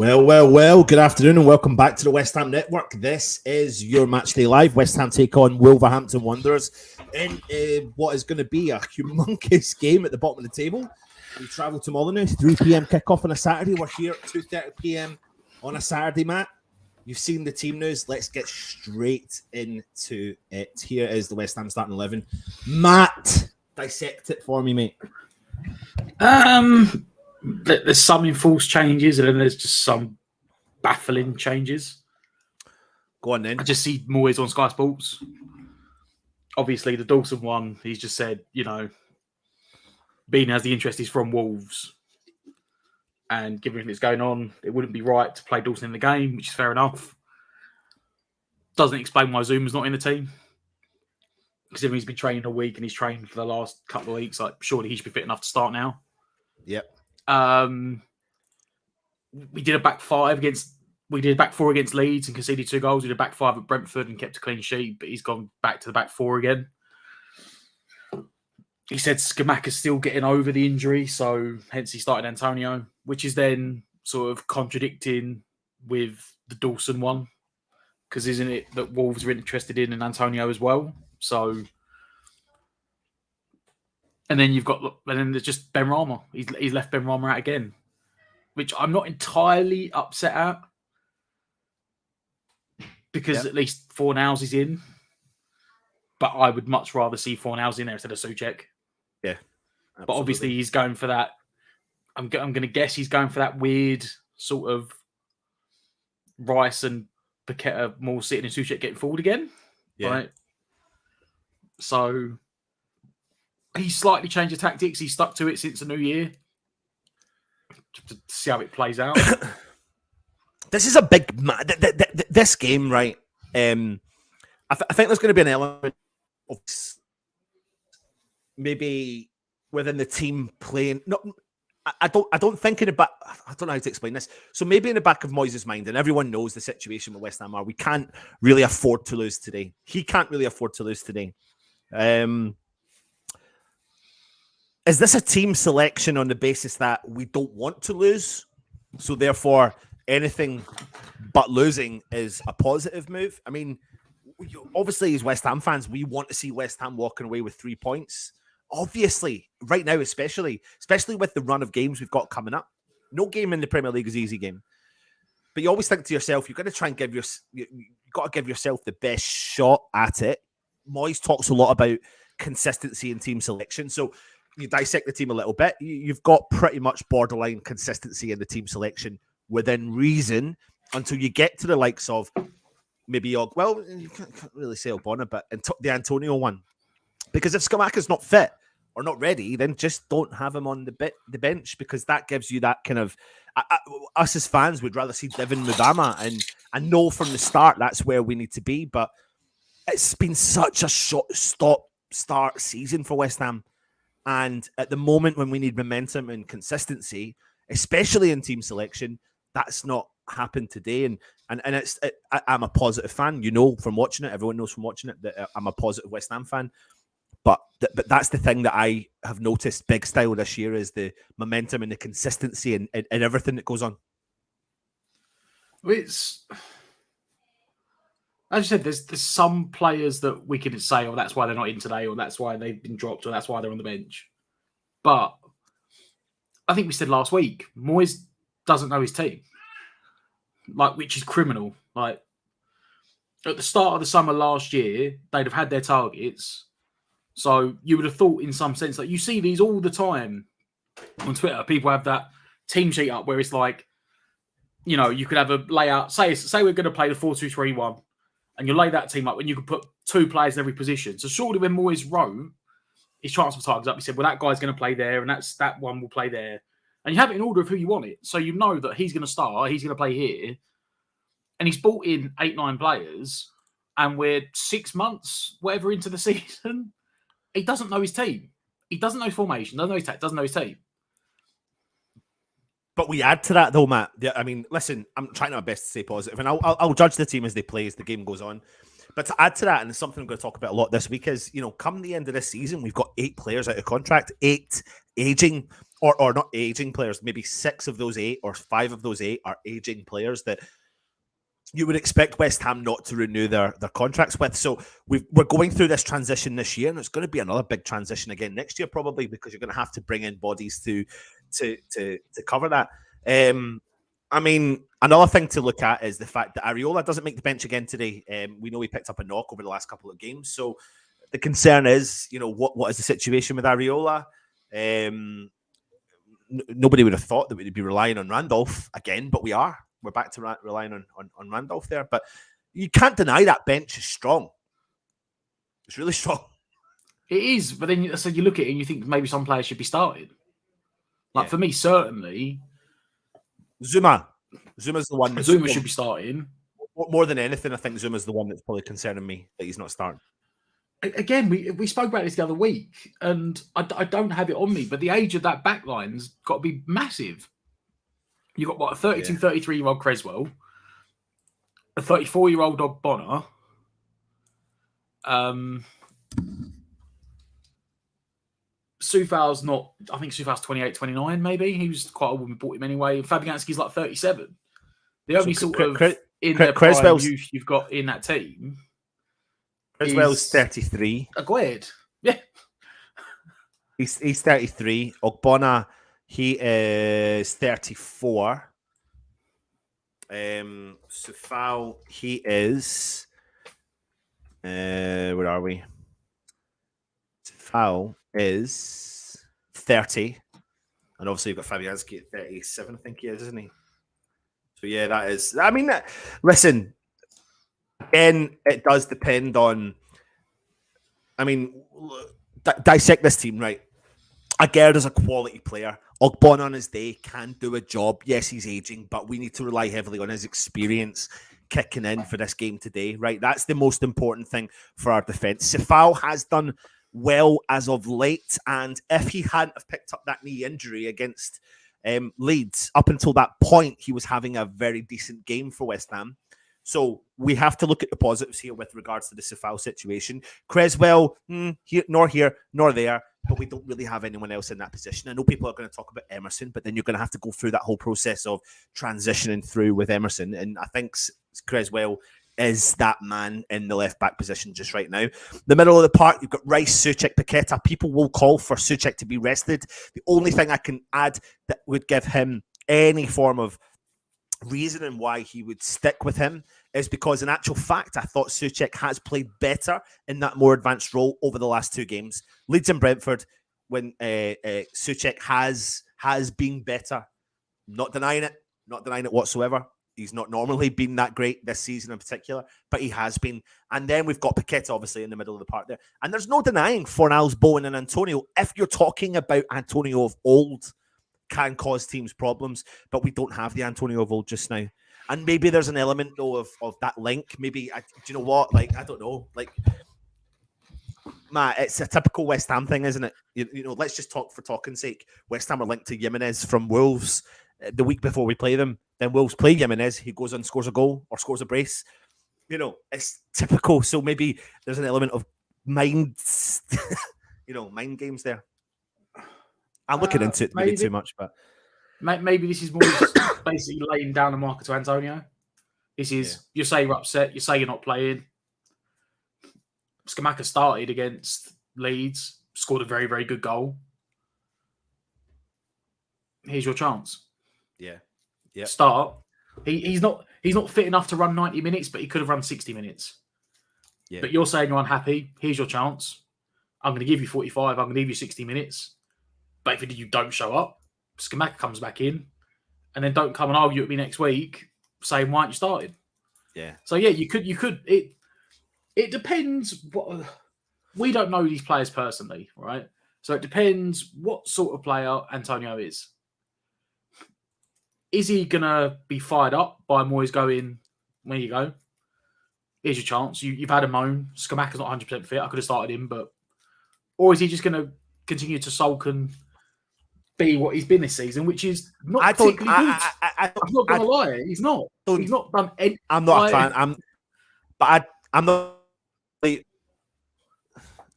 Well. Good afternoon and welcome back to the West Ham Network. This is your Matchday Live. West Ham take on Wolverhampton Wanderers in what is going to be a humongous game at the bottom of the table. We travel to Molyneux, 3 p.m. kickoff on a Saturday. We're here at 2:30 p.m. on a Saturday, Matt. You've seen the team news. Let's get straight into it. Here is the West Ham starting 11. Matt, dissect it for me, mate. There's some enforced changes and then there's just some baffling changes. Go on then. I just see Moyes on Sky Sports. Obviously, the Dawson one, he's just said, Bean has the interest, he's from Wolves. And given everything that's going on, it wouldn't be right to play Dawson in the game, which is fair enough. Doesn't explain why Zuma's not in the team. Because if he's been training a week and he's trained for the last couple of weeks, surely he should be fit enough to start now. Yep. We did a back four against Leeds and conceded 2 goals. We did a back 5 at Brentford and kept a clean sheet, but he's gone back to the back 4 again. He said Scamacca's still getting over the injury, so hence he started Antonio, which is then sort of contradicting with the Dawson one, because isn't it that Wolves are interested in Antonio as well? So, and then there's just Ben Rama. He's left Ben Rama out again, which I'm not entirely upset at, because at least Fornals is in. But I would much rather see Fornals in there instead of Souček. Yeah, absolutely. But obviously he's going for that. I'm going to guess he's going for that weird sort of Rice and Paqueta more sitting and Souček getting forward again. Yeah. Right? So he slightly changed the tactics. He stuck to it since the new year. To see how it plays out. This is a big... This game, right? I think there's going to be an element of maybe within the team playing... No, I don't think in the back... I don't know how to explain this. So maybe in the back of Moyes' mind, and everyone knows the situation with West Ham are, we can't really afford to lose today. He can't really afford to lose today. Is this a team selection on the basis that we don't want to lose? So therefore, anything but losing is a positive move? I mean, obviously as West Ham fans, we want to see West Ham walking away with 3 points. Obviously, right now especially with the run of games we've got coming up. No game in the Premier League is an easy game. But you always think to yourself, you've got to try and you've got to give yourself the best shot at it. Moyes talks a lot about consistency in team selection. So you dissect the team a little bit. You've got pretty much borderline consistency in the team selection within reason until you get to the likes of maybe, you can't really say Ogbonna, but the Antonio one. Because if Scamacca's not fit or not ready, then just don't have him on the bench, because that gives you that kind of... us as fans would rather see Devin Mudama and know from the start that's where we need to be. But it's been such a start season for West Ham. And at the moment when we need momentum and consistency, especially in team selection, that's not happened today. And I'm a positive fan, from watching it. Everyone knows from watching it that I'm a positive West Ham fan. But that's the thing that I have noticed big style this year is the momentum and the consistency and everything that goes on. It's... As you said, there's some players that we can say, oh, that's why they're not in today, or that's why they've been dropped, or that's why they're on the bench. But I think we said last week, Moyes doesn't know his team, which is criminal. At the start of the summer last year, they'd have had their targets. So you would have thought, in some sense, you see these all the time on Twitter. People have that team sheet up where it's you could have a layout. Say we're going to play the 4-2-3-1. And you lay that team up and you can put 2 players in every position. So surely when Moyes wrote his transfer targets up, he said, well, that guy's going to play there and that one will play there. And you have it in order of who you want it. So you know that he's going to start, he's going to play here. And he's brought in 8-9 players and we're 6 months, whatever, into the season. He doesn't know his team. He doesn't know his formation, doesn't know his doesn't know his team. But we add to that, though, Matt. I mean, listen, I'm trying my best to stay positive, and I'll judge the team as they play, as the game goes on. But to add to that, and it's something I'm going to talk about a lot this week, is, come the end of this season, we've got 8 players out of contract. 8 aging, or not aging players. Maybe 6 of those 8 or 5 of those 8 are aging players that you would expect West Ham not to renew their contracts with. So we're going through this transition this year, and it's going to be another big transition again next year, probably, because you're going to have to bring in bodies to cover that. I mean, another thing to look at is the fact that Areola doesn't make the bench again today. We know he picked up a knock over the last couple of games, so the concern is, what is the situation with Areola? Nobody would have thought that we'd be relying on Randolph again, but we are. We're back to relying on Randolph there. But you can't deny that bench is strong. It's really strong. It is, but then so you look at it and you think maybe some players should be started. For me, certainly, Zuma's the one. Zuma should be starting. More than anything, I think Zuma's the one that's probably concerning me that he's not starting. Again, we spoke about this the other week, and I don't have it on me, but the age of that backline's got to be massive. You've got, what, a 32, 33-year-old Creswell, a 34-year-old Ogbonna, Soufal's not, I think Soufal's 28, 29, maybe. He was quite old when we bought him anyway. Fabianski's like 37. The only in their prime youth you've got in that team. Creswell's 33. Aguerd. Yeah. He's 33. Ogbonna, he is 34. Soufal, he is... where are we? Soufal is 30. And obviously you've got Fabianski at 37, I think he is, isn't he? So yeah, that is... I mean, listen, again, it does depend on... I mean, dissect this team, right? Aguerd is a quality player. Ogbonna on his day can do a job. Yes, he's aging, but we need to rely heavily on his experience kicking in for this game today, right? That's the most important thing for our defence. Soufal has done well as of late, and if he hadn't have picked up that knee injury against Leeds, up until that point, he was having a very decent game for West Ham. So we have to look at the positives here with regards to the Soufal situation. Creswell, nor here, nor there, but we don't really have anyone else in that position. I know people are going to talk about Emerson, but then you're going to have to go through that whole process of transitioning through with Emerson. And I think Creswell is that man in the left-back position just right now. The middle of the park, you've got Rice, Souček, Paqueta. People will call for Souček to be rested. The only thing I can add that would give him any form of reasoning why he would stick with him is because in actual fact, I thought Souček has played better in that more advanced role over the last 2 games. Leeds and Brentford, when Souček has been better. Not denying it whatsoever. He's not normally been that great this season in particular, but he has been. And then we've got Paqueta, obviously, in the middle of the park there. And there's no denying Fornals, Bowen and Antonio, if you're talking about Antonio of old, can cause teams problems, but we don't have the Antonio of old just now. And maybe there's an element, though, of that link. Maybe, do you know what? Like, I don't know. Like, Matt, it's a typical West Ham thing, isn't it? You know, let's just talk for talking's sake. West Ham are linked to Jimenez from Wolves the week before we play them. Then Wolves play Jimenez. He goes and scores a goal or scores a brace. You know, it's typical. So maybe there's an element of mind games there. I'm looking into it maybe too much, but maybe this is more just basically laying down the marker to Antonio. This is you say you're upset, you say you're not playing. Scamacca started against Leeds, scored a very, very good goal. Here's your chance. Yeah. Start. He's not fit enough to run 90 minutes, but he could have run 60 minutes. Yeah. But you're saying you're unhappy. Here's your chance. I'm going to give you 45. I'm going to give you 60 minutes. But if you don't show up, Scamacca comes back in, and then don't come and argue with me next week saying why aren't you started? Yeah. So yeah, you could. It depends. We don't know these players personally, right? So it depends what sort of player Antonio is. Is he gonna be fired up by Moyes going, there you go, here's your chance. You've had a moan. Scamacca's not 100% fit. I could have started him, or is he just gonna continue to sulk and be what he's been this season, which is not particularly good. I'm not going to lie. He's not. He's not done anything. I'm not a fan. I'm not.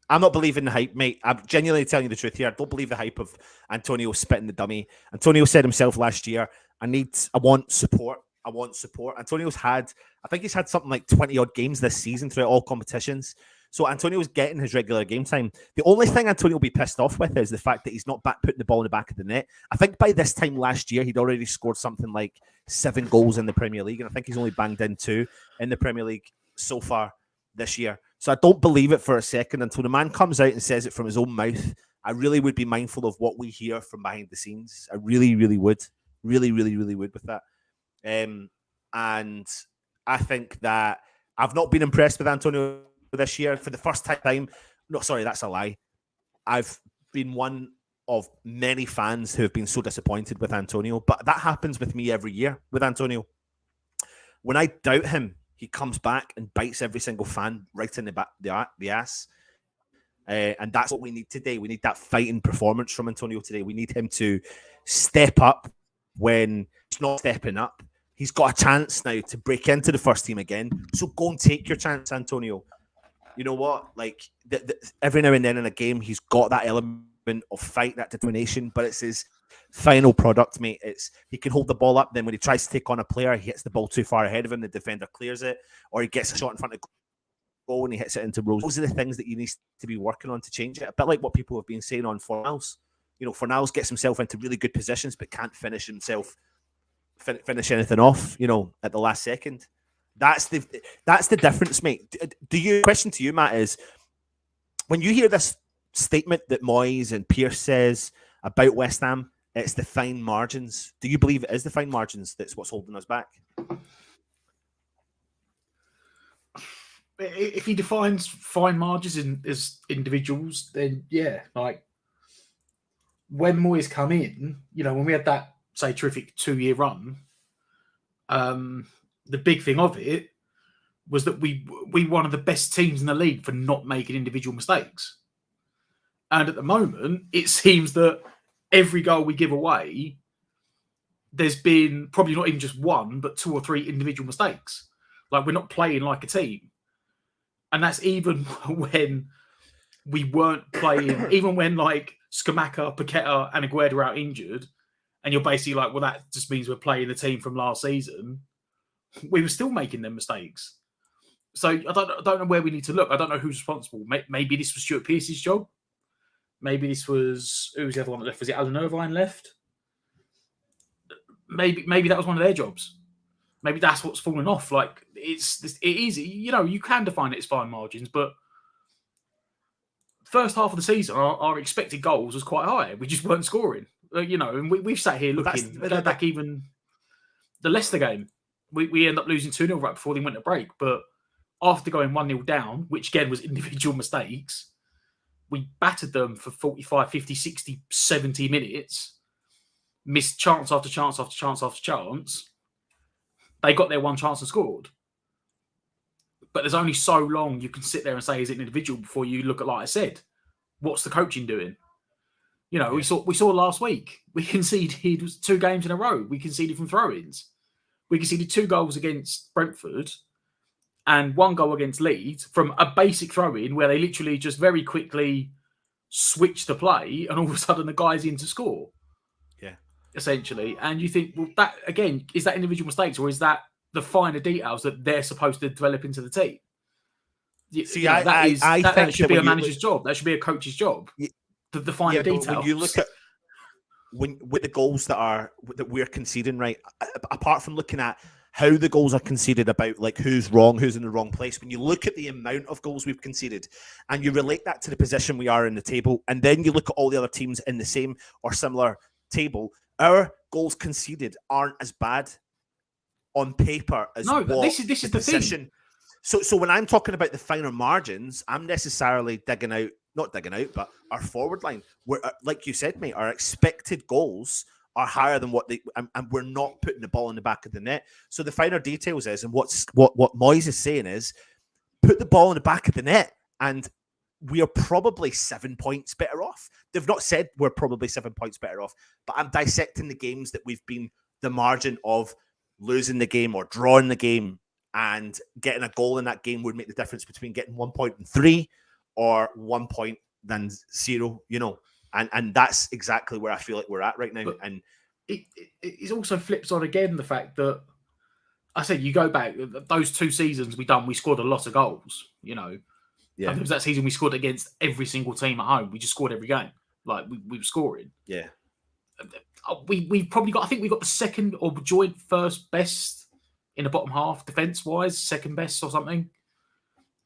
I'm not believing the hype, mate. I'm genuinely telling you the truth here. I don't believe the hype of Antonio spitting the dummy. Antonio said himself last year, I want support. I want support. I think he's had something like 20 odd games this season throughout all competitions. So Antonio's getting his regular game time. The only thing Antonio will be pissed off with is the fact that he's not back putting the ball in the back of the net. I think by this time last year, he'd already scored something like 7 goals in the Premier League. And I think he's only banged in 2 in the Premier League so far this year. So I don't believe it for a second until the man comes out and says it from his own mouth. I really would be mindful of what we hear from behind the scenes. I really, really would. Really, really, really would with that. And I think that I've not been impressed with Antonio this year for the first time. No, sorry, that's a lie. I've been one of many fans who have been so disappointed with Antonio, but that happens with me every year with Antonio. When I doubt him, he comes back and bites every single fan right in the ass. And that's what we need today. We need that fighting performance from Antonio today. We need him to step up when he's not stepping up. He's got a chance now to break into the first team again. So go and take your chance, Antonio. You know what? Like every now and then in a game, he's got that element of fight, that determination, but it's his final product, mate. He can hold the ball up. Then when he tries to take on a player, he hits the ball too far ahead of him. The defender clears it, or he gets a shot in front of goal and he hits it into rows. Those are the things that you need to be working on to change it. A bit like what people have been saying on Fornals. You know, Fornals gets himself into really good positions, but can't finish finish anything off. You know, at the last second. That's the difference, mate. Question to you, Matt, is when you hear this statement that Moyes and Pearce says about West Ham, it's the fine margins. Do you believe it is the fine margins that's what's holding us back? If he defines fine margins as individuals, then yeah, like when Moyes come in, you know, when we had that, say, terrific 2-year run, the big thing of it was that we one of the best teams in the league for not making individual mistakes. And at the moment, it seems that every goal we give away, there's been probably not even just one, but 2 or 3 individual mistakes. Like, we're not playing like a team. And that's even when we weren't playing, even when like Scamacca, Paqueta, and Aguero are out injured, and you're basically like, well, that just means we're playing the team from last season. We were still making them mistakes. So I don't know where we need to look. I don't know who's responsible. Maybe this was Stuart Pearce's job. Maybe this was, who was the other one that left? Was it Alan Irvine left? Maybe that was one of their jobs. Maybe that's what's fallen off. Like it is, you know, you can define it as fine margins, but first half of the season, our expected goals was quite high. We just weren't scoring. You know, and we've sat here looking, go back even the Leicester game. We end up losing 2-0 right before they went to break. But after going 1-0 down, which again was individual mistakes, we battered them for 45, 50, 60, 70 minutes, missed chance after chance after chance after chance. They got their one chance and scored. But there's only so long you can sit there and say, is it an individual before you look at, like I said, what's the coaching doing? You know, we saw last week, we conceded 2 games in a row. We conceded from throw-ins. We conceded 2 goals against Brentford and 1 goal against Leeds from a basic throw-in where they literally just very quickly switch the play and all of a sudden the guy's in to score. Yeah. Essentially. And you think, well, that, again, is that individual mistakes or is that the finer details that they're supposed to develop into the team? See, that should be a manager's job. That should be a coach's job. The finer details. When you look at with the goals that we're conceding, right? Apart from looking at how the goals are conceded, about like who's wrong, who's in the wrong place. When you look at the amount of goals we've conceded, and you relate that to the position we are in the table, and then you look at all the other teams in the same or similar table, our goals conceded aren't as bad on paper as this is the position. thing. So when I'm talking about the finer margins, I'm necessarily not digging out, but our forward line, like you said, mate, our expected goals are higher than what and we're not putting the ball in the back of the net. So the finer details is, and what Moyes is saying is, put the ball in the back of the net, and we are probably 7 points better off. They've not said we're probably 7 points better off, but I'm dissecting the games that we've been the margin of losing the game or drawing the game, and getting a goal in that game would make the difference between getting 1 point and 3, or 1 point than 0, and that's exactly where I feel like we're at right now. But and it also flips on again the fact that I said you go back those 2 seasons we scored a lot of goals. And there was that season we scored against every single team at home. We just scored every game. Like we were scoring. Yeah. We probably got. I think we got the second or joint first best in the bottom half defense wise, second best or something.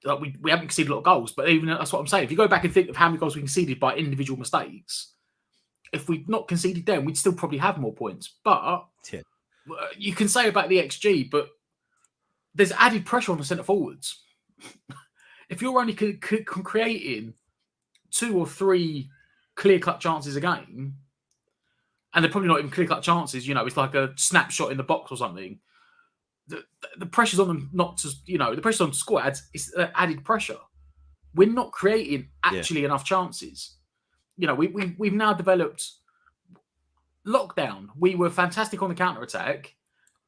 Like we haven't conceded a lot of goals, but even that's what I'm saying. If you go back and think of how many goals we conceded by individual mistakes, if we'd not conceded them, we'd still probably have more points. But you can say about the XG, but there's added pressure on the centre forwards. If you're only creating 2 or 3 clear-cut chances a game, and they're probably not even clear-cut chances, it's like a snapshot in the box or something. The pressure's on them not to, the pressure's on squads is added pressure. We're not creating actually enough chances. We've now developed lockdown. We were fantastic on the counter-attack,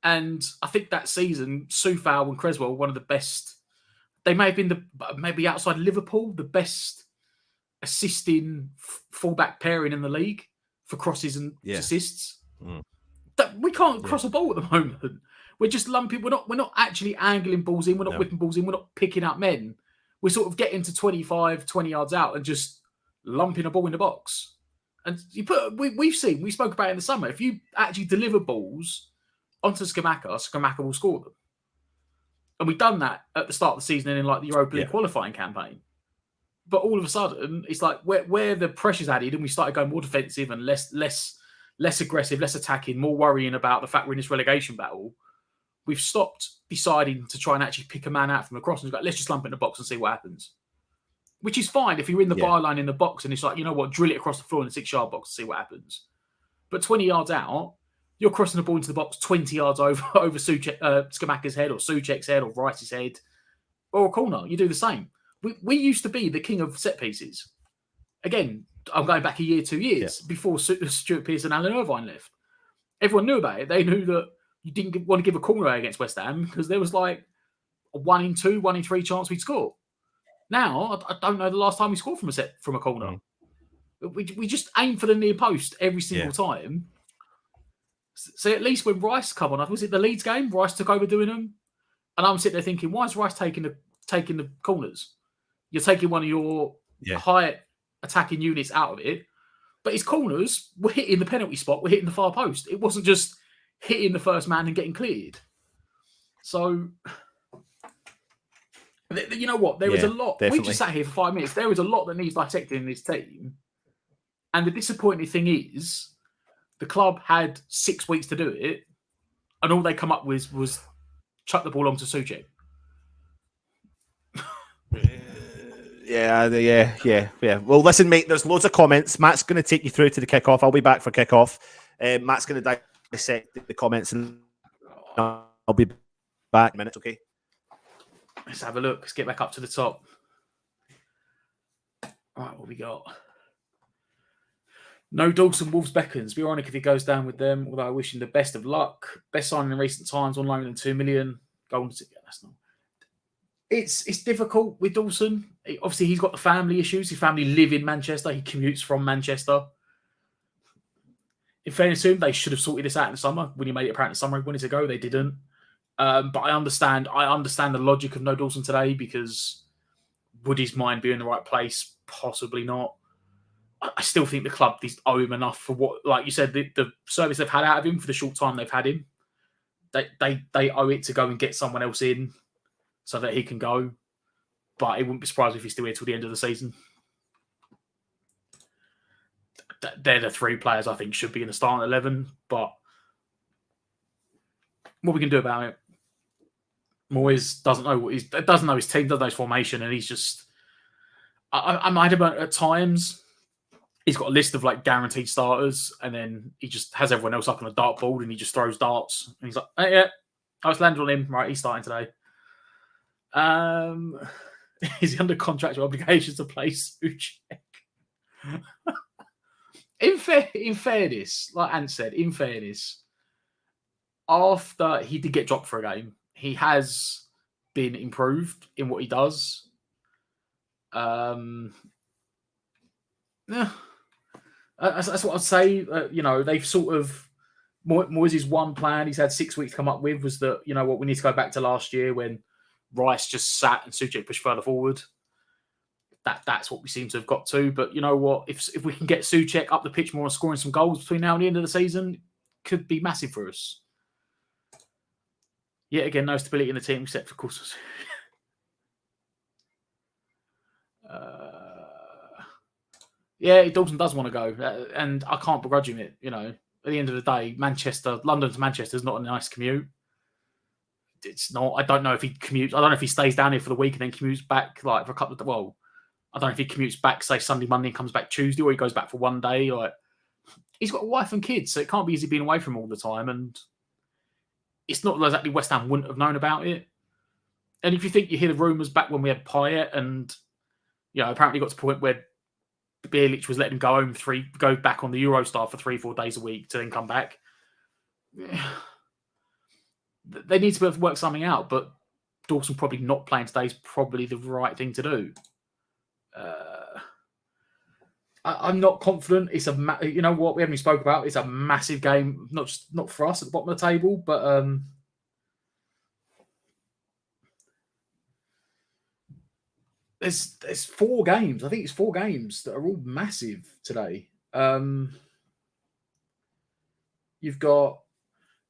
and I think that season, Soufal and Creswell were one of the best. They may have been maybe outside Liverpool, the best assisting fullback pairing in the league for crosses and assists. We can't cross a ball at the moment. We're just lumping. We're not actually angling balls in. We're not whipping balls in. We're not picking out men. We're sort of getting to 25, 20 yards out and just lumping a ball in the box. And we spoke about it in the summer. If you actually deliver balls onto Scamacca will score them. And we've done that at the start of the season in like the Europa League qualifying campaign. But all of a sudden, it's like where the pressure's added and we started going more defensive and less aggressive, less attacking, more worrying about the fact we're in this relegation battle. We've stopped deciding to try and actually pick a man out from across and go, let's just lump it in the box and see what happens. Which is fine if you're in the byline in the box and it's like, you know what, drill it across the floor in the 6-yard box to see what happens. But 20 yards out, you're crossing the ball into the box 20 yards over Scamacca's head or Souček's head or Rice's head or a corner. You do the same. We used to be the king of set pieces. Again, I'm going back a year, 2 years before Stuart Pearce and Alan Irvine left. Everyone knew about it. They knew that you didn't want to give a corner against West Ham because there was like a 1 in 2, 1 in 3 chance we'd score. Now, I don't know the last time we scored from a corner. We just aim for the near post every single time. So at least when Rice come on, was it the Leeds game? Rice took over doing them. And I'm sitting there thinking, why is Rice taking the corners? You're taking one of your high attacking units out of it. But his corners were hitting the penalty spot, were hitting the far post. It wasn't just hitting the first man and getting cleared. So, you know what? There is a lot. Definitely. We just sat here for 5 minutes. There is a lot that needs dissecting in this team. And the disappointing thing is, the club had 6 weeks to do it, and all they come up with was chuck the ball onto Souček. Yeah. Well, listen, mate, there's loads of comments. Matt's going to take you through to the kickoff. I'll be back for kickoff. Matt's going to dissect the comments, and I'll be back in a minute, okay? Let's have a look. Let's get back up to the top. All right, what we got? No Dawson, Wolves beckons. Be ironic if he goes down with them, although I wish him the best of luck. Best signing in recent times, on loan than 2 million. Golden City. That's not. It's difficult with Dawson. Obviously, he's got the family issues. His family live in Manchester. He commutes from Manchester. In fairness to him, they should have sorted this out in the summer. When he made it apparent in the summer he wanted to go, they didn't. But I understand the logic of no Dawson today, because would his mind be in the right place? Possibly not. I still think the club owe him enough for what, like you said, the service they've had out of him for the short time they've had him. They owe it to go and get someone else in so that he can go. But it wouldn't be surprised if he's still here till the end of the season. They're the 3 players I think should be in the starting 11. But what we can do about it? Moyes doesn't know his team, doesn't know his formation, and he's just. I might have at times. He's got a list of like guaranteed starters, and then he just has everyone else up on a dartboard, and he just throws darts. And he's like, hey, "Yeah, I was landed on him. Right, he's starting today." Is he under contractual obligations to play Souček? In fairness, like Ant said, after he did get dropped for a game, he has been improved in what he does. Yeah, that's what I'd say. They've sort of Moyes' one plan he's had 6 weeks to come up with was that we need to go back to last year when Rice just sat and Souček pushed further forward. That's what we seem to have got to. But you know what? If we can get Souček up the pitch more and scoring some goals between now and the end of the season, it could be massive for us. Yet again, no stability in the team except for course. Dawson does want to go, and I can't begrudge him it. At the end of the day, London to Manchester is not a nice commute. It's not. I don't know if he commutes. I don't know if he stays down here for the week and then commutes back for a couple of. Well, I don't know if he commutes back, say Sunday, Monday, and comes back Tuesday, or he goes back for one day. He's got a wife and kids, so it can't be easy being away from him all the time. And it's not exactly West Ham wouldn't have known about it. And if you think you hear the rumours back when we had Payet, and apparently got to the point where Bierlich was letting him go back on the Eurostar for 3-4 days a week to then come back. They need to be able to work something out, but Dawson probably not playing today is probably the right thing to do. I'm not confident. It's what we haven't even spoke about. It's a massive game, not for us at the bottom of the table, but there's 4 games. I think it's 4 games that are all massive today. You've got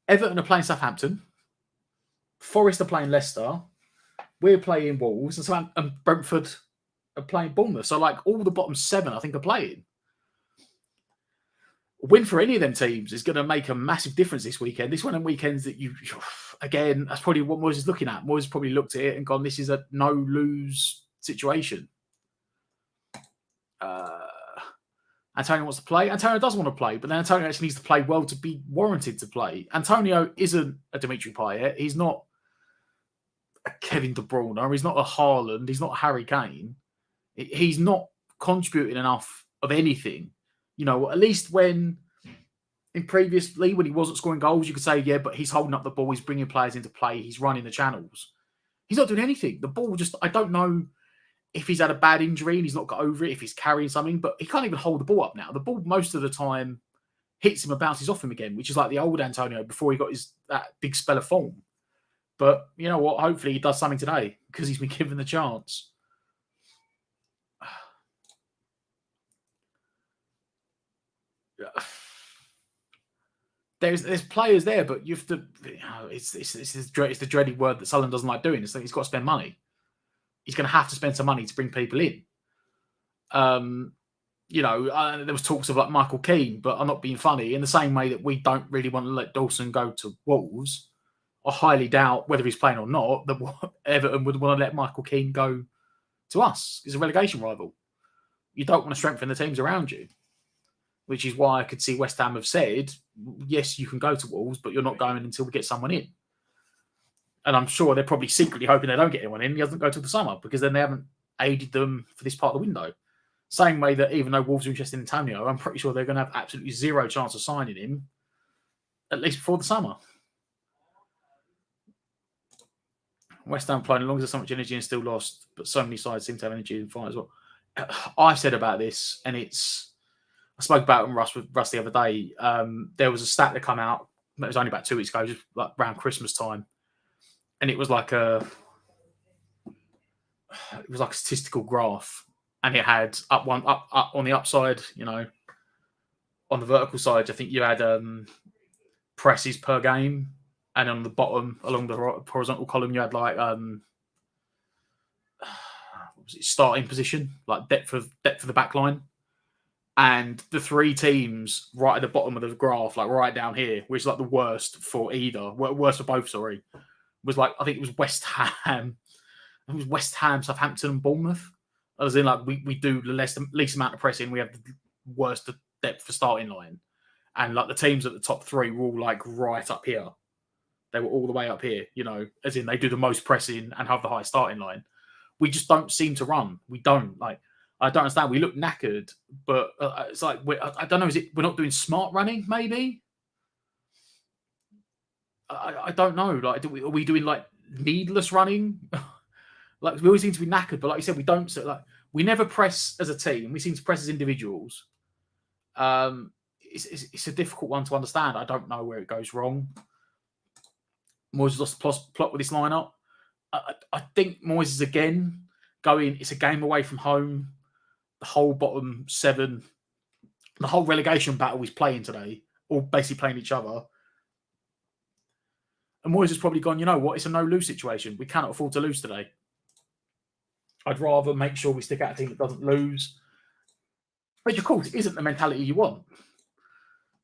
Everton are playing Southampton, Forest are playing Leicester, we're playing Wolves, and Brentford are playing Bournemouth. So all the bottom 7, I think, are playing. A win for any of them teams is going to make a massive difference this weekend. This one of weekends that again, that's probably what Moyes is looking at. Moyes probably looked at it and gone, this is a no-lose situation. Antonio wants to play. Antonio does want to play, but then Antonio actually needs to play well to be warranted to play. Antonio isn't a Dimitri Payet. He's not a Kevin De Bruyne. He's not a Haaland. He's not Harry Kane. He's not contributing enough of anything. At least when previously when he wasn't scoring goals, you could say, yeah, but he's holding up the ball. He's bringing players into play. He's running the channels. He's not doing anything. The ball I don't know if he's had a bad injury and he's not got over it, if he's carrying something, but he can't even hold the ball up now. The ball most of the time hits him and bounces off him again, which is like the old Antonio before he got that big spell of form. But you know what? Hopefully he does something today because he's been given the chance. There's players there, but you have to. It's the dreaded word that Sullen doesn't like doing. It's like he's got to spend money. He's going to have to spend some money to bring people in. There was talks of Michael Keane, but I'm not being funny. In the same way that we don't really want to let Dawson go to Wolves, I highly doubt whether he's playing or not that Everton would want to let Michael Keane go to us. He's a relegation rival. You don't want to strengthen the teams around you, which is why I could see West Ham have said, yes, you can go to Wolves, but you're not going until we get someone in. And I'm sure they're probably secretly hoping they don't get anyone in. He doesn't go till the summer because then they haven't aided them for this part of the window. Same way that even though Wolves are interested in Antonio, I'm pretty sure they're going to have absolutely zero chance of signing him, at least before the summer. West Ham playing as long as there's so much energy and still lost, but so many sides seem to have energy and fight as well. I've said about this, and I spoke about it with Russ the other day. There was a stat that came out, it was only about 2 weeks ago, just around Christmas time. And it was like a statistical graph, and it had up on the upside, on the vertical side, I think you had presses per game, and on the bottom along the horizontal column, you had starting position, like depth of the back line, and the 3 teams right at the bottom of the graph, right down here, which is the worst for both. Sorry. Was I think it was West Ham. It was West Ham, Southampton, and Bournemouth. As in, we do the least amount of pressing. We have the worst depth for starting line, and the teams at the top 3 were all right up here. They were all the way up here. As in they do the most pressing and have the high starting line. We just don't seem to run. We don't I don't understand. We look knackered, but it's I don't know. Is it we're not doing smart running? Maybe. I don't know. Are we doing needless running? We always seem to be knackered, but like you said, we don't. So We never press as a team. We seem to press as individuals. It's a difficult one to understand. I don't know where it goes wrong. Moyes lost the plot with this lineup. I think Moyes is again going. It's a game away from home. The whole bottom 7, the whole relegation battle he's playing today, all basically playing each other. And Moyes has probably gone, you know what? It's a no-lose situation. We cannot afford to lose today. I'd rather make sure we stick out a team that doesn't lose. Which, of course, isn't the mentality you want.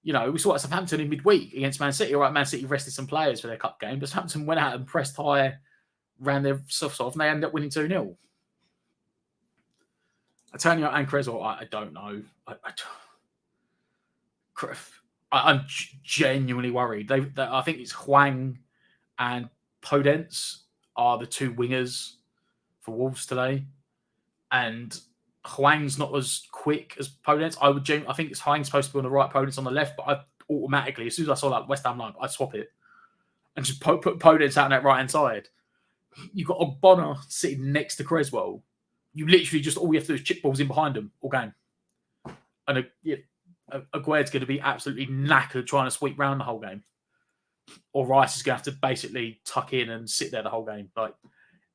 You know, we saw at Southampton in midweek against Man City. All right, Man City rested some players for their cup game, but Southampton went out and pressed high, ran their stuff off, and they ended up winning 2-0. Antonio and Creswell, I don't know. I'm genuinely worried. I think it's Hwang and Podence are the 2 wingers for Wolves today, and Hwang's not as quick as Podence. I think it's Hwang's supposed to be on the right, Podence on the left, but I automatically, as soon as I saw that West Ham line, I'd swap it and just put Podence out on that right hand side. You've got Bonner sitting next to Creswell. You literally just all you have to do is chip balls in behind them all game, and Aguerd's going to be absolutely knackered trying to sweep round the whole game. Or Rice is going to have to basically tuck in and sit there the whole game. Like,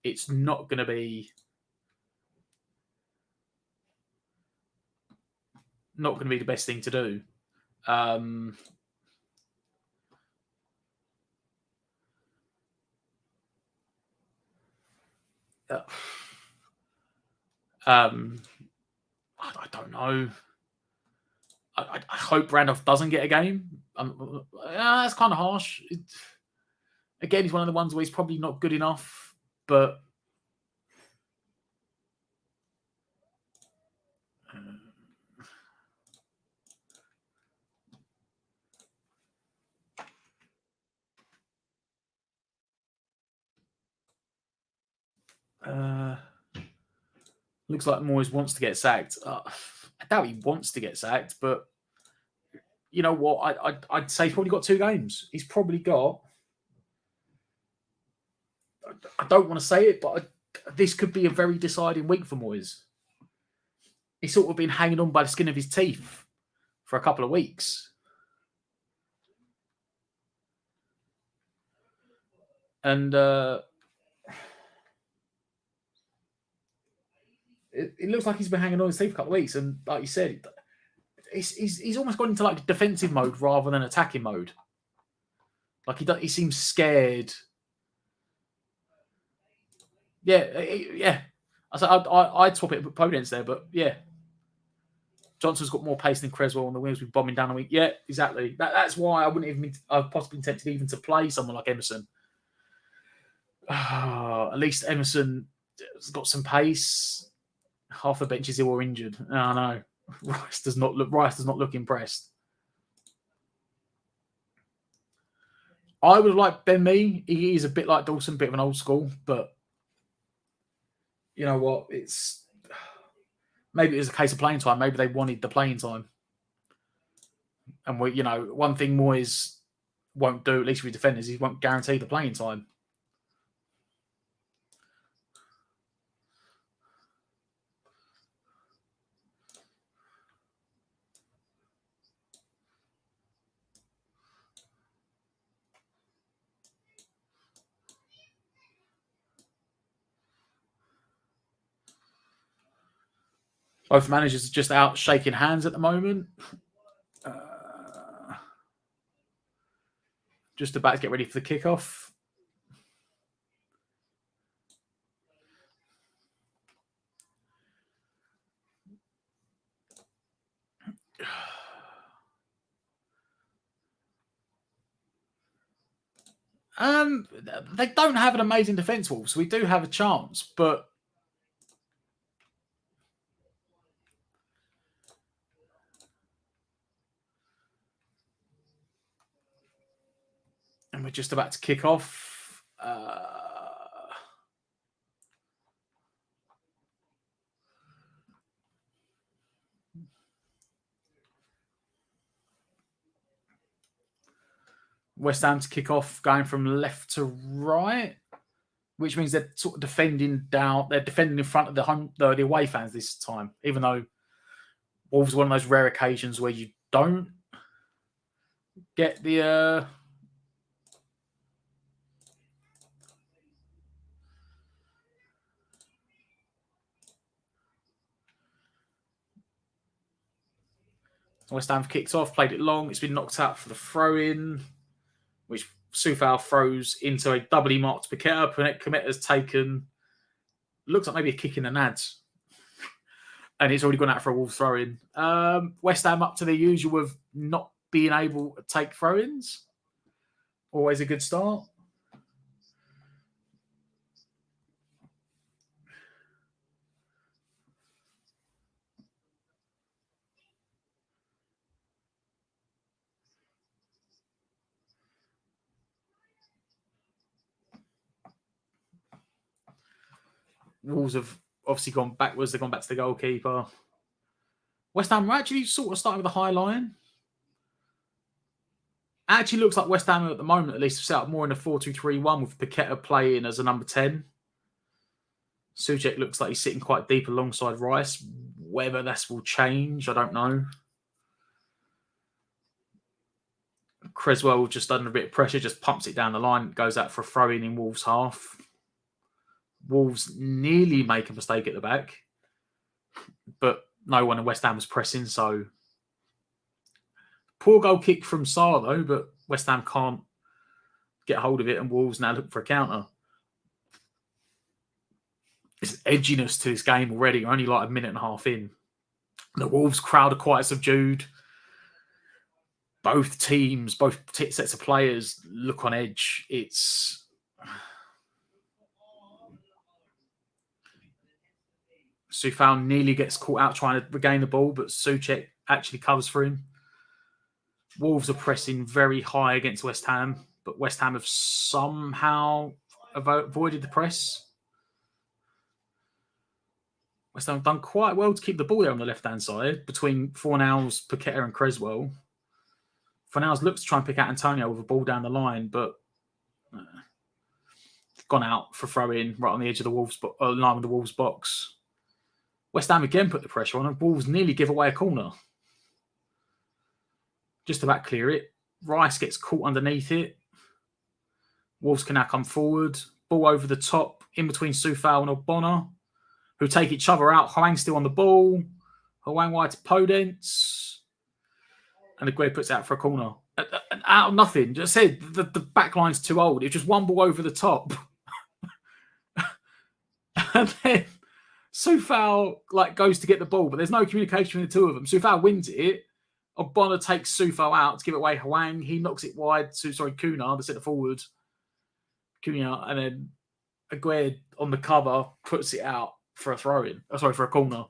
it's not going to be the best thing to do. I don't know. I hope Randolph doesn't get a game. That's kind of harsh. Again, he's one of the ones where he's probably not good enough, but looks like Moyes wants to get sacked. I doubt he wants to get sacked, but you know what? I'd say he's probably got 2 games. He's probably got. I don't want to say it, but this could be a very deciding week for Moyes. He's sort of been hanging on by the skin of his teeth for a couple of weeks. And it looks like he's been hanging on his teeth for a couple of weeks. And like you said, he's almost gone into like defensive mode rather than attacking mode. Like he seems scared. Yeah. I'd swap it and put Podence there, but yeah. Johnson's got more pace than Creswell on the wings. We're bombing down the wing. Yeah, exactly. That's why I wouldn't even. I've possibly been tempted even to play someone like Emerson. At least Emerson has got some pace. Half the bench is ill or injured. Oh no, Rice does not look impressed. I would have liked Ben Mee. He is a bit like Dawson, a bit of an old school, but you know what? Maybe it was a case of playing time. Maybe they wanted the playing time. And one thing Moyes won't do, at least with defenders, he won't guarantee the playing time. Both managers are just out shaking hands at the moment. Just about to get ready for the kickoff. They don't have an amazing defence, Wolves. So we do have a chance, but and we're just about to kick off. West Ham to kick off, going from left to right. which means they're sort of defending down. They're defending in front of the away fans this time, even though Wolves are one of those rare occasions where you don't get the. West Ham kicked off, played it long. It's been knocked out for the throw-in, which Soufal throws into a doubly marked Paqueta. Paqueta's taken, looks like maybe a kick in the nads. And it's already gone out for a Wolves throw-in. West Ham up to their usual of not being able to take throw-ins. Always a good start. Wolves have obviously gone backwards. They've gone back to the goalkeeper. West Ham are actually sort of starting with a high line. Actually looks like West Ham at the moment, at least, have set up more in a 4-2-3-1 with Paqueta playing as a number 10. Souček looks like he's sitting quite deep alongside Rice. Whether this will change, I don't know. Creswell just under a bit of pressure, just pumps it down the line, goes out for a throw-in in Wolves' half. Wolves nearly make a mistake at the back, but no one in West Ham was pressing, so poor goal kick from Sarr though, but West Ham can't get hold of it, and Wolves now look for a counter. There's edginess to this game already. We're only like a minute and a half in. The Wolves crowd are quite subdued. Both teams, both sets of players look on edge. It's Soufal nearly gets caught out trying to regain the ball, but Souček actually covers for him. Wolves are pressing very high against West Ham, but West Ham have somehow avoided the press. West Ham have done quite well to keep the ball there on the left-hand side between Fornals, Paqueta and Creswell. Fornals looks to try and pick out Antonio with a ball down the line, but gone out for throw-in right on the edge of the Wolves line with the Wolves box. West Ham again put the pressure on, and Wolves nearly give away a corner. Just about clear it. Rice gets caught underneath it. Wolves can now come forward. Ball over the top, in between Soufal and Ogbonna, who take each other out. Hwang's still on the ball. Hwang wide to Podence. And Aguirre puts out for a corner. Out of nothing. Just said the back line's too old. It's just one ball over the top. And then Soufal goes to get the ball, but there's no communication between the two of them. Soufal wins it. Ogbonna takes Soufal out to give it away Hwang. He knocks it wide to, Cunha, the centre forward. Cunha, and then Aguirre on the cover puts it out for a throw-in. For a corner.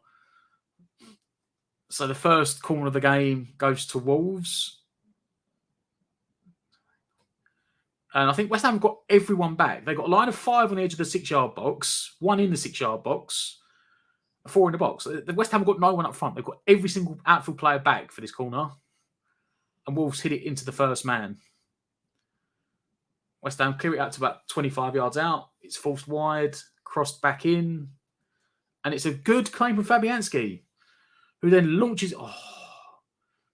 So the first corner of the game goes to Wolves. And I think West Ham have got everyone back. They've got a line of 5 on the edge of the 6-yard box, 1 in the 6-yard box, 4 in the box. The West Ham have got no one up front. They've got every single outfield player back for this corner. And Wolves hit it into the first man. West Ham clear it out to about 25 yards out. It's forced wide, crossed back in. And it's a good claim from Fabianski, who then launches. Oh,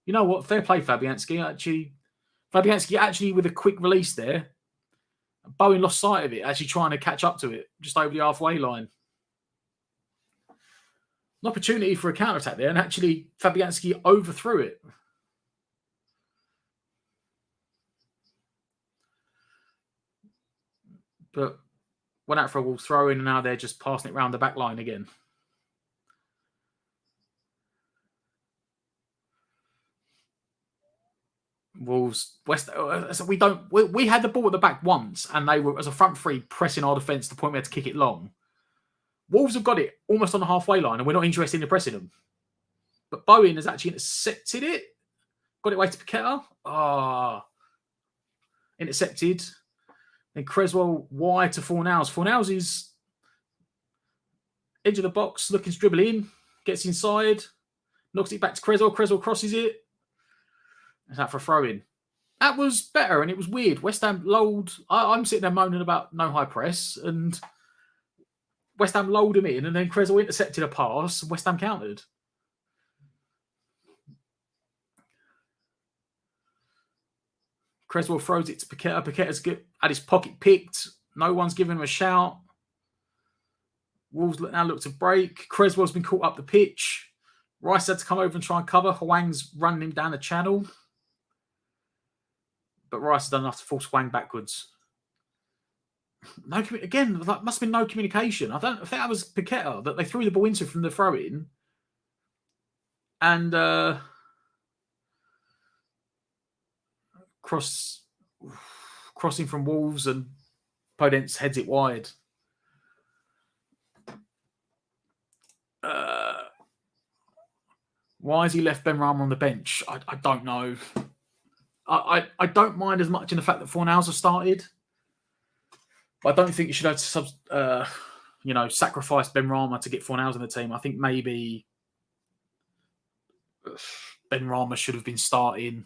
you know what? Fair play, Fabianski. Fabianski actually with a quick release there. Bowen lost sight of it, actually trying to catch up to it just over the halfway line. An opportunity for a counter-attack there, and actually Fabianski overthrew it. But went out for a Wolves throw-in, and now they're just passing it round the back line again. Wolves, West. We had the ball at the back once, and they were as a front three pressing our defence to the point we had to kick it long. Wolves have got it almost on the halfway line, and we're not interested in pressing them. But Bowen has actually intercepted it, got it away to Paqueta. Intercepted. Then Creswell wide to Fornals. Fornals is edge of the box, looking to dribble in, gets inside, knocks it back to Creswell. Creswell crosses it. It's out for a throw-in. That was better, and it was weird. West Ham lulled. I'm sitting there moaning about no high press, and West Ham lulled him in, and then Creswell intercepted a pass. West Ham countered. Creswell throws it to Paqueta. Paqueta's had his pocket picked. No one's giving him a shout. Wolves now look to break. Creswell's been caught up the pitch. Rice had to come over and try and cover. Hwang's running him down the channel. But Rice has done enough to force Hwang backwards. Again, that must have been no communication. I think that was Paqueta that they threw the ball into from the throw-in. And crossing from Wolves, and Podence heads it wide. Why has he left Benrahma on the bench? I don't know. I don't mind as much in the fact that Fornals have started. But I don't think you should have to sacrifice Benrahma to get Fornals in the team. I think maybe Benrahma should have been starting.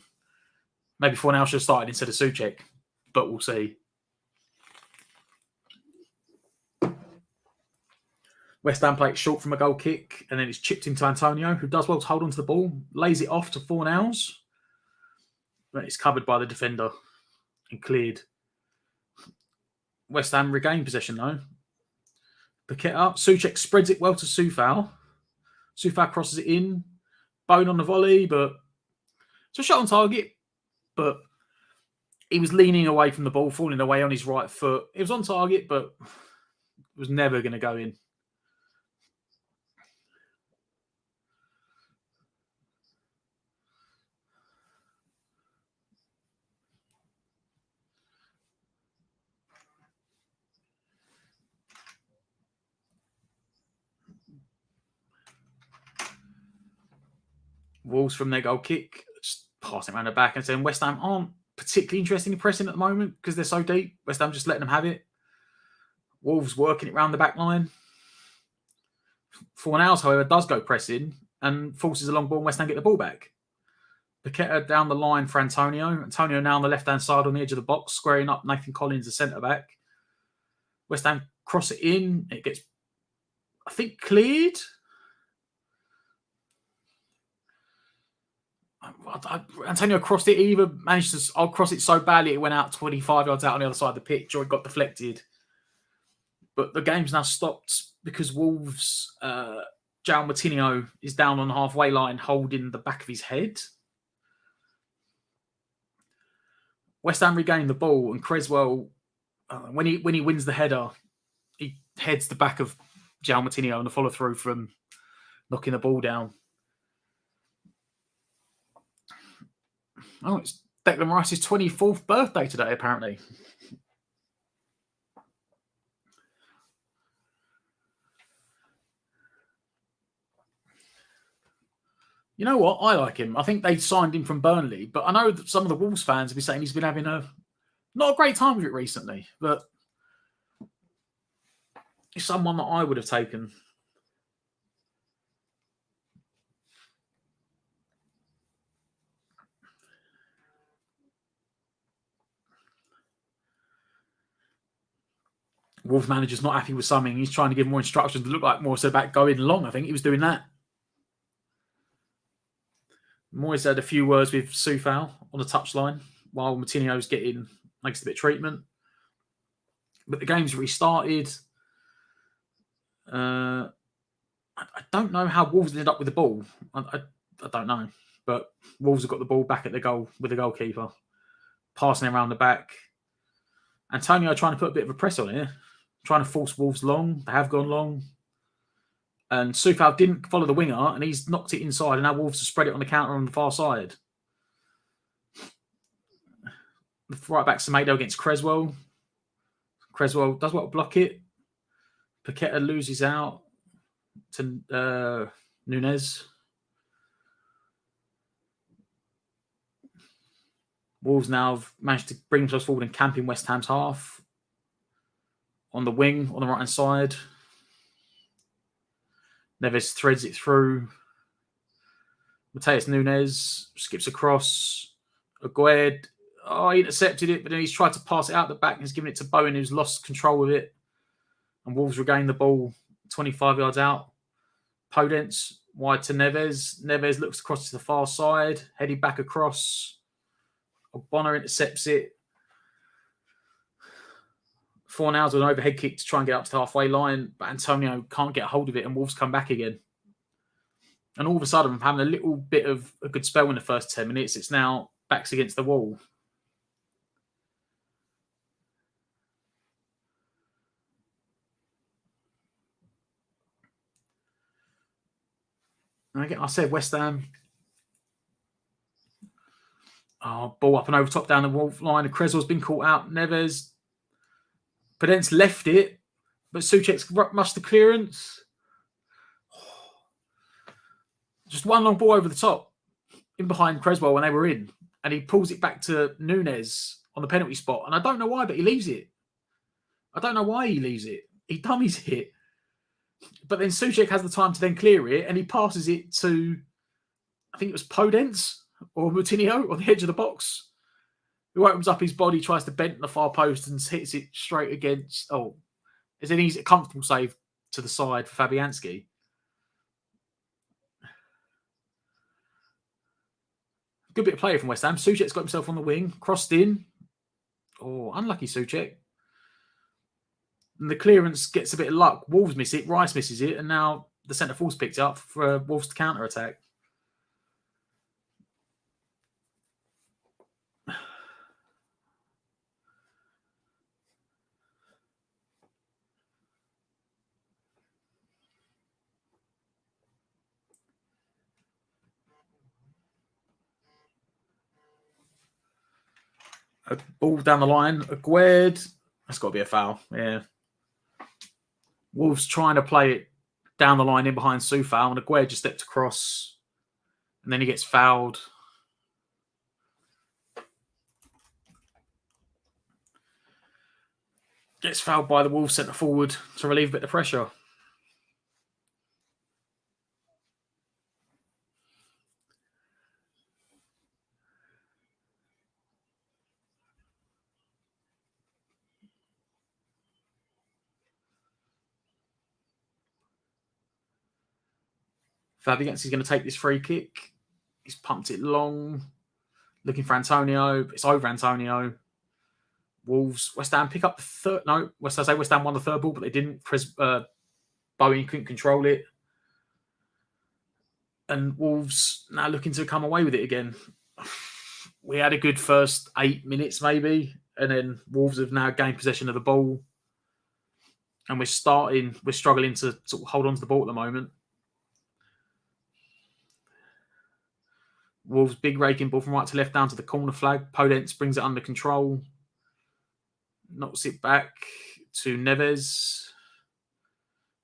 Maybe Fornals should have started instead of Souček, but we'll see. West Ham play it short from a goal kick, and then it's chipped into Antonio, who does well to hold onto the ball, lays it off to Fornals, but it's covered by the defender and cleared. West Ham regain possession though. Paqueta, Souček spreads it well to Soufal. Soufal crosses it in. Bone on the volley, but it's a shot on target. But he was leaning away from the ball, falling away on his right foot. It was on target, but it was never going to go in. Wolves from their goal kick, just passing around the back and saying West Ham aren't particularly interested in pressing at the moment because they're so deep. West Ham just letting them have it. Wolves working it round the back line. Fornals, however, does go pressing and forces a long ball, and West Ham get the ball back. Paqueta down the line for Antonio. Antonio now on the left-hand side on the edge of the box, squaring up Nathan Collins, the centre-back. West Ham cross it in. It gets, I think, cleared. Antonio crossed it, either managed to cross it so badly it went out 25 yards out on the other side of the pitch, or it got deflected. But the game's now stopped because Wolves, João Moutinho is down on the halfway line holding the back of his head. West Ham regained the ball, and Creswell, when he wins the header, he heads the back of João Moutinho on the follow through from knocking the ball down. Oh, it's Declan Rice's 24th birthday today, apparently. You know what? I like him. I think they signed him from Burnley, but I know that some of the Wolves fans have been saying he's been having not a great time with it recently, but he's someone that I would have taken. Wolves manager's not happy with something. He's trying to give more instructions to look like more so about going long. I think he was doing that. Moyes had a few words with Soufal on the touchline while Moutinho's makes a bit of treatment. But the game's restarted. I don't know how Wolves ended up with the ball. I don't know. But Wolves have got the ball back at the goal with the goalkeeper. Passing around the back. Antonio trying to put a bit of a press on it. Trying to force Wolves long. They have gone long. And Soufal didn't follow the winger, and he's knocked it inside, and now Wolves have spread it on the counter on the far side. The right back Semedo against Creswell. Creswell does well to block it. Paqueta loses out to Nunez. Wolves now have managed to bring themselves forward and camp in West Ham's half. On the wing, on the right-hand side. Neves threads it through. Mateus Nunes skips across. Agued. He intercepted it, but then he's tried to pass it out the back and he's given it to Bowen, who's lost control of it. And Wolves regain the ball 25 yards out. Podence wide to Neves. Neves looks across to the far side, heading back across. Bonner intercepts it. Fornals with an overhead kick to try and get up to the halfway line, but Antonio can't get a hold of it, and Wolves come back again. And all of a sudden, having a little bit of a good spell in the first 10 minutes, it's now backs against the wall. And again, I said West Ham. Ball up and over top down the wall line. Creswell's been caught out. Neves. Podence left it, but Souček's mushed the clearance. Just one long ball over the top, in behind Creswell when they were in, and he pulls it back to Nunes on the penalty spot. And I don't know why, but he leaves it. I don't know why he leaves it. He dummies it. But then Souček has the time to then clear it, and he passes it to, I think it was Podence or Moutinho on the edge of the box, who opens up his body, tries to bend the far post and hits it straight against. It's an easy, comfortable save to the side for Fabianski. Good bit of play from West Ham. Souček's got himself on the wing, crossed in. Unlucky Souček. And the clearance gets a bit of luck. Wolves miss it, Rice misses it, and now the centre forward's picked it up for Wolves to counter attack. A ball down the line. Aguerd. That's got to be a foul. Yeah. Wolves trying to play it down the line in behind Soufal, and Aguerd just stepped across, and then he gets fouled. Gets fouled by the Wolves centre forward to relieve a bit of pressure. Fabianski's going to take this free kick. He's pumped it long, looking for Antonio. It's over Antonio. Wolves, West Ham pick up the third. No, West Ham won the third ball, but they didn't. Bowen couldn't control it. And Wolves now looking to come away with it again. We had a good first 8 minutes, maybe, and then Wolves have now gained possession of the ball. And we're struggling to sort of hold on to the ball at the moment. Wolves big raking ball from right to left down to the corner flag. Podence brings it under control. Knocks it back to Neves.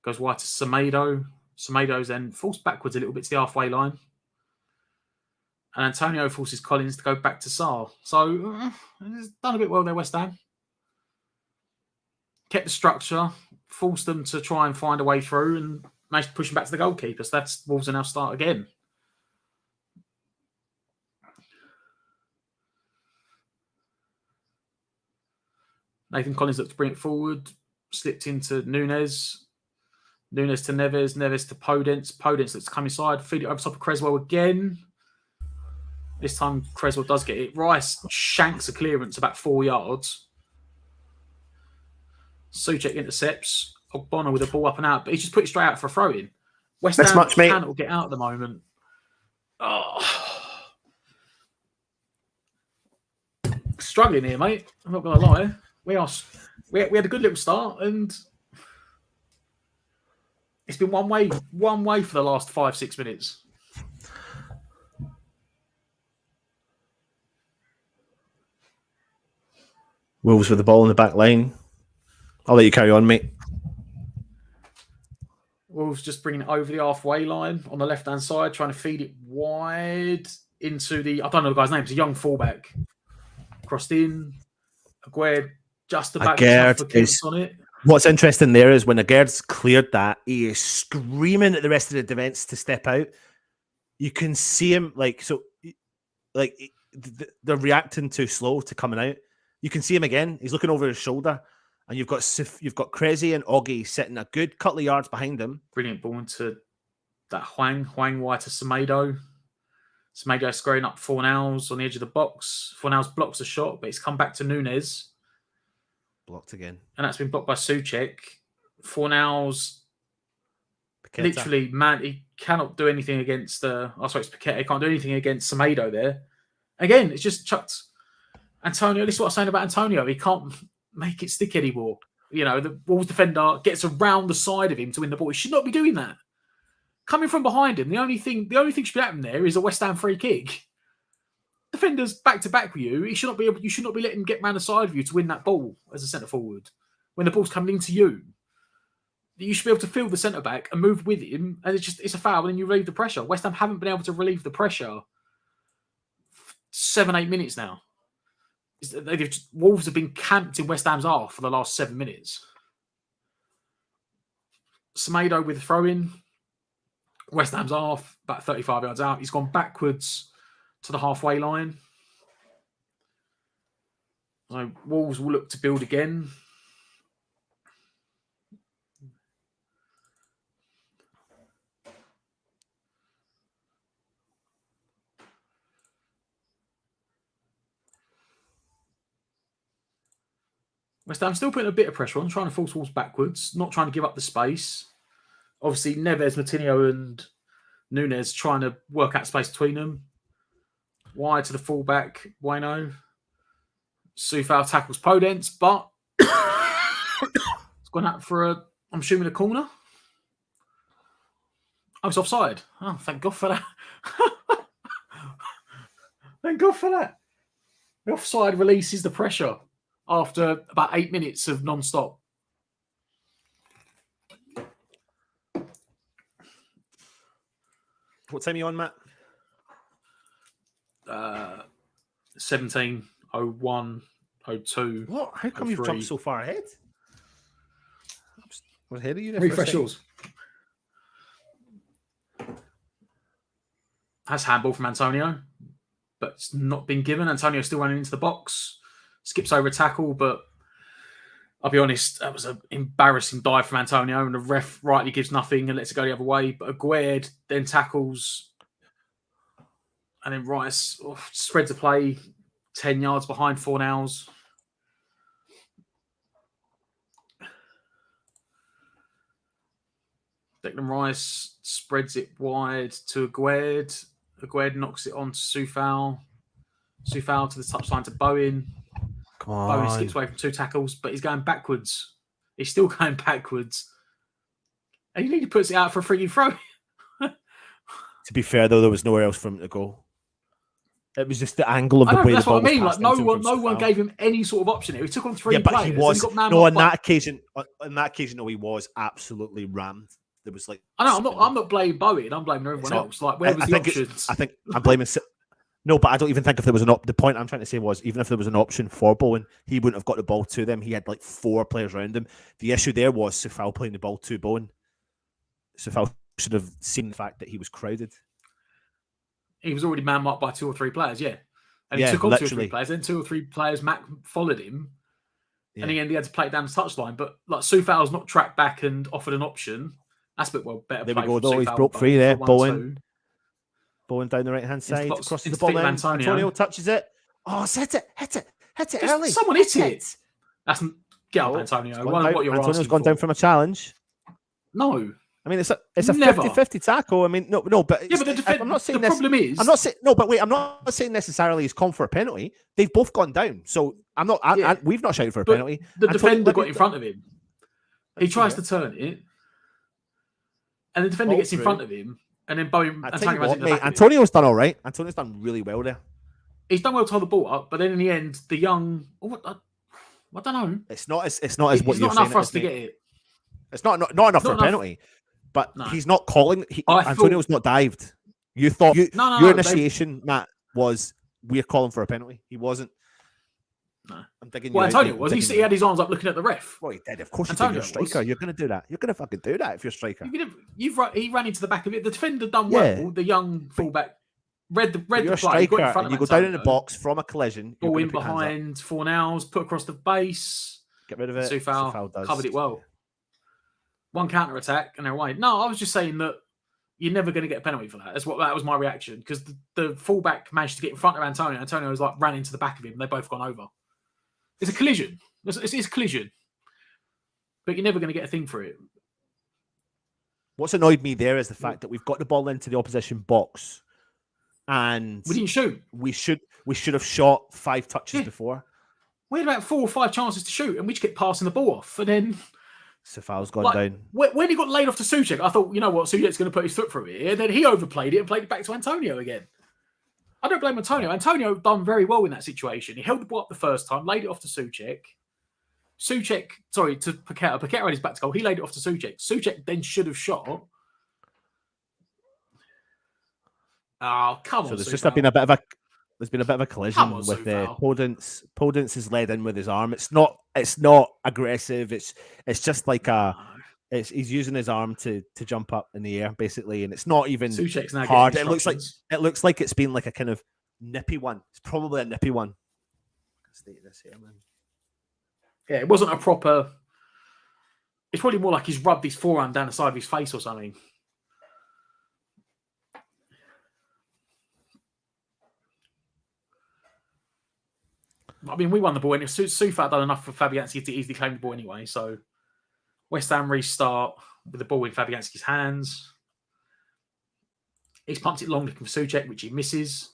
Goes wide to Semedo. Semedo's then forced backwards a little bit to the halfway line. And Antonio forces Collins to go back to Sarr. So, it's done a bit well there, West Ham. Kept the structure. Forced them to try and find a way through and managed to push them back to the goalkeeper. So that's Wolves will now start again. Nathan Collins looked to bring it forward. Slipped into Nunes. Nunes to Neves. Neves to Podence. Podence looks to come inside. Feed it over top of Creswell again. This time Creswell does get it. Rice shanks a clearance about 4 yards. Souček intercepts. Ogbonna with a ball up and out, but he's just put it straight out for a throw-in. West Ham cannot get out at the moment. Struggling here, mate. I'm not going to lie. We had a good little start, and it's been one way for the last 5-6 minutes. Wolves with the ball in the back line. I'll let you carry on, mate. Wolves just bringing it over the halfway line on the left-hand side, trying to feed it wide into the... I don't know the guy's name. It's a young fullback. Crossed in. Aguerd just about gets on it. What's interesting there is when Aguerd's cleared that, he is screaming at the rest of the defence to step out. You can see him they're reacting too slow to coming out. You can see him again. He's looking over his shoulder, and you've got Crazy and Oggy sitting a good couple of yards behind him. Brilliant ball into that Huang wide to Semedo. Semedo squaring up Fornals on the edge of the box. Fornals blocks a shot, but it's come back to Nunes. Blocked again. And that's been blocked by Souček. Fornals, Paqueta. literally, man, he cannot do anything against it's Paqueta. He can't do anything against Semedo there. Again, it's just chucked Antonio. This is what I'm saying about Antonio. He can't make it stick anymore. You know, the Wolves defender gets around the side of him to win the ball. He should not be doing that. Coming from behind him, the only thing should be happening there is a West Ham free kick. Defenders back to back with you. You should not be letting him get round the side of you to win that ball as a centre forward. When the ball's coming into you, you should be able to field the centre back and move with him. And it's a foul, and then you relieve the pressure. West Ham haven't been able to relieve the pressure 7-8 minutes now. Wolves have been camped in West Ham's half for the last 7 minutes. Semedo with a throw in. West Ham's half, about 35 yards out. He's gone backwards to the halfway line. So Wolves will look to build again. West Ham still putting a bit of pressure on, trying to force Wolves backwards, not trying to give up the space. Obviously, Neves, Moutinho and Nunes trying to work out space between them. Wide to the fullback, Bueno. Soufal tackles Podence, but it's gone out for I'm assuming a corner. Oh, it's offside. Oh, thank God for that. Thank God for that. The offside releases the pressure after about 8 minutes of non-stop. What time are you on, Matt? 17, 01, 02. What? How come you've jumped so far ahead? I was ahead of you there. Refresh yours. That's handball from Antonio, but it's not been given. Antonio still running into the box. Skips over a tackle, but I'll be honest, that was an embarrassing dive from Antonio, and the ref rightly gives nothing and lets it go the other way. But Aguerd then tackles, and then Rice spreads the play 10 yards behind Fornals. Declan Rice spreads it wide to Aguerd. Aguerd knocks it on to Soufal. Soufal to the touchline to Bowen. Bowen skips away from 2 tackles, but he's going backwards. He's still going backwards. And he puts it out for a free throw. To be fair, though, there was nowhere else for him to go. It was just the angle of the way the ball was passed. That's what I mean. Like no one gave him any sort of option here. He took on 3 but players. He was on that occasion. On that occasion, no, he was absolutely rammed. There was like I know. I'm not blaming Bowen. I'm blaming everyone else. Like where was the options? I think I'm blaming. No, but I don't even think if there was the point I'm trying to say was even if there was an option for Bowen, he wouldn't have got the ball to them. He had like 4 players around him. The issue there was Soufal playing the ball to Bowen. Soufal should have seen the fact that he was crowded. He was already man-marked by 2 or 3 players, yeah. And he took on 2 or 3 players. Then 2 or 3 players, Mac followed him. Yeah. And in the end, he had to play it down the touchline. But like Soufal's not tracked back and offered an option. That's a bit better. There play we go. Though he's broke free there. Bowen down the right-hand side. Crosses the ball in. Antonio touches it. Oh, hit it early. Someone hit it. That's get up, Antonio. Antonio's gone down from a challenge. No. I mean, it's a 50-50 tackle. I mean, no, but I'm not saying the problem is I'm not saying no, but wait, I'm not saying necessarily he's called for a penalty. They've both gone down, so I'm not. We've not shouted for a penalty. The defender got in front of him. He tries to turn it, and the defender gets in front of him, and then Bowen. Antonio's done all right. Antonio's done really well there. He's done well to hold the ball up, but then in the end, the young. I don't know. It's not as what you're saying. It's not enough for us to get it. It's not enough for a penalty. But he's not calling. Antonio's not dived. You thought your initiation, Matt, was we're calling for a penalty. He wasn't. No. I'm thinking. Well, Antonio was. He had his arms up looking at the ref. Well, he did. Of course, Antonio, you're a striker. You're going to do that. You're going to fucking do that if you're a striker. He ran into the back of it. The defender done well. The young fullback read the play. Striker, and you go down in the box from a collision. Ball in behind Fornals, put across the base. Get rid of it. Soufal covered it well. One counter attack and they're away. No, I was just saying that you're never going to get a penalty for that. That was my reaction because the fullback managed to get in front of Antonio. Antonio was like ran into the back of him. And they both gone over. It's a collision. It's a collision. But you're never going to get a thing for it. What's annoyed me there is the fact that we've got the ball into the opposition box, and we didn't shoot. We should have shot 5 touches before. We had about 4 or 5 chances to shoot, and we just kept passing the ball off. And then Soufal's gone down. When he got laid off to Souček, I thought, you know what, Souček's going to put his foot through it. And then he overplayed it and played it back to Antonio again. I don't blame Antonio. Antonio done very well in that situation. He held the ball up the first time, laid it off to Souček. To Paqueta. Paqueta had his back to goal. He laid it off to Souček. Souček then should have shot. Oh, come on, So there's Soufal. just been a bit of a collision with Podence is led in with his arm. It's not aggressive. It's just like he's using his arm to jump up in the air basically, and it's not even hard. It looks like it's been like a kind of nippy one. It's probably a nippy one. State this here, man. Yeah, it wasn't a proper. It's probably more like he's rubbed his forearm down the side of his face or something. I mean, we won the ball, and Soufal done enough for Fabianski to easily claim the ball anyway. So West Ham restart with the ball in Fabianski's hands. He's pumped it long looking for Souček, which he misses.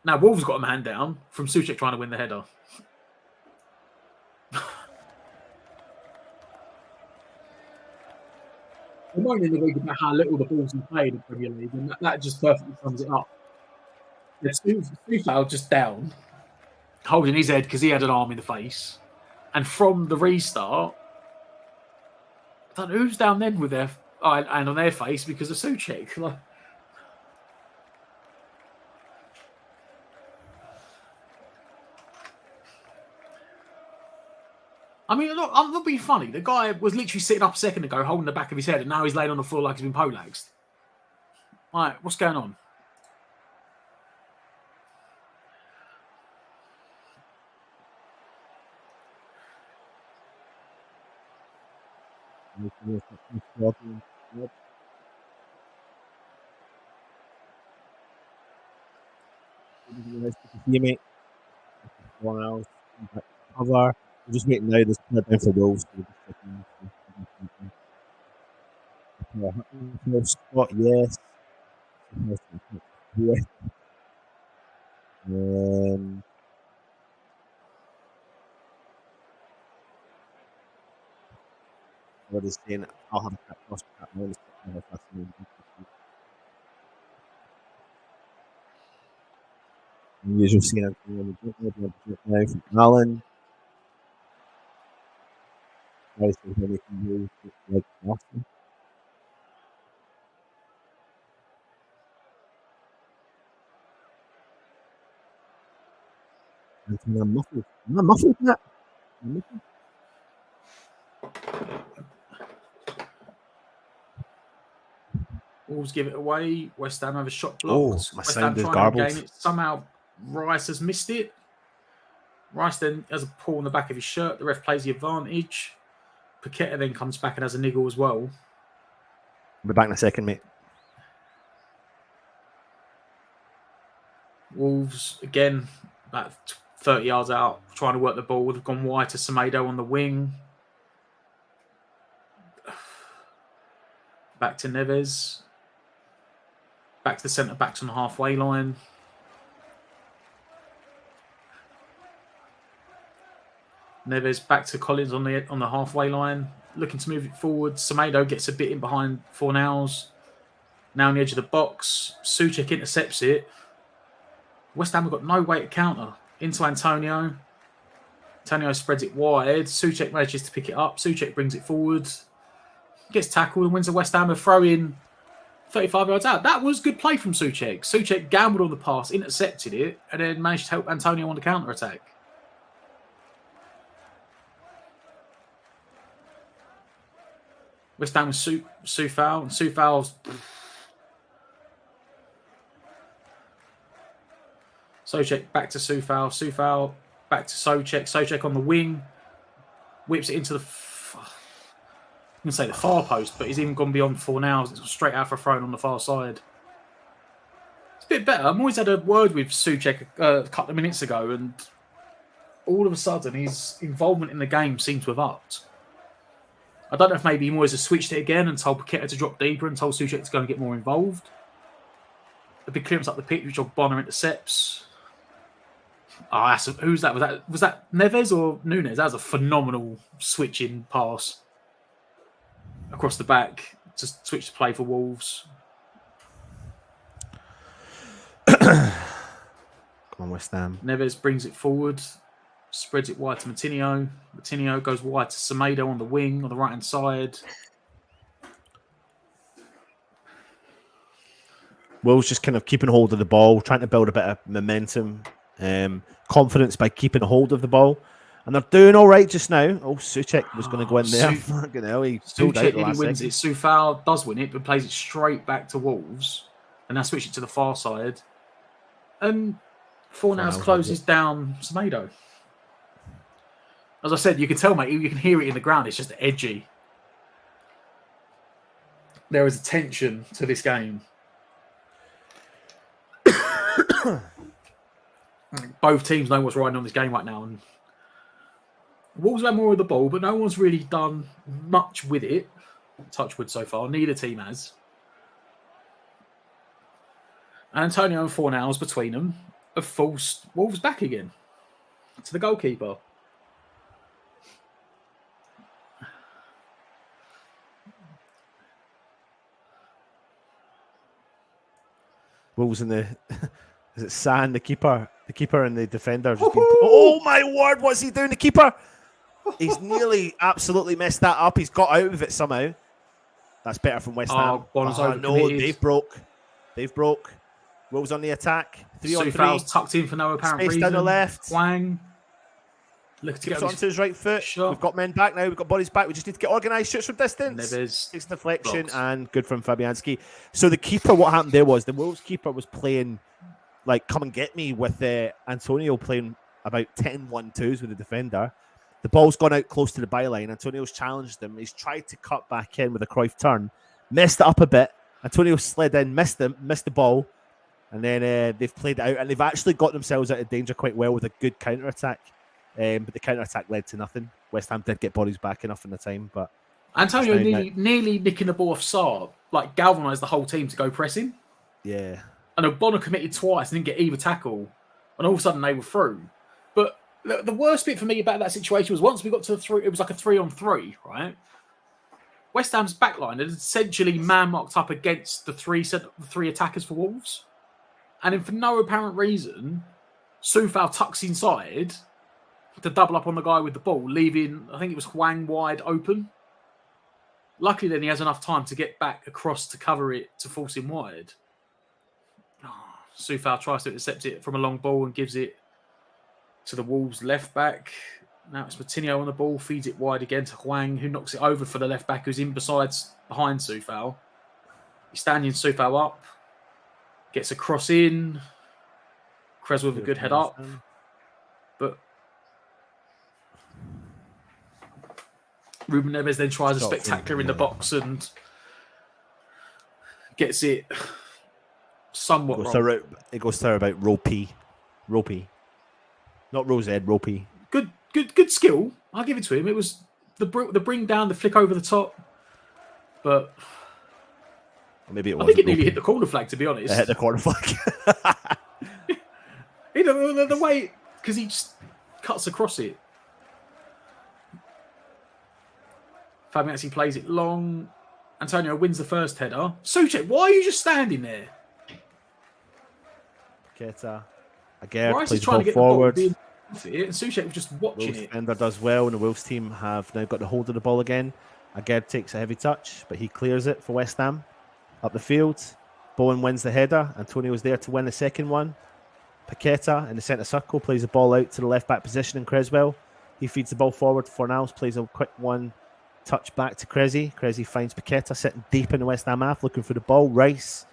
Now Wolves got a man down from Souček trying to win the header. I'm wondering in the league about how little the balls he played in the Premier League, and that just perfectly sums it up. Soufal just down, holding his head because he had an arm in the face. And from the restart, I don't know who's down then with their and on their face because of Souček. Like, I mean, look, I'm not being funny. The guy was literally sitting up a second ago holding the back of his head, and now he's laying on the floor like he's been poleaxed. All right, what's going on? Cover. We're just waiting now. There's player down for Wolves. Spot, yes. What is saying? I'll have a cat cross that moment. Usual scene now from Alan. Nice to hear can do like Dawson. I'm muffled. I'm muffled that. Wolves give it away. West Ham have a shot blocked. Oh, my West sound Ham is trying to garbled. gain it. Somehow Rice has missed it. Rice then has a paw on the back of his shirt. The ref plays the advantage. Paqueta then comes back and has a niggle as well. I'll be back in a second, mate. Wolves, again, about 30 yards out, trying to work the ball. They've gone wide to Semedo on the wing. Back to Neves. Back to the centre, backs on the halfway line. Neves back to Collins on the halfway line, looking to move it forward. Semedo gets a bit in behind Fornals. Now on the edge of the box, Souček intercepts it. West Ham have got no way to counter. Into Antonio. Antonio spreads it wide. Souček manages to pick it up. Souček brings it forward. Gets tackled and wins the West Ham a throw in 35 yards out. That was good play from Souček. Souček gambled on the pass, intercepted it, and then managed to help Antonio on the counter attack. West Ham with Soufal, and Soufal's Souček back to Soufal, Soufal back to Souček, Souček on the wing, whips it into the. I'm going to say the far post, but he's even gone beyond Fornals. It's straight out for a throw on the far side. It's a bit better. I've always had a word with Souček a couple of minutes ago, and all of a sudden his involvement in the game seems to have upped. I don't know if maybe Moyes has switched it again and told Paqueta to drop deeper and told Souček to go and get more involved. A big clearance up the pitch, which Bonner intercepts. Who's that? Was that Neves or Nunes? That was a phenomenal switching pass across the back to switch to play for Wolves. Come on, West Ham. Neves brings it forward, spreads it wide to Matinho. Matinho goes wide to Semedo on the wing, on the right-hand side. Will's just kind of keeping hold of the ball, trying to build a bit of momentum, confidence by keeping a hold of the ball. And they're doing all right just now. Oh, Souček was going to go in there. Fucking hell, he pulled out the last wins second. it. Soufal does win it, but plays it straight back to Wolves. And now switch it to the far side. And Fornals closes down Semedo. As I said, you can tell, mate, you can hear it in the ground. It's just edgy. There is a tension to this game. Both teams know what's riding on this game right now. And Wolves have had more of the ball, but no one's really done much with it. Touch wood so far. Neither team has. And Antonio and Fornals between them have forced Wolves back again to the goalkeeper. Wolves in the... Is it San, the keeper? The keeper and the defender. Oh my word, what's he doing? The keeper! He's nearly absolutely messed that up. He's got out of it somehow. That's better from West Ham. No, they've broke. They've broke. Wolves on the attack. 3-on-3. Soufal's tucked in for no apparent reason. Down the left. Wang. Look to get onto his right foot. Sure. We've got men back now. We've got bodies back. We just need to get organised. Shoots from distance. Neves. Takes deflection blocks. and good from Fabianski. So the keeper, what happened there was the Wolves keeper was playing like come and get me with Antonio playing about 10-1-2s with the defender. The ball's gone out close to the byline. Antonio's challenged him. He's tried to cut back in with a Cruyff turn. Messed it up a bit. Antonio slid in, missed the ball. And then they've played it out. And they've actually got themselves out of danger quite well with a good counter-attack. But the counter-attack led to nothing. West Ham did get bodies back enough in the time. But Antonio nearly nicking the ball off Saar, like galvanised the whole team to go pressing. Yeah. And O'Connor committed twice and didn't get either tackle. And all of a sudden they were through. But the worst bit for me about that situation was once we got to the 3, it was like a 3-on-3, right? West Ham's backline had essentially man-marked up against the three attackers for Wolves. And then for no apparent reason, Soufal tucks inside to double up on the guy with the ball, leaving, I think it was Hwang wide open. Luckily then he has enough time to get back across to cover it, to force him wide. Soufal tries to intercept it from a long ball and gives it to the Wolves left back. Now it's Matinho on the ball, feeds it wide again to Hwang, who knocks it over for the left back, who's in behind Soufal. He's standing Soufal up, gets a cross in. Krez with a good head up, but Ruben Neves then tries a spectacular in the box and gets it somewhat wrong. It goes to about ropey. Not Rose-Ed, ropey. Good skill. I'll give it to him. It was the bring down, the flick over the top, but maybe it I think it nearly hit the corner flag. To be honest, it hit the corner flag. You know the way, because he just cuts across it. Fabianski plays it long. Antonio wins the first header. Souček, why are you just standing there? Paqueta. Again, Rice plays is trying the to get ball forward. the ball and Souček was just watching Wolves it. defender does well, and the Wolves team have now got the hold of the ball again. Again takes a heavy touch, but he clears it for West Ham. Up the field. Bowen wins the header. Antonio's there to win the second one. Paqueta in the centre circle plays the ball out to the left back position in Creswell. He feeds the ball forward to Fornals, plays a quick one touch back to Cressy. Cressy finds Paqueta sitting deep in the West Ham half, looking for the ball. Rice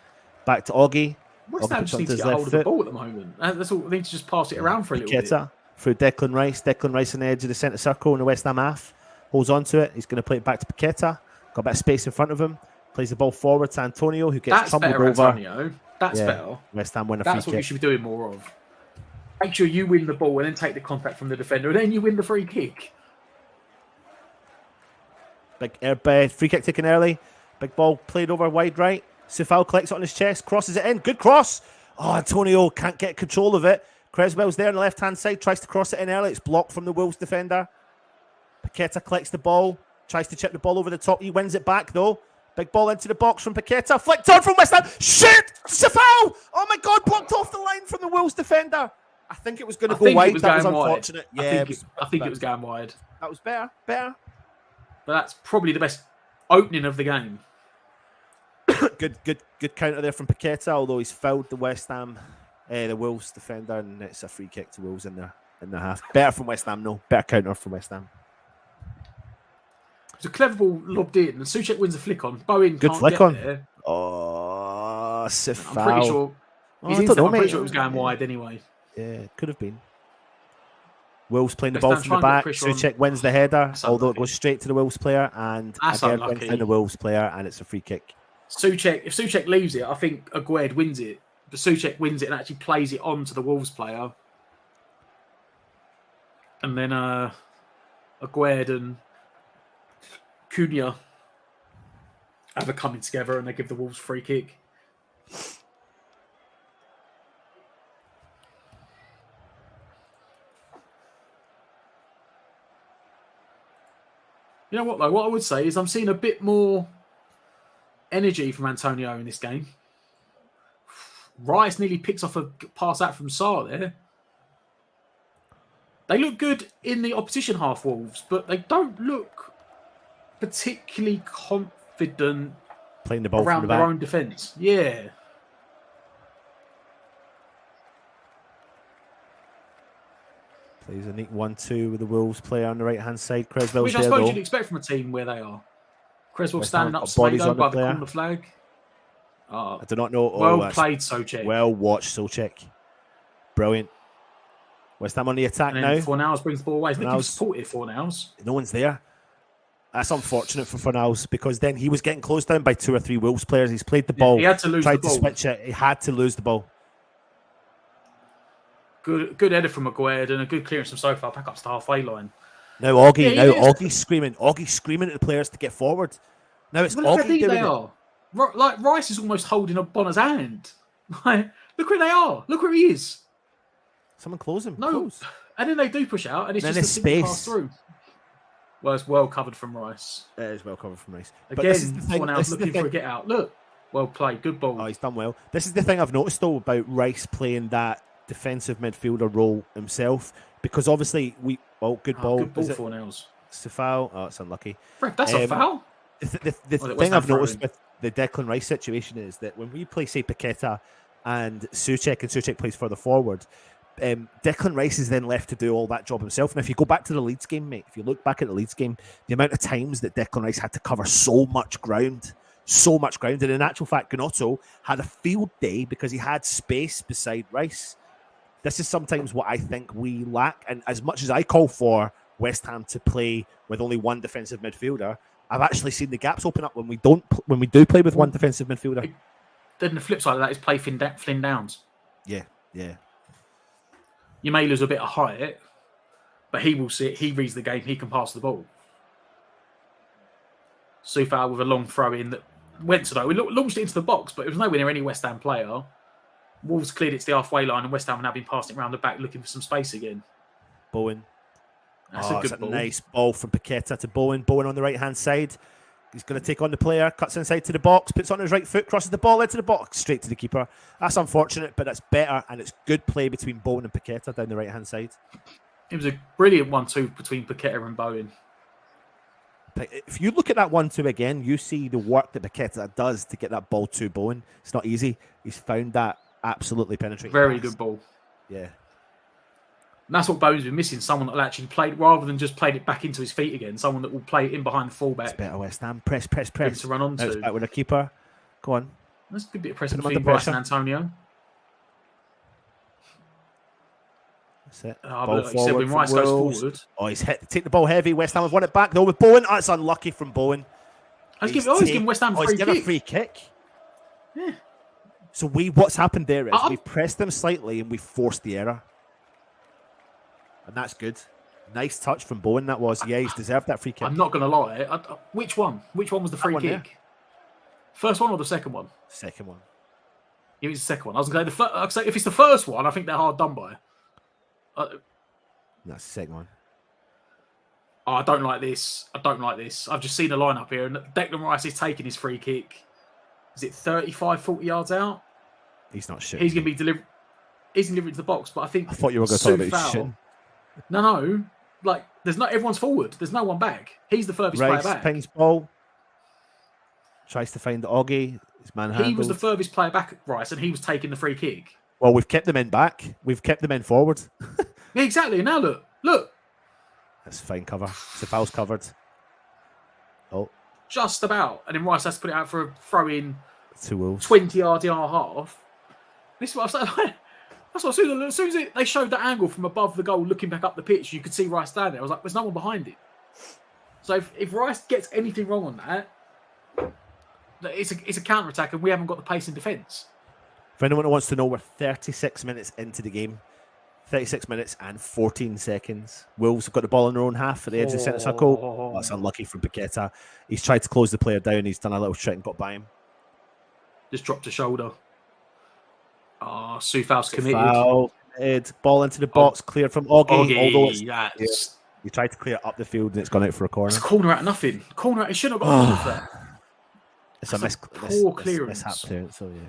back to Oggy. West Ham just needs to get hold of the ball at the moment. That's all. They need to just pass it around for a little bit. Paqueta through Declan Rice. Declan Rice on the edge of the centre circle in the West Ham half. holds on to it. He's going to play it back to Paqueta. Got a bit of space in front of him. Plays the ball forward to Antonio, who gets tumbled over. Antonio. That's better. West Ham win a free kick. That's what you should be doing more of. Make sure you win the ball and then take the contact from the defender, and then you win the free kick. Big free kick taken early. Big ball played over wide right. Sufal collects it on his chest, crosses it in. Good cross. Oh, Antonio can't get control of it. Creswell's there on the left-hand side, tries to cross it in early. It's blocked from the Wolves defender. Paqueta collects the ball, tries to chip the ball over the top. He wins it back, though. Big ball into the box from Paqueta. Flicked on from West Ham. Shit! Sufal! Oh, my God, blocked off the line from the Wolves defender. I think it was going to go wide. That was unfortunate. Yeah, I think it was going wide. That was better. But that's probably the best opening of the game. Good counter there from Paqueta, although he's fouled the the Wolves defender, and it's a free kick to Wolves in the half. Better from West Ham, no. Better counter from West Ham. It's a clever ball lobbed in, and Souček wins a flick on. Bowen good can't flick get on. There. Oh, Sifal. I'm pretty sure. I'm pretty sure it was going wide anyway. Yeah, it could have been. Wolves playing the ball from the back. Souček wins the header, although it goes straight to the Wolves player, and again wins down the Wolves player, and it's a free kick. If Souček leaves it, I think Aguerd wins it. But Souček wins it and actually plays it on to the Wolves player. And then Aguerd and Cunha have a coming together and they give the Wolves free kick. You know what, though? What I would say is I'm seeing a bit more energy from Antonio in this game. Rice nearly picks off a pass out from Sarr there. They look good in the opposition half, Wolves, but they don't look particularly confident playing the ball around from the their back. own defence. Yeah. Plays a neat 1-2 with the Wolves player on the right-hand side. Creswell's which I suppose you'd expect from a team where they are. Creswell standing up Smado by the corner flag. I do not know. Well played, Souček. Well watched, Souček. Brilliant. West Ham on the attack now. Fornals brings the ball away. He's supported Fornals. No one's there. That's unfortunate for Fornals because then he was getting closed down by 2 or 3 Wolves players. He's played the ball. He had to lose the ball. Tried to switch it. He had to lose the ball. Good header from Aguerd and a good clearance from Sofar back up to the halfway line. Now Oggie's screaming. Oggie's screaming at the players to get forward. Now it's Oggie doing it. Like Rice is almost holding up Bonner's hand. Like, look where they are. Look where he is. Someone close him. No, close. And then they do push out, and it's then just a space pass through. Well, it's well covered from Rice. It is well covered from Rice. Again, but this is the thing. Now looking for a get out. Look, well played, good ball. Oh, he's done well. This is the thing I've noticed though about Rice playing that defensive midfielder role himself, because obviously good ball. Good ball for Nails. It's a foul. Oh, it's unlucky. That's a foul. The thing I've noticed with the Declan Rice situation is that when we play, say, Paqueta and Souček plays further forward, Declan Rice is then left to do all that job himself. And if you go back to the Leeds game, mate, if you look back at the Leeds game, the amount of times that Declan Rice had to cover so much ground. And in actual fact, Gnotto had a field day because he had space beside Rice. This is sometimes what I think we lack. And as much as I call for West Ham to play with only one defensive midfielder, I've actually seen the gaps open up when we do play with one defensive midfielder. Then the flip side of that is play Flynn Downs. Yeah. You may lose a bit of height, but he will see it. He reads the game. He can pass the ball. Sufal with a long throw in that went to we launched it into the box, but it was nowhere near any West Ham player. Wolves cleared it to the halfway line, and West Ham have now been passing it around the back, looking for some space again. Bowen. That's a good ball. Nice ball from Paqueta to Bowen. Bowen on the right-hand side. He's going to take on the player, cuts inside to the box, puts on his right foot, crosses the ball into the box, straight to the keeper. That's unfortunate, but that's better, and it's good play between Bowen and Paqueta down the right-hand side. It was a brilliant 1-2 between Paqueta and Bowen. If you look at that 1-2 again, you see the work that Paqueta does to get that ball to Bowen. It's not easy. He's found that absolutely penetrating. Very good ball. Yeah. And that's what Bowen's been missing. Someone that will actually play it rather than just played it back into his feet again. Someone that will play it in behind the fullback. It's better West Ham. Press. To run on to. Back with a keeper. Go on. That's a good bit of pressing between Rice and Antonio. That's it. But Ball like you said, when from Rice goes Wolves. forward, Oh, he's take the ball heavy. West Ham have won it back though with Bowen. Oh, it's unlucky from Bowen. he's giving West Ham he's given a free kick. Yeah. So what's happened there is we've pressed them slightly and we forced the error. And that's good. Nice touch from Bowen, that was. Yeah, he's deserved that free kick. I'm not going to lie. Which one? Which one was the free kick? Yeah. First one or the second one? Second one. It was the second one. I was going to say, if it's the first one, I think they're hard done by. That's the second one. Oh, I don't like this. I've just seen the lineup here, and Declan Rice is taking his free kick. Is it 35, 40 yards out? He's not shooting. He's going to be delivered. He's delivering to the box, but I think. I thought you were going to talk about shooting. No. Like, everyone's forward. There's no one back. He's the furthest player back. Pings ball. Tries to find Oggy. His man handled. He was the furthest player back, Rice, and he was taking the free kick. Well, we've kept them in back. We've kept them in forward. Yeah, exactly. Now look. That's fine cover. Cepal's covered. Oh. Just about. And then Rice has to put it out for a throw in. 2 Wolves. 20 yards in our half. This is what I'm saying. That's what as soon as they showed that angle from above the goal, looking back up the pitch, you could see Rice standing there. I was like, there's no one behind it. So if Rice gets anything wrong on that, it's a counter-attack and we haven't got the pace in defence. For anyone who wants to know, we're 36 minutes into the game. 36 minutes and 14 seconds. Wolves have got the ball in their own half at the edge of the centre circle. Oh, that's unlucky from Paqueta. He's tried to close the player down. He's done a little trick and got by him. Just dropped a shoulder. Oh, Soufal's committed. Ball into the box, cleared from Oggy. Although he tried to clear it up the field and it's gone out for a corner. It's a corner at nothing. Corner, it shouldn't have got off that. It's a poor clearance. Mishap clearance, so yeah.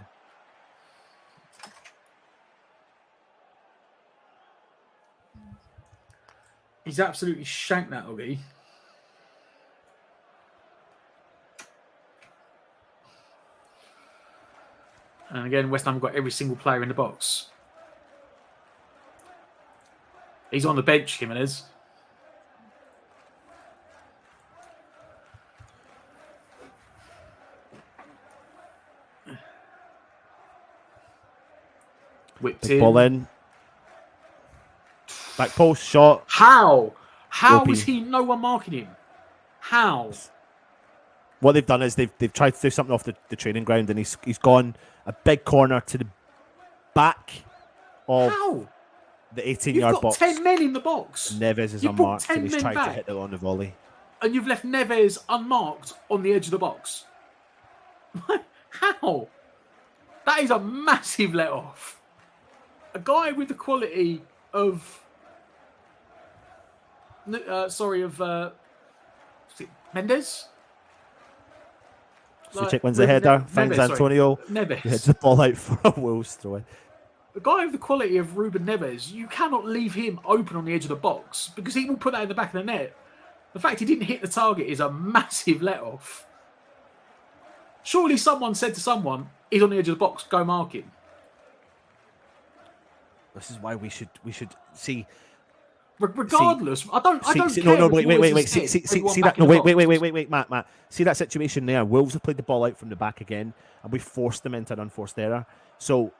He's absolutely shanked that, Oggy. And again, West Ham have got every single player in the box. He's on the bench, Jimenez. Whipped in. Ball in. Back post, shot. How? How is he no one marking him? How? What they've done is they've tried to do something off the training ground and he's gone a big corner to the back of the 18-yard box. You've got 10 men in the box. Neves is unmarked and he's tried to hit it on the volley. And you've left Neves unmarked on the edge of the box. How? That is a massive let-off. A guy with the quality of... Mendes? Suchek wins the header, finds Antonio. Neves. Heads the ball out for a Wolves throw in. A guy of the quality of Ruben Neves, you cannot leave him open on the edge of the box because he will put that in the back of the net. The fact he didn't hit the target is a massive let-off. Surely someone said to someone, he's on the edge of the box, go mark him. This is why we should see... Regardless, I don't care. No, wait. See that? No, wait, Matt. See that situation there? Wolves have played the ball out from the back again, and we forced them into an unforced error. So,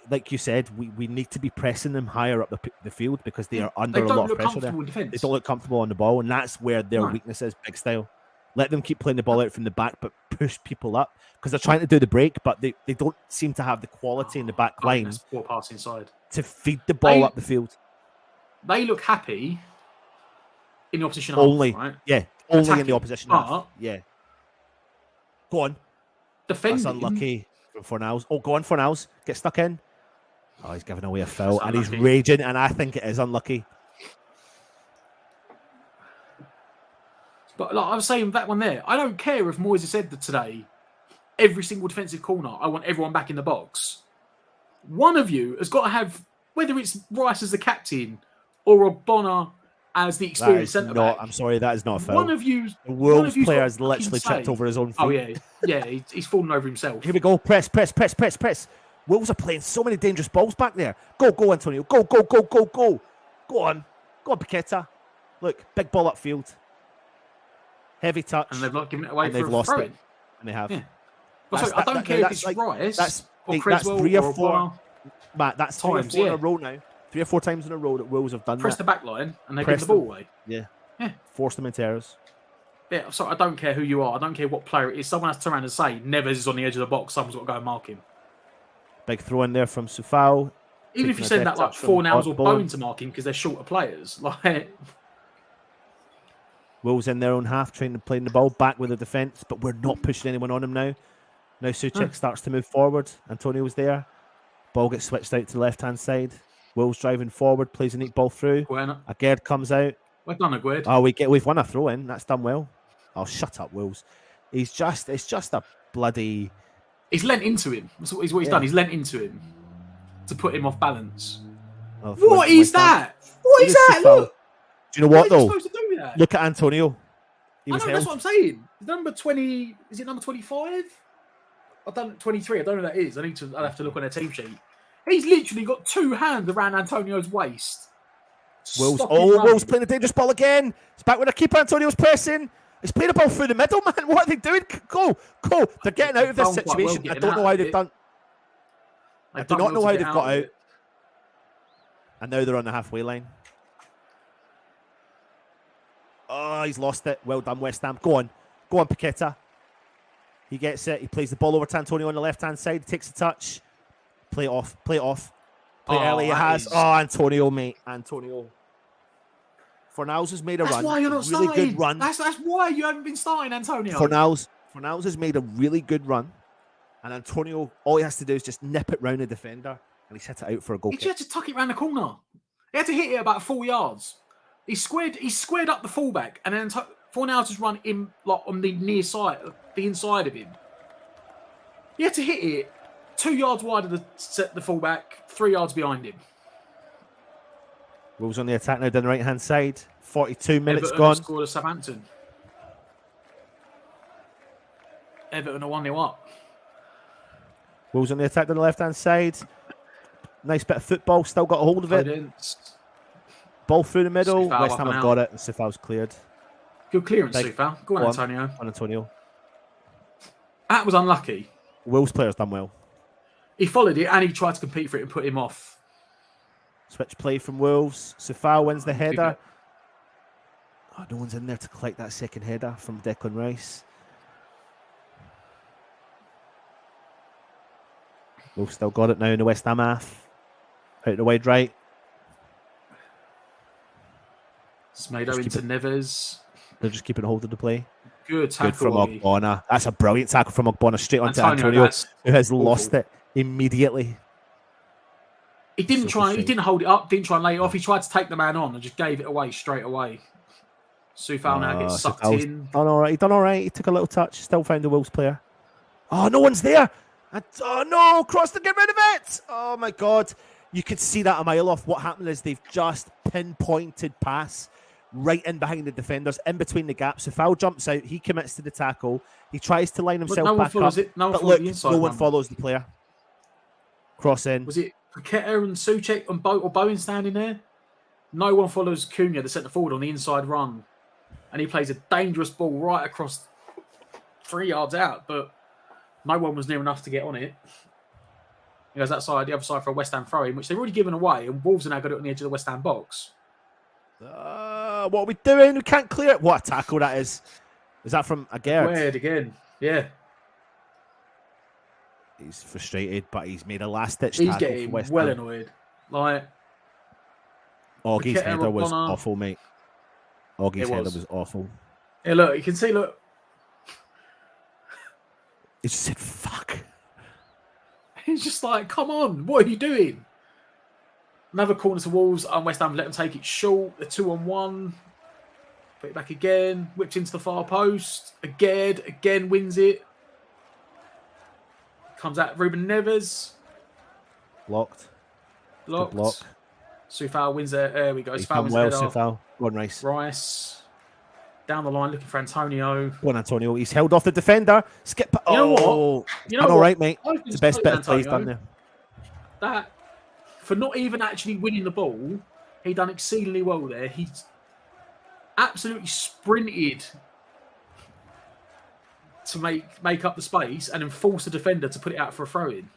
like you said, we need to be pressing them higher up the field because they are under a lot of pressure there. They don't look comfortable on the ball, and that's where their weakness is. Big style. Let them keep playing the ball out from the back, but push people up because they're trying to do the break, but they don't seem to have the quality in the back line. Poor pass inside to feed the ball up the field. They look happy in the opposition only, half, right? Yeah, only in the opposition half. Yeah. Go on. Defending. That's unlucky for Fornals. Oh, go on, Fornals. Get stuck in. Oh, he's giving away a foul, and he's raging, and I think it is unlucky. But like I was saying, that one there, I don't care if Moyes has said that today, every single defensive corner, I want everyone back in the box. One of you has got to have, whether it's Rice as the captain or Bonner as the experienced centre back. I'm sorry, that is not a foul. One of you, the Wolves player has literally tripped over his own feet. Oh yeah, he's fallen over himself. Here we go, press. Wolves are playing so many dangerous balls back there. Go, Antonio, go. Go on, Paqueta. Look, big ball upfield. Heavy touch. And they've not given it away and they've lost it. And they have. Yeah. I don't care if it's Rice or Creswell 3 or 4. Bonner. Matt, that's 3 or 4 in a row now. 3 or 4 times in a row that Wolves have done Press that. the back line and they give Press the ball them. away. Yeah. Yeah. Force them into errors. Yeah, so I don't care who you are. I don't care what player it is. Someone has to turn around and say, Neves is on the edge of the box. Someone's got to go and mark him. Big throw in there from Sufal. Even if you send that like Fornals or Bowen to mark him because they're shorter players. Like, Wolves in their own half, trying to play the ball back with the defence, but we're not pushing anyone on him now. Now Souček starts to move forward. Antonio's there. Ball gets switched out to the left-hand side. Wolves driving forward, plays a neat ball through. Agerd comes out. We've done a Agerd. Oh, we've won a throw in. That's done well. Oh, shut up, Wolves. It's just a bloody. He's lent into him. That's what he's done. He's lent into him to put him off balance. Oh, what is that? What is that? Look. Do you know what though? Supposed to do that? Look at Antonio. That's what I'm saying. Number 20. Is it number 25? I've done 23. I don't know who that is. I'll have to look on their team sheet. He's literally got 2 hands around Antonio's waist. Wolves playing a dangerous ball again. It's back with the keeper. Antonio's pressing. He's playing the ball through the middle, man. What are they doing? Go. They're getting out of this situation. I don't know how they've done. I do not know how they've got out. And now they're on the halfway line. Oh, he's lost it. Well done, West Ham. Go on, Paqueta. He gets it. He plays the ball over to Antonio on the left-hand side. He takes a touch. Play it off. Play early. He has. Oh, Antonio, mate. Antonio. Fornals has made a run. That's why you're not really starting. Good run. That's why you haven't been starting, Antonio. Fornals has made a really good run. And Antonio, all he has to do is just nip it round the defender. And he's hit it out for a goal. He just had to tuck it round the corner. He had to hit it about 4 yards. He squared up the fullback, and then Fornals just run in like on the near side, the inside of him. He had to hit it 2 yards wide of the fullback, 3 yards behind him. Wolves on the attack now down the right-hand side. 42 minutes Everton gone. Scored a Southampton. Everton are 1-0 up. Wolves on the attack down the left-hand side. Nice bit of football. Still got a hold of it. Ball through the middle. Sufal West Ham have got it. And Sufal's cleared. Good clearance, Sufal. Go on, Antonio. On Antonio. That was unlucky. Wolves player's done well. He followed it and he tried to compete for it and put him off. Switch play from Wolves. Sufal wins the header. Oh, no one's in there to collect that second header from Declan Rice. Wolves still got it now in the West Ham half. Out the wide right. Smedo into Neves. They're just keeping hold of the play. Good tackle. Good from Ogbonna. That's a brilliant tackle from Ogbonna straight onto Antonio, who has lost it immediately. He didn't try. He didn't hold it up. Didn't try and lay it off. He tried to take the man on and just gave it away straight away. Sufal now gets sucked in. Done all right. He done all right. He took a little touch. Still found the Wolves player. Oh, no one's there. Oh no! Cross to get rid of it. Oh my God! You could see that a mile off. What happened is they've just pinpointed pass right in behind the defenders, in between the gaps. If Foul jumps out, he commits to the tackle. He tries to line himself back up. But look, no one follows the player. Cross in. Was it Paqueta and Souček and Bowen standing there? No one follows Cunha, the centre forward, on the inside run. And he plays a dangerous ball right across 3 yards out, but no one was near enough to get on it. He goes outside, the other side for a West Ham throw-in, which they've already given away, and Wolves are now got it on the edge of the West Ham box. What are we doing? We can't clear it. What a tackle that is. Is that from Agerd? Weird again. Yeah. He's frustrated, but he's made a last-ditch tackle. He's getting well annoyed. Like, Oggie's header was awful, mate. Oggie's header was awful. Yeah, look, you can see, look. He just said, fuck. He's just like, come on, what are you doing? Another corner to Wolves, and West Ham let them take it short. They're 2-on-1. Put it back again. Whipped into the far post. Again wins it. Comes out Ruben Neves. Blocked. Block. Sufal wins it. There we go. He's done well, Sufal. Go on, Rice. Rice. Down the line looking for Antonio. Go on, Antonio. He's held off the defender. Skip. You know what? You know all right, mate. It's the best bit of play he's done there. That, for not even actually winning the ball, he done exceedingly well there. He's absolutely sprinted to make up the space and then force the defender to put it out for a throw-in.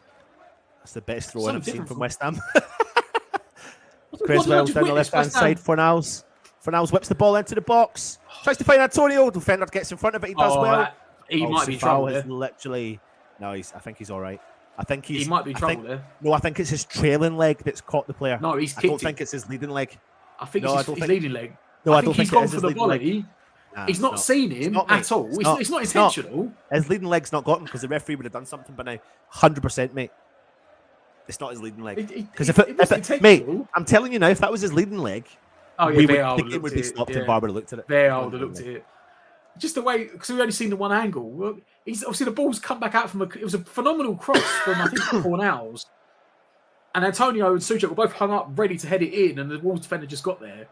That's the best throw-in I've seen from West Ham. What Creswell's down the left-hand side. Fornals whips the ball into the box. Tries to find Antonio. Defender gets in front of it. He does well. He might be in trouble there. Literally... No, I think he's all right. I think he might be in trouble there. No, I think it's his trailing leg that's caught the player. No, he's kicked I don't think it's his leading leg. I think it's his leading leg. No, I don't think he's gone for the volley. Nah, he's not seen him at all. It's not intentional. His leading leg's not got him because the referee would have done something by now. 100%, mate. It's not his leading leg. Because mate, I'm telling you now, if that was his leading leg, the game would be stopped and VAR would have looked at it. VAR would have looked at it. Just the way, because we've only seen the one angle. He's obviously the ball's come back out from it was a phenomenal cross from I think Fornals, and Antonio and Suchek were both hung up ready to head it in, and the Wolves defender just got there.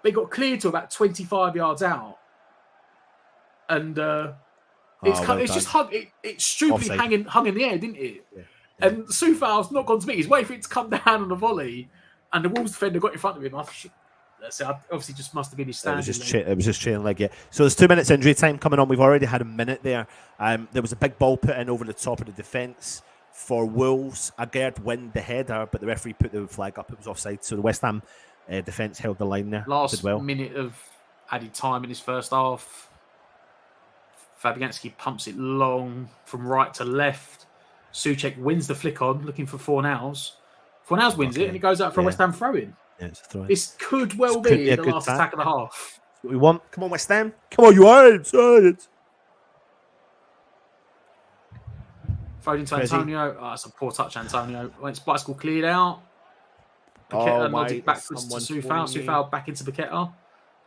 But he got cleared to about 25 yards out, and it's just hung. It's stupidly hung in the air, didn't it? Yeah. And Soufal's not gone to me. He's waiting for it to come down on the volley, and the Wolves defender got in front of him. Obviously, just must have been his standing. It was just trailing leg, yeah. So there's 2 minutes injury time coming on. We've already had a minute there. There was a big ball put in over the top of the defence for Wolves. Agard win the header, but the referee put the flag up. It was offside. So the West Ham defence held the line there. Last minute of added time in his first half. Fabianski pumps it long from right to left. Suchek wins the flick on, looking for Fornals. Fornals wins it, and it goes out for a West Ham throw-in. Yeah, it's a throw-in. This could well be the last attack of the half. That's what we want. Come on, West Ham. Come on, you are inside. Thrown into Antonio. That's a poor touch, Antonio. It's bicycle cleared out. Paqueta nodded backwards to Soufal. Soufal back into Paqueta.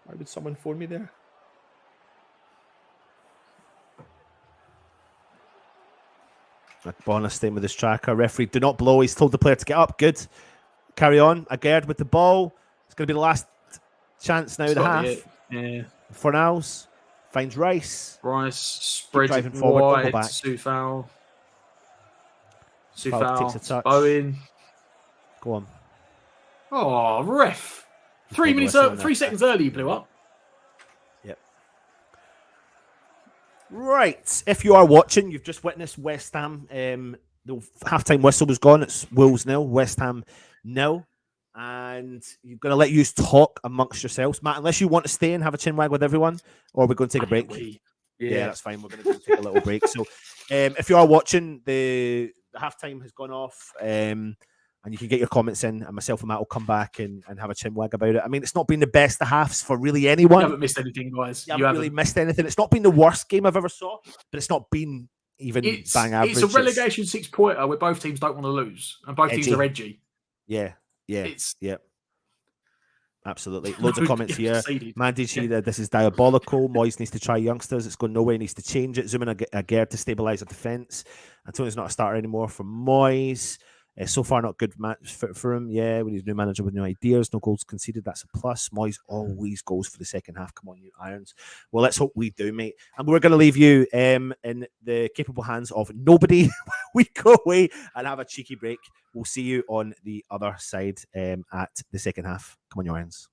Why would someone phone me there? Bonner staying with his tracker. Referee, do not blow. He's told the player to get up. Good. Carry on. Agard with the ball. It's going to be the last chance now. The half. Yeah. Fornals finds Rice. Rice spreads it wide. Soufal. Soufal takes a touch. Bowen. Go on. Oh, ref. 3 seconds early he blew up. Yep. Right. If you are watching, you've just witnessed West Ham. The half-time whistle was gone. It's Wolves 0, West Ham 0. And you're going to let you talk amongst yourselves. Matt, unless you want to stay and have a chinwag with everyone, or we're going to take a break. Yeah, that's fine. We're going to take a little break. So if you are watching, the half-time has gone off. And you can get your comments in, and myself and Matt will come back and have a chinwag about it. I mean, it's not been the best of halves for really anyone. You haven't missed anything, guys. You haven't really missed anything. It's not been the worst game I've ever saw, but it's not been even bang average. It's a relegation 6-pointer where both teams don't want to lose, and both teams are edgy. Yeah. Absolutely. Loads of comments here. Mandy, this is diabolical. Moyes needs to try youngsters. It's going nowhere. He needs to change it. Zoom in a gear to stabilise a defence. Antonio's not a starter anymore for Moyes. So far, not good match for him. Yeah, we need a new manager with new ideas. No goals conceded. That's a plus. Moyes always goes for the second half. Come on, you Irons. Well, let's hope we do, mate. And we're going to leave you in the capable hands of nobody. We go away and have a cheeky break. We'll see you on the other side at the second half. Come on, you Irons.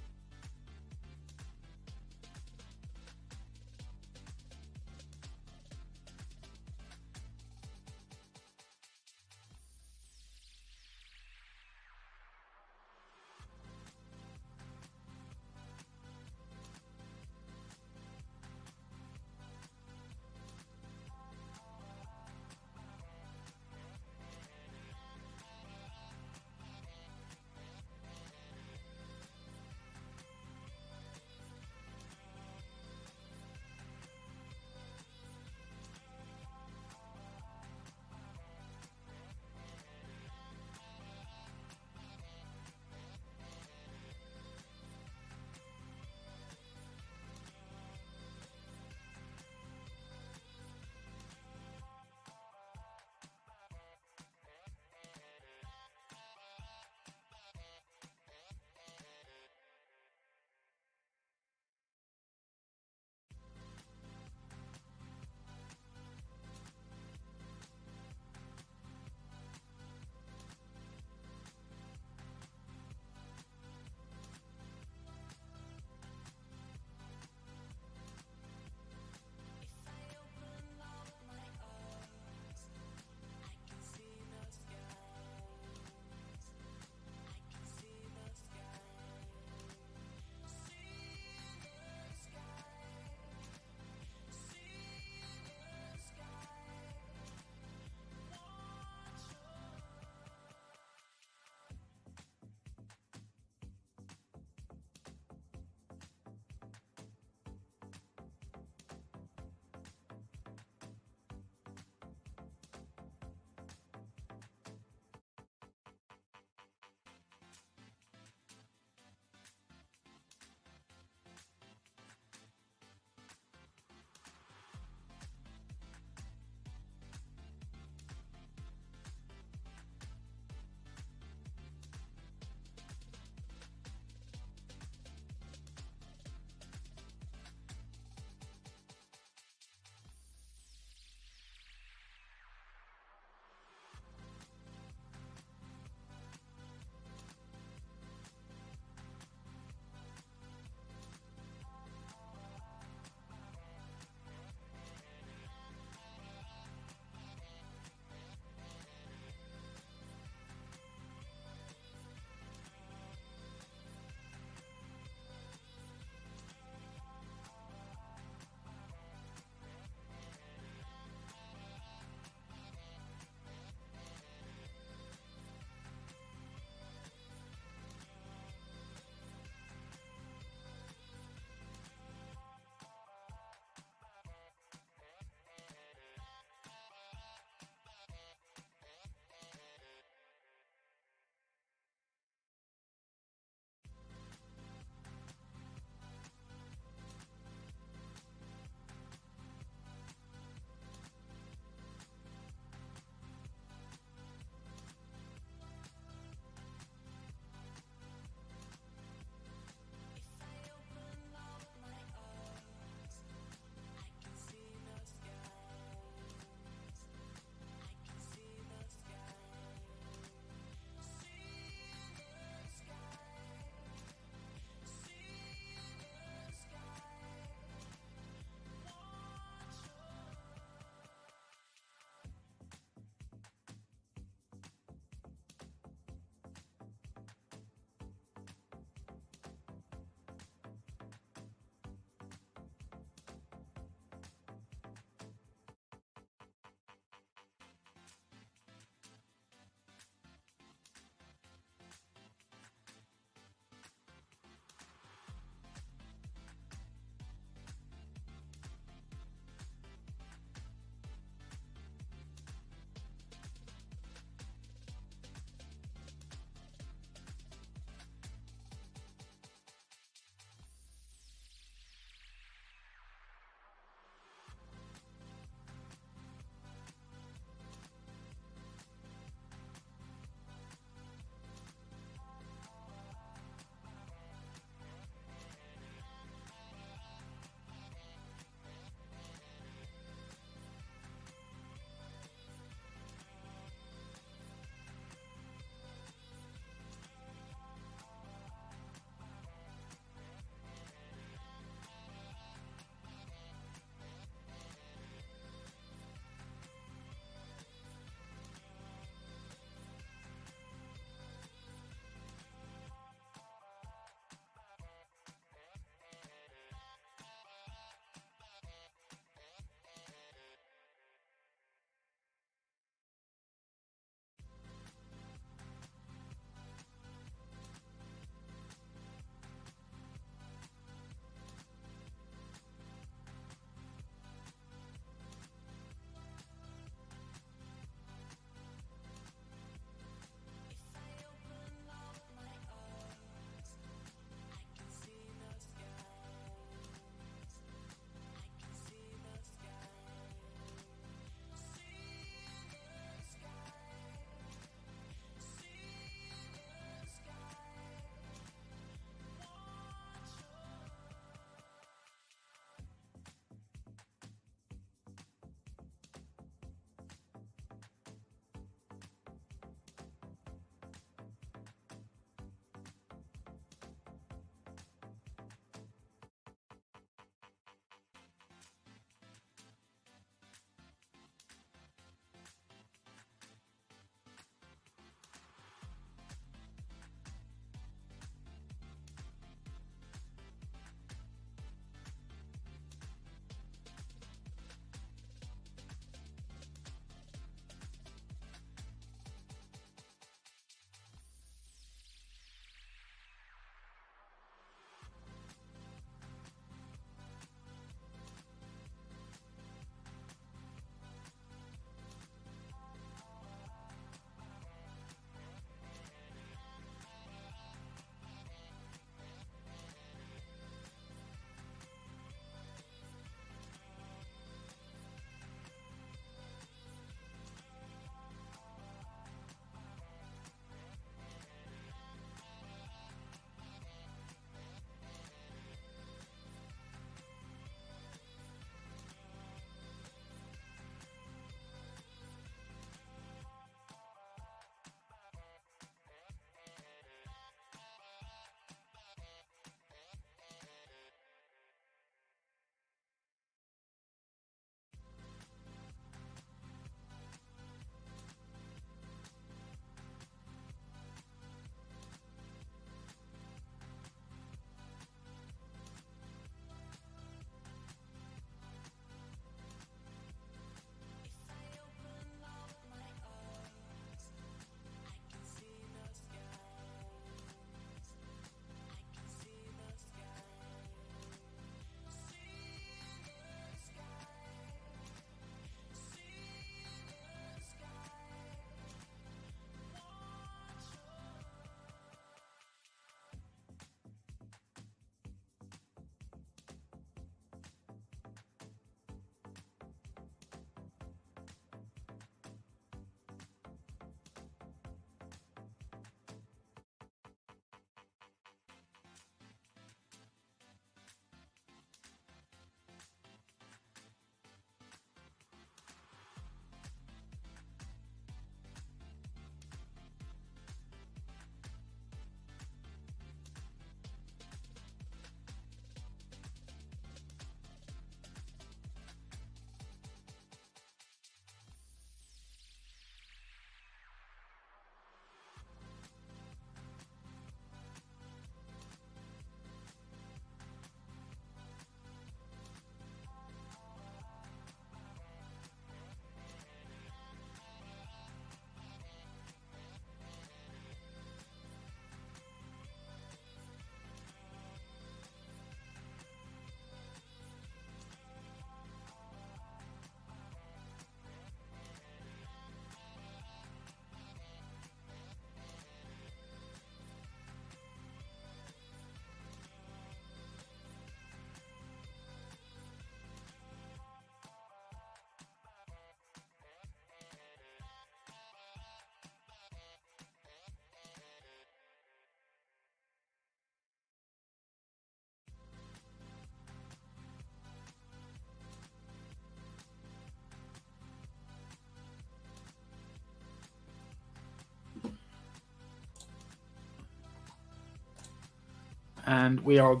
And we are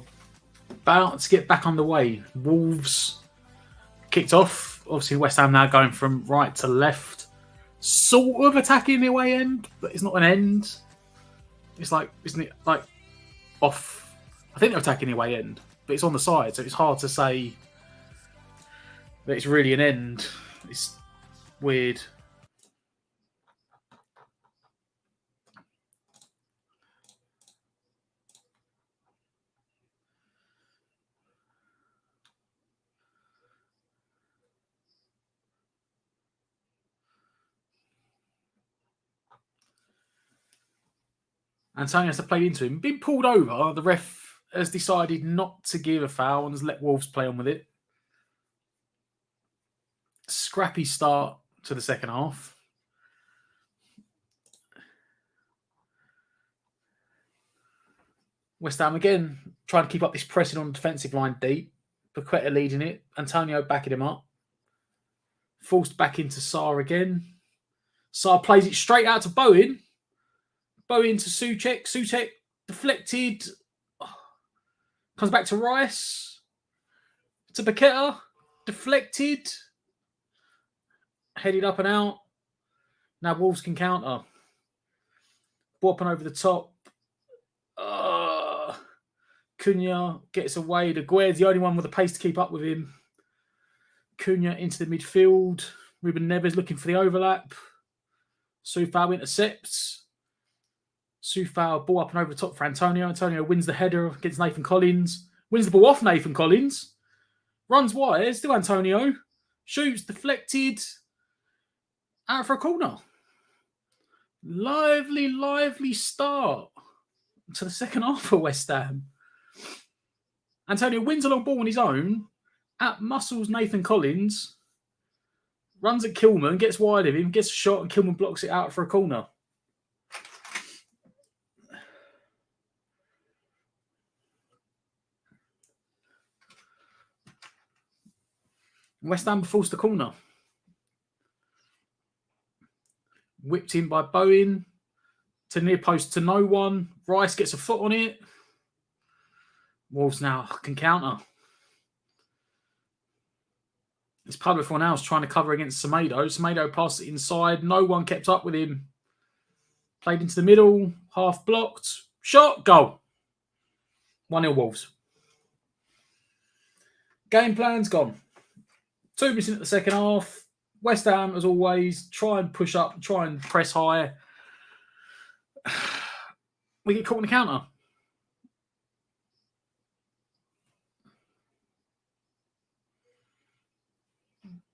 about to get back underway. Wolves kicked off. Obviously, West Ham now going from right to left. Sort of attacking the away end, but it's not an end. It's like, isn't it like off? I think they're attacking the away end, but it's on the side, so it's hard to say that it's really an end. It's weird. Antonio has to play into him. Being pulled over, the ref has decided not to give a foul and has let Wolves play on with it. Scrappy start to the second half. West Ham again trying to keep up this pressing on the defensive line deep. Paqueta leading it. Antonio backing him up. Forced back into Sarr again. Sarr plays it straight out to Bowen. Bowen to Souček. Souček deflected. Comes back to Rice. To Paqueta. Deflected. Headed up and out. Now Wolves can counter. Ball up and over the top. Cunha gets away. De Guer's the only one with the pace to keep up with him. Cunha into the midfield. Ruben Neves looking for the overlap. Soufal intercepts. Soufal ball up and over the top for Antonio. Antonio wins the header against Nathan Collins. Wins the ball off Nathan Collins. Runs wide. Still Antonio. Shoots. Deflected. Out for a corner. Lively start to the second half for West Ham. Antonio wins a long ball on his own. At muscles Nathan Collins. Runs at Kilman. Gets wide of him. Gets a shot and Kilman blocks it out for a corner. West Ham forced the corner. Whipped in by Bowen. To near post to no one. Rice gets a foot on it. Wolves now can counter. It's Pablo Fornals trying to cover against Semedo. Semedo passed it inside. No one kept up with him. Played into the middle. Half blocked. Shot. Goal. 1-0 Wolves. Game plan's gone. 2 minutes into the second half. West Ham, as always, try and push up, try and press high. We get caught in the counter.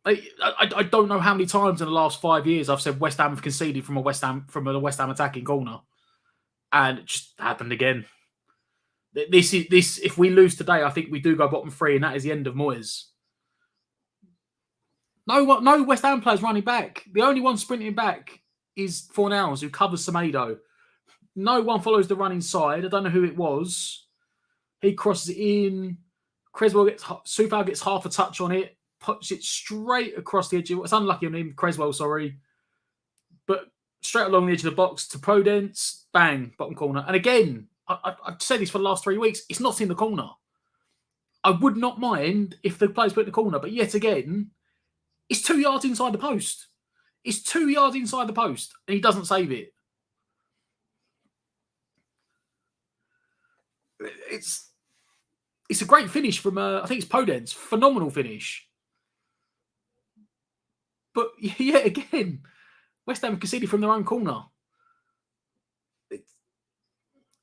I don't know how many times in the last 5 years I've said West Ham have conceded from a West Ham attacking corner, and it just happened again. This if we lose today, I think we do go bottom three, and that is the end of Moyes. No West Ham players running back. The only one sprinting back is Fornals, who covers Semedo. No one follows the run inside. I don't know who it was. He crosses it in. Soufal gets half a touch on it. Puts it straight across the edge. It's unlucky on him, Creswell, sorry. But straight along the edge of the box to Podence. Bang, bottom corner. And again, I've said this for the last 3 weeks. It's not in the corner. I would not mind if the players put it in the corner. But yet again, it's 2 yards inside the post. It's 2 yards inside the post. And he doesn't save it. It's a great finish from, I think it's Podence. Phenomenal finish. But yet again, West Ham conceded from their own corner.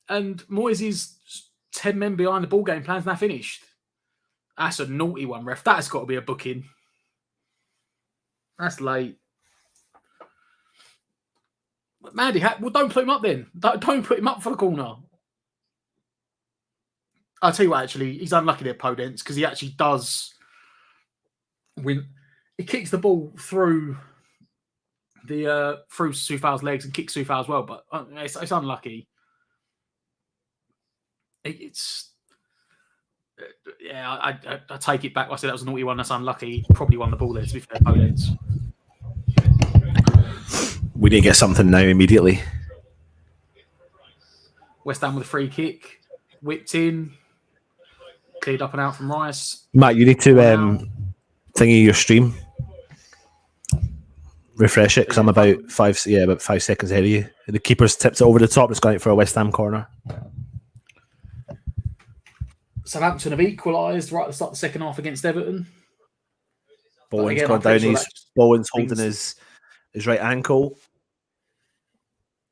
And Moyes' 10 men behind the ball game plan's now finished. That's a naughty one, ref. That's got to be a booking. That's late. Mandy, well, don't put him up then. Don't put him up for the corner. I'll tell you what, actually, he's unlucky there, Podence, because he actually does win. He kicks the ball through through Soufal's legs and kicks Soufal as well, but it's unlucky. I take it back. I said that was a naughty one. That's unlucky. He probably won the ball there, to be fair, Podence. We need to get something now immediately. West Ham with a free kick. whipped in, cleared up and out from Rice. Matt, you need to thingy your stream. Refresh it because I'm about 5 seconds ahead of you. The keeper's tipped it over the top. It's going out for a West Ham corner. Southampton have equalised right at the start of the second half against Everton. Bowen's gone down. Bowen's holding his right ankle.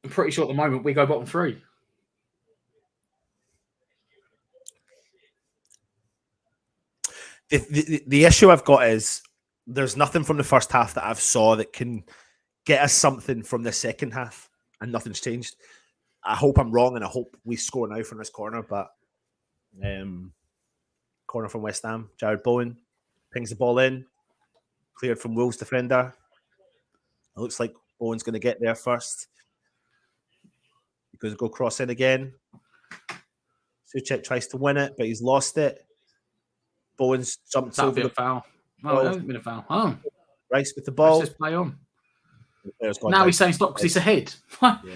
I'm pretty sure at the moment we go bottom three. The issue I've got is there's nothing from the first half that I've saw that can get us something from the second half, and nothing's changed. I hope I'm wrong, and I hope we score now from this corner, but corner from West Ham. Jared Bowen pings the ball in, cleared from Wolves defender. It looks like Bowen's going to get there first. He's going to go cross in again. Suchek tries to win it, but he's lost it. Bowen's jumped That'll over be a the foul. Oh, it hasn't been a foul. Oh, Rice with the ball. Let's just play on. Now he's saying stop because he's ahead. Yeah.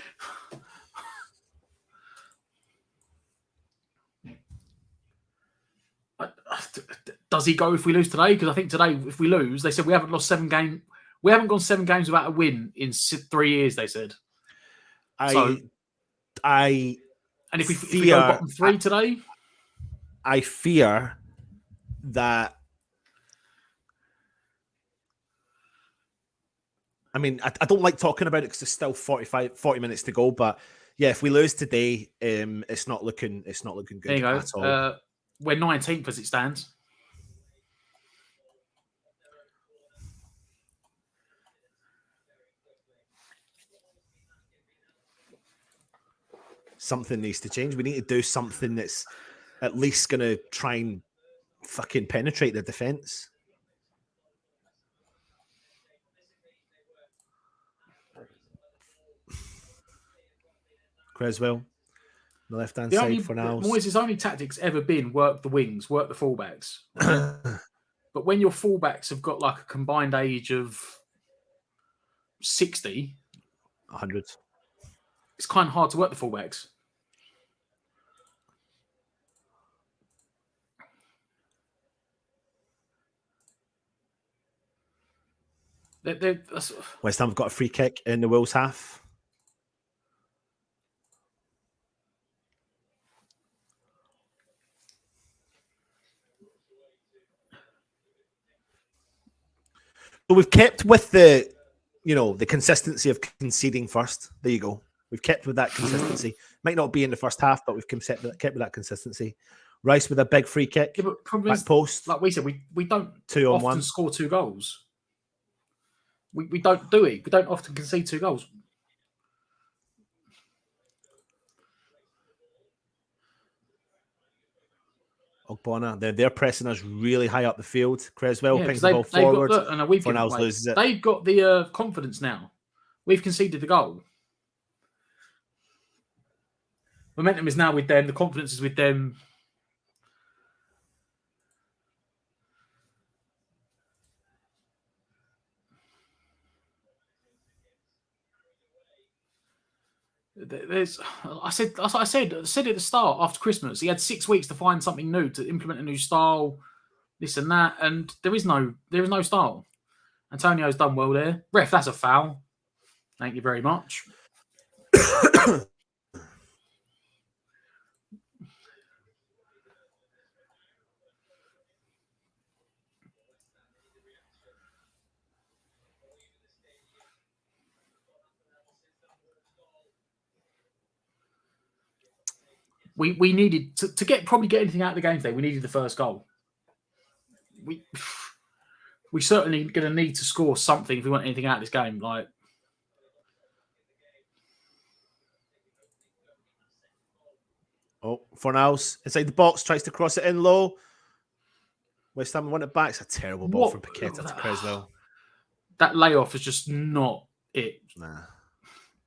Does he go if we lose today? Because I think today, if we lose, they said we haven't lost 7 games. We haven't gone 7 games without a win in 3 years. They said. And if we go bottom 3 today, I fear that. I mean, I don't like talking about it because there's still 40 minutes to go. But yeah, if we lose today, it's not looking good there you go. at all. We're 19th as it stands. Something needs to change. We need to do something that's at least going to try and fucking penetrate the defence. Creswell, the left-hand side for now. Moyes' only tactics ever been work the wings, work the fullbacks. But when your fullbacks have got like a combined age of 60, 100, it's kind of hard to work the fullbacks. West Ham have got a free kick in the Wolves half. So we've kept with the consistency of conceding first. There you go. We've kept with that consistency. Might not be in the first half, but we've kept with that consistency. Rice with a big free kick. Yeah, but back post. Like we said, we don't 2 on 1. often score 2 goals. We don't do it. We don't often concede 2 goals. Ogbonna, they're pressing us really high up the field. Creswell pings the ball forward. Fornals loses it. They've got the confidence now. We've conceded the goal. Momentum is now with them. The confidence is with them. I said at the start after Christmas, he had 6 weeks to find something new, to implement a new style, this and that, and there is no style. Antonio's done well there. Ref, that's a foul. Thank you very much. We needed to probably get anything out of the game today. We needed the first goal. We certainly going to need to score something if we want anything out of this game. Like, Fornals inside the box, tries to cross it in low. West Ham won it back. It's a terrible ball from Paqueta to Creswell. That layoff is just not it. Nah.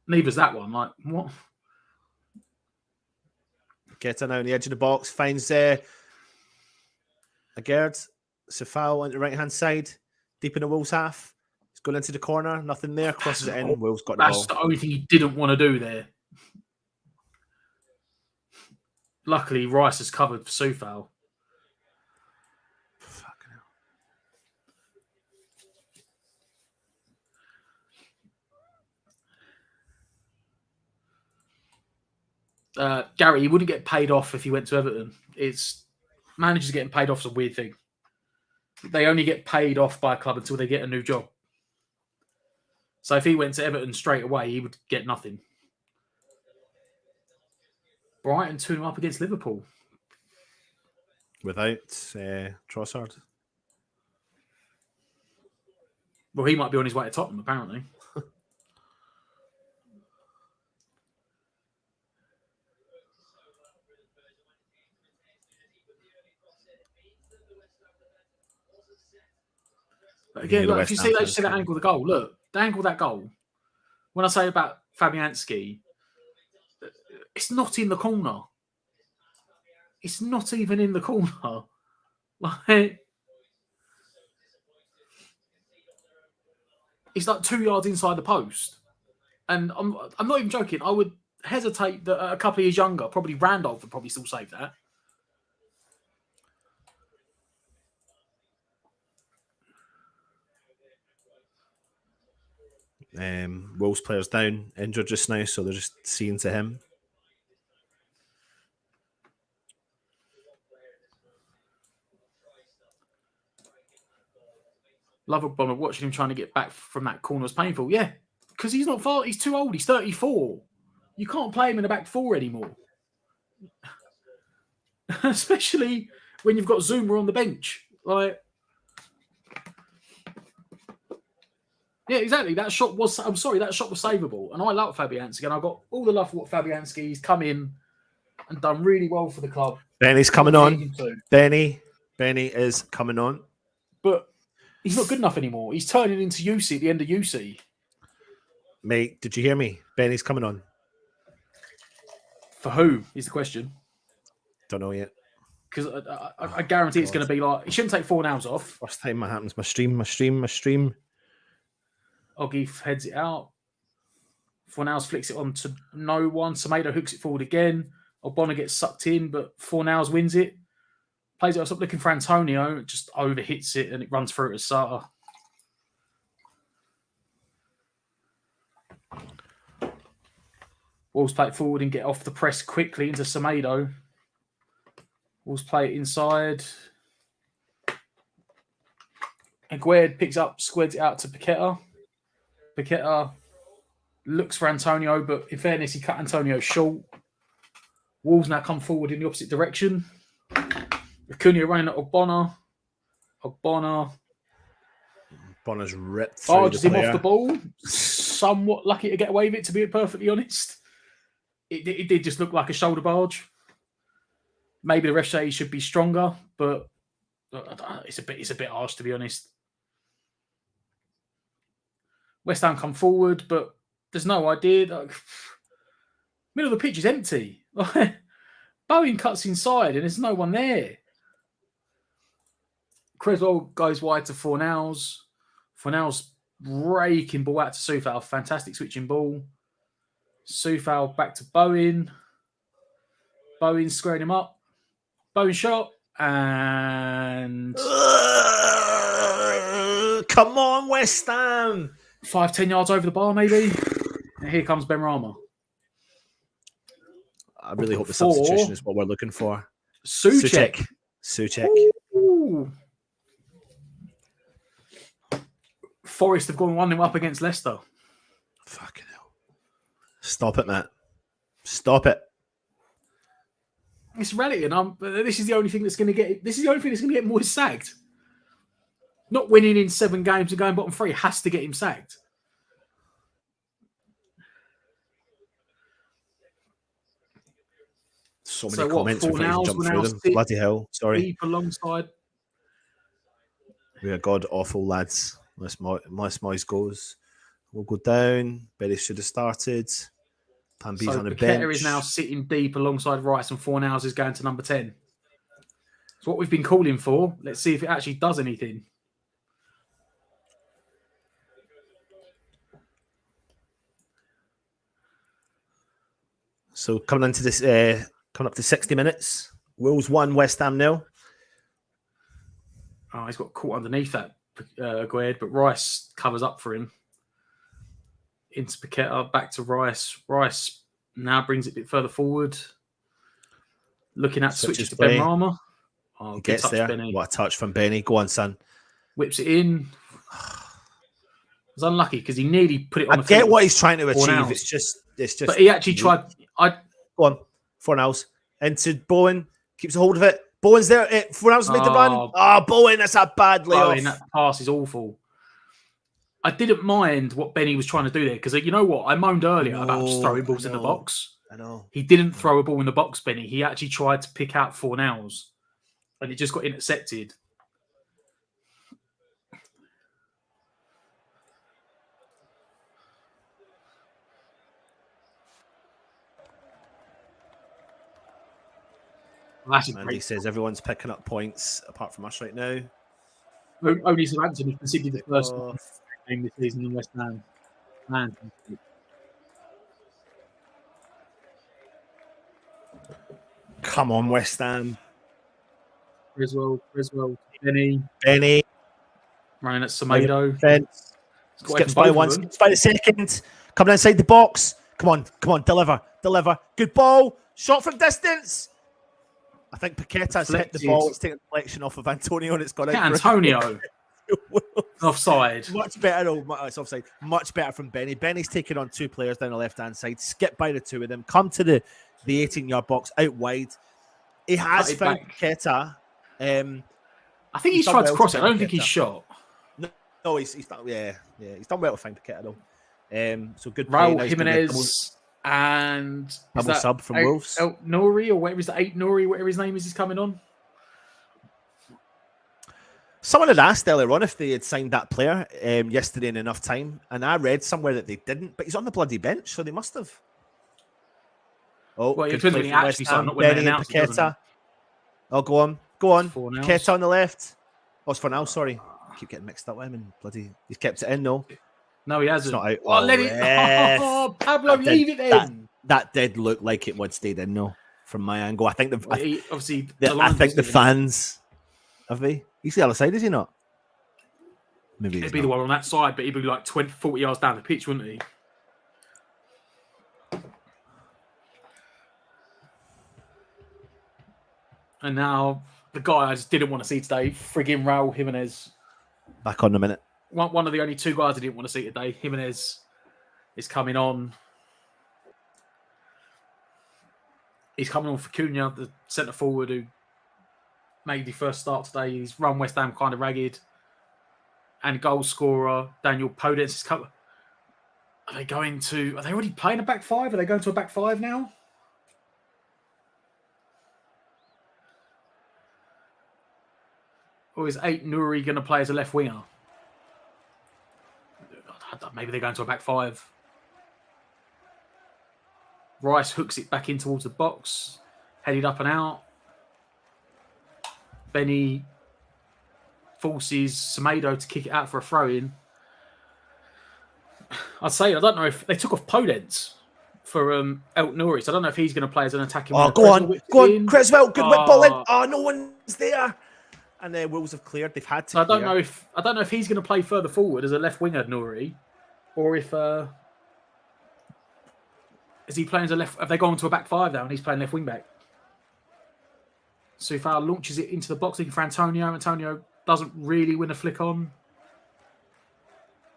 Neither's that one. Like, what? Paqueta now on the edge of the box, finds Agerd. It's a foul on the right-hand side, deep in the Wolves half. He's going into the corner, nothing there, crosses it in. Wolves got the ball. That's the only thing he didn't want to do there. Luckily, Rice has covered for Soufal. Fucking hell. Gary, he wouldn't get paid off if he went to Everton. Managers getting paid off is a weird thing. They only get paid off by a club until they get a new job. So if he went to Everton straight away, he would get nothing. Brighton 2-0 up against Liverpool. Without Trossard. Well, he might be on his way to Tottenham, apparently. But again, look, if you see that angle of the goal, look, the angle of that goal. When I say about Fabianski, it's not in the corner. It's not even in the corner. Like, it's like 2 yards inside the post. And I'm not even joking. I would hesitate that a couple of years younger, probably Randolph would probably still save that. Wolves players down, injured just now, so they're just seeing to him. Love Obama watching him trying to get back from that corner was painful. Yeah, because he's not far. He's too old. He's 34. You can't play him in the back four anymore. Especially when you've got Zuma on the bench. Like, yeah, exactly. That shot was savable. And I love Fabianski. And I got all the love for what Fabianski. He's come in and done really well for the club. Benny's coming on. Benny is coming on. But he's not good enough anymore. He's turning into UC at the end of UC. Mate, did you hear me? Benny's coming on. For who is the question? Don't know yet. Because I guarantee it's going to be like, he shouldn't take 4 nows off. First time that happens. My stream. Oggy heads it out. 4 nows flicks it on to no one. Semedo hooks it forward again. Obona gets sucked in, but 4 nows wins it. Plays it up, looking for Antonio. It just overhits it and it runs through to Sata. Wolves play it forward and get off the press quickly into Semedo. Wolves play it inside. Aguerd picks up, squares it out to Paqueta. Paqueta looks for Antonio, but in fairness, he cut Antonio short. Wolves now come forward in the opposite direction. Acuna running at Ogbonna. Bonner's ripped through barges the him off the ball. Somewhat lucky to get away with it, to be perfectly honest. It did just look like a shoulder barge. Maybe the ref say he should be stronger, but it's a bit harsh, to be honest. West Ham come forward, but there's no idea. Middle of the pitch is empty. Bowen cuts inside and there's no one there. Creswell goes wide to Fornals. Fornals raking ball out to Soufal. Fantastic switching ball. Soufal back to Bowen. Bowen squaring him up. Bowen shot. And... come on, West Ham! 5-10 yards over the bar, maybe. And here comes Benrahma. I really hope the substitution is what we're looking for. Souček. Ooh. Forest have gone 1-0 up against Leicester. Fucking hell. Stop it, Matt. Stop it. It's Relegation. This is the only thing that's going to get Moyes sacked. Not winning in 7 games and going bottom 3 has to get him sacked. So many comments before you jump through them. Bloody hell. Sorry. Deep alongside. We are god awful, lads. Unless Moyes goes. We'll go down. Berry should have started. Pambi's on the bench. Paqueta is now sitting deep alongside Rice and Fornals is going to number 10. It's what we've been calling for. Let's see if it actually does anything. So coming into this Coming up to 60 minutes. Wolves 1, West Ham 0. Oh, he's got caught underneath that, Gued, but Rice covers up for him. Into Paqueta, back to Rice. Rice now brings it a bit further forward. Looking at switches to Ben Rama. Oh, he gets there. Benny. What a touch from Benny. Go on, son. Whips it in. It was unlucky because he nearly put it on the I field. get what he's trying to achieve. It's just. But he actually tried. Go on. Fornals. Into Bowen. Keeps a hold of it. Bowen's there. Fornals made the run. Oh, Bowen. That's a bad layoff. Bowen, that pass is awful. I didn't mind what Benny was trying to do there because you know what? I moaned earlier about just throwing balls in the box. I know. He didn't throw a ball in the box, Benny. He actually tried to pick out Fornals and it just got intercepted. Andy says everyone's picking up points apart from us right now. Only Southampton has conceded the first game this season in West Ham. Man. Come on, West Ham. Griswold, Benny. Running at Semedo. Skips by one, skips by the second. Coming inside the box. Come on, deliver. Good ball. Shot from distance. I think Paqueta's hit the ball. It's taken a deflection off of Antonio and it's gone out. Antonio. Offside. Much better. It's offside. Much better from Benny. Benny's taken on two players down the left-hand side. Skip by the two of them. Come to the 18-yard box out wide. He has found Paqueta. I think he's tried to cross it. I don't think he's shot. No, he's done. Yeah. He's done well to find Paqueta though. So good. Raul Jimenez and double sub from Wolves. El Nouri or whatever is that? 8 Nouri, whatever his name is coming on. Someone had asked earlier on if they had signed that player yesterday in enough time, and I read somewhere that they didn't. But he's on the bloody bench, so they must have. Oh, well, it depends when he actually signed, not when they announced it, doesn't it? Oh, go on. Paqueta on the left. Oh, it's for now. Sorry, I keep getting mixed up with him. And bloody, he's kept it in. No, he hasn't. It's not out. Oh, let it. Oh, Pablo, leave it in. That did look like it would stayed in. No, from my angle, I think obviously. I think the fans have they. He's the other side, is he not? Maybe he'd be the one on that side, but he'd be like 20, 40 yards down the pitch, wouldn't he? And now the guy I just didn't want to see today, frigging Raul Jimenez. Back on the minute. One of the only two guys I didn't want to see today. Jimenez is coming on. He's coming on for Cunha, the centre forward who made the first start today. He's run West Ham kind of ragged. And goal scorer Daniel Podence is coming. Are they already playing a back five? Are they going to a back five now? Or is 8 Nouri going to play as a left winger? Maybe they're going to a back five. Rice hooks it back in towards the box. Headed up and out. Benny forces Semedo to kick it out for a throw-in. I don't know if they took off Podence for El Nouri, so I don't know if he's going to play as an attacking winger. Go on, Creswell, good whip ball in. Oh, no one's there. And the Wolves have cleared. They've had to. So I don't know if he's going to play further forward as a left winger, Nouri, or if is he playing as a left? Have they gone to a back five now and he's playing left wing back? Soufal launches it into the box looking for Antonio. Antonio doesn't really win a flick on.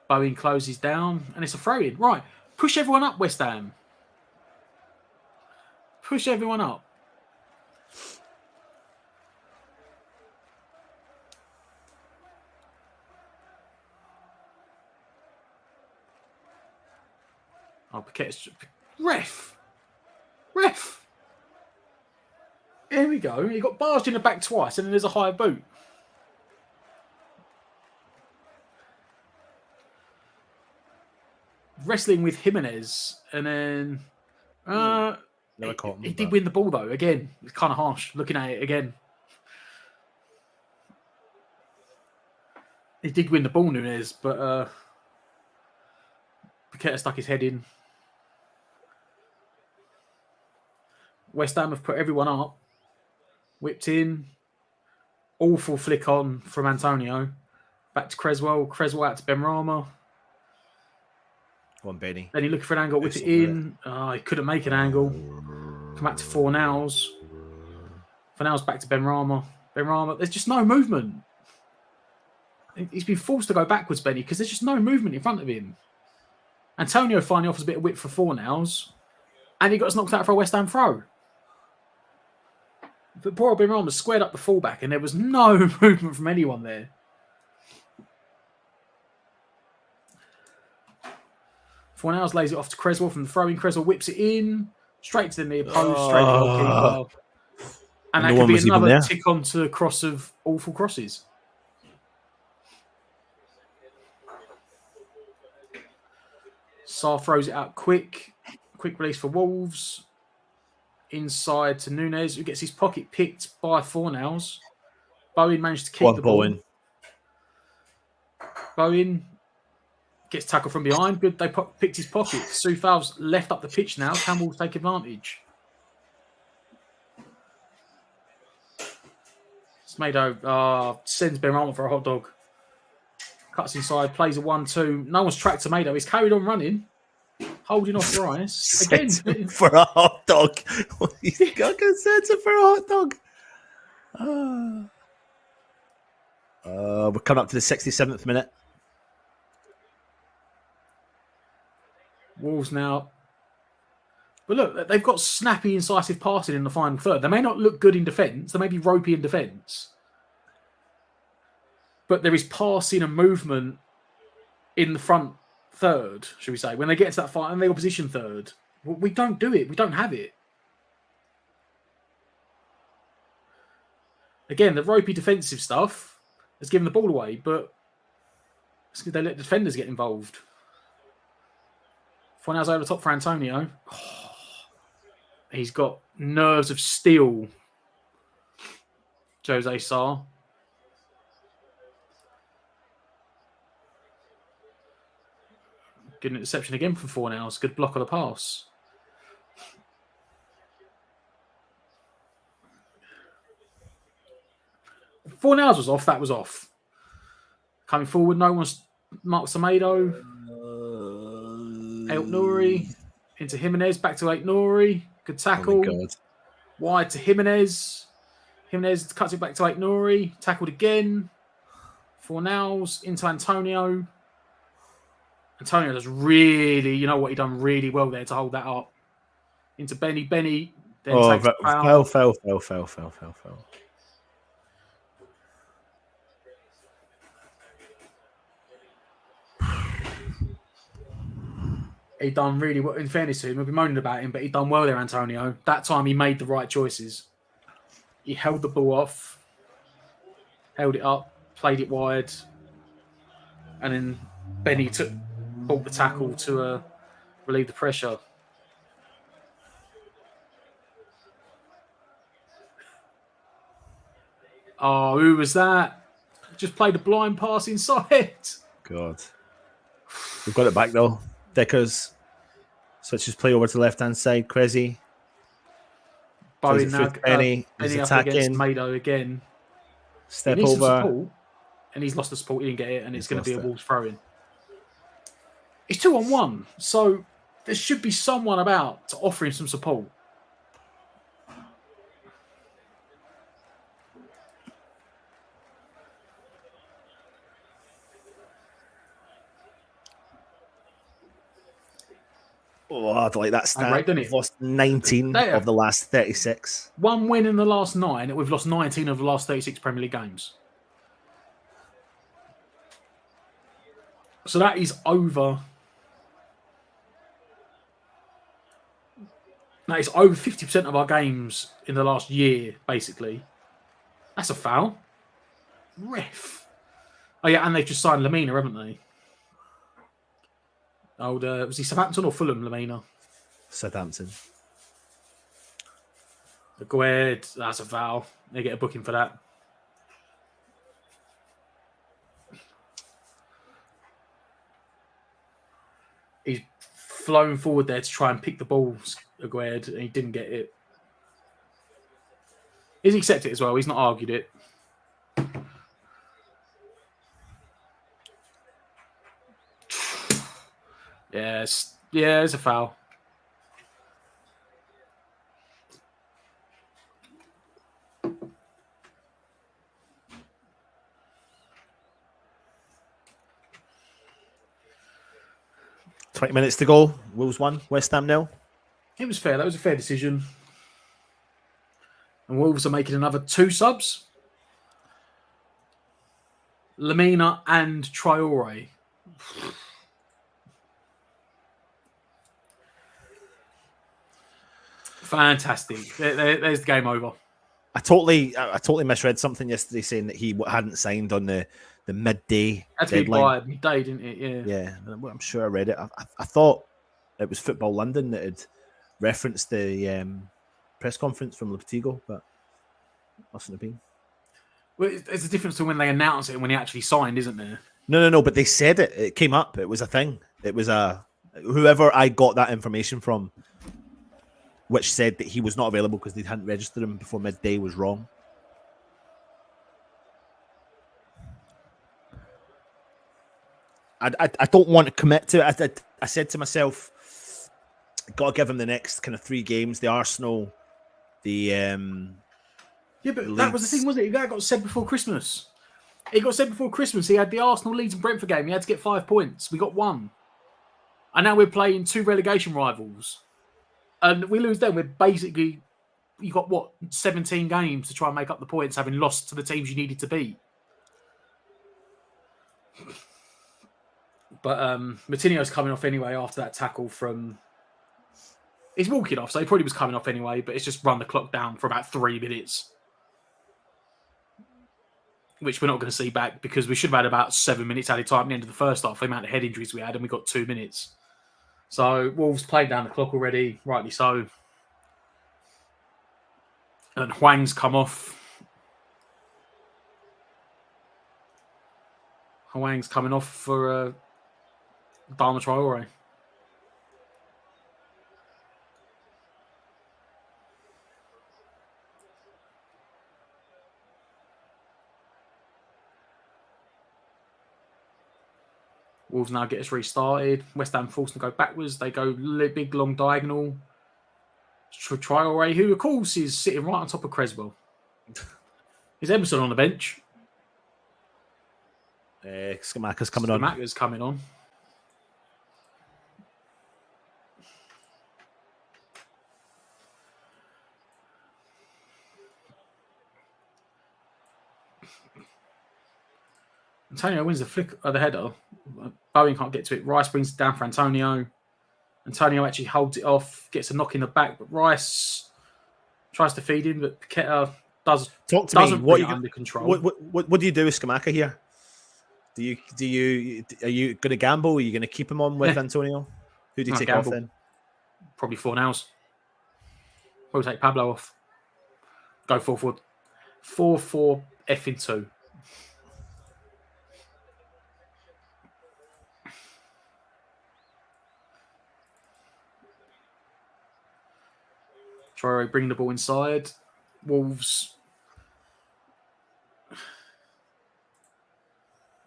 Bowen closes down and it's a throw in. Right, push everyone up, West Ham. Push everyone up. Oh, Paqueta's... Ref! Here we go. He got barged in the back twice and then there's a higher boot. Wrestling with Jimenez and then... he did win the ball though. Again, it's kind of harsh looking at it again. He did win the ball, Nunez, but Paqueta stuck his head in. West Ham have put everyone up. Whipped in. Awful flick on from Antonio. Back to Creswell. Creswell out to Benrahma. Go on, Benny. Then he looking for an angle. Whip it in. He couldn't make an angle. Come back to Fornals. Fornals back to Benrahma. Benrahma. There's just no movement. He's been forced to go backwards, Benny, because there's just no movement in front of him. Antonio finally offers a bit of width for Fornals. And he got us knocked out for a West Ham throw. But poor Benrahma squared up the fullback and there was no movement from anyone there. Fornals lays it off to Creswell from the throw-in. Creswell whips it in. Straight to the near post. Straight to the keeper. And that could be another tick onto the cross of awful crosses. Sarr throws it out quick. Quick release for Wolves. Inside to Nunes, who gets his pocket picked by Fornals. Bowen managed to keep the ball. Bowen gets tackled from behind. Good, they picked his pocket. Soufal's left up the pitch now. Campbell will take advantage. Smedo sends Benrahma for a hot dog. Cuts inside, plays a 1-2. No one's tracked Smedo. He's carried on running. Holding off Rice. Again. For a hot dog. He's got consent for a hot dog. We're coming up to the 67th minute. Wolves now. But look, they've got snappy, incisive passing in the final third. They may not look good in defence. They may be ropey in defence. But there is passing and movement in the front third, should we say, when they get to that fight and the opposition third. We don't do it. We don't have it. Again, the ropey defensive stuff has given the ball away, but they let the defenders get involved. Fornals over the top for Antonio. Oh, he's got nerves of steel. Jose Sarr. Good interception again from Fornals. Good block of the pass. Fornals was off. That was off. Coming forward, no one's marked Semedo. El Nouri into Jimenez. Back to El Nouri. Good tackle. Oh wide to Jimenez. Jimenez cuts it back to El Nouri. Tackled again. Fornals into Antonio. Antonio does really, you know what, he done really well there to hold that up. Into Benny. Benny then takes a foul. Foul. He done really well. In fairness to him, we'll be moaning about him, but he done well there, Antonio. That time he made the right choices. He held the ball off, held it up, played it wide, and then Benny bought the tackle to relieve the pressure. Oh, who was that? Just played a blind pass inside. God. We've got it back though. Dickers switches play over to the left hand side. Crazy. Bowen now. Benny. He's attacking. Mado again. Step over. Support, and he's lost the support. He didn't get it, and it's going to be a Wolves throw-in. It's 2-on-1, so there should be someone about to offer him some support. Oh, I don't like that stat. Right, we've lost 19 of the last 36. One win in the last 9, and we've lost 19 of the last 36 Premier League games. So that is over. That is over 50% of our games in the last year, basically. That's a foul. Ref. Oh, yeah, and they've just signed Lamina, haven't they? Was he Southampton or Fulham, Lamina? Southampton. Go ahead. That's a foul. They get a booking for that. He's flown forward there to try and pick the ball, Aguerd, and he didn't get it. He's accepted it as well. He's not argued it. Yes. Yeah, it's a foul. $20 to go. Wolves 1, West Ham 0. It was fair. That was a fair decision. And Wolves are making another 2 subs. Lamina and Traore. Fantastic. There's the game over. I totally misread something yesterday saying that he hadn't signed on the midday deadline. Midday, didn't it? Yeah. Yeah, I'm sure I read it. I thought it was Football London that had referenced the press conference from Lopetigo, but it mustn't have been. Well, there's a difference to when they announce it and when he actually signed, isn't there? No, but they said it. It came up. It was a thing. It was whoever I got that information from, which said that he was not available because they hadn't registered him before midday, was wrong. I don't want to commit to it. I said to myself, got to give him the next kind of 3 games. The Arsenal, yeah, but that was the thing, wasn't it? That got said before Christmas. It got said before Christmas. He had the Arsenal, Leeds and Brentford game. He had to get 5 points. We got 1. And now we're playing 2 relegation rivals. And we lose them. We're basically, you got 17 games to try and make up the points, having lost to the teams you needed to beat. But Moutinho's coming off anyway after that tackle from... He's walking off, so he probably was coming off anyway, but it's just run the clock down for about 3 minutes. Which we're not going to see back because we should have had about 7 minutes added time at the end of the first half, the amount of head injuries we had, and we got 2 minutes. So Wolves played down the clock already, rightly so. And Hwang's come off. Hwang's coming off for Dharma Traore. Wolves now get us restarted. West Ham forced to go backwards. They go big, long diagonal. Traore, who, of course, is sitting right on top of Creswell. Is Emerson on the bench? Scamacca's coming on. Scamacca's coming on. Antonio wins the flick of the header. Bowen can't get to it. Rice brings it down for Antonio. Antonio actually holds it off, gets a knock in the back, but Rice tries to feed him, but Paqueta doesn't bring it under control. What do you do with Scamacca here? Are you going to gamble? Are you going to keep him on with Antonio? Who do you take off then? Probably Fornals. We'll take Pablo off. Go 4-4. 4-4 effing 2. Traore bring the ball inside. Wolves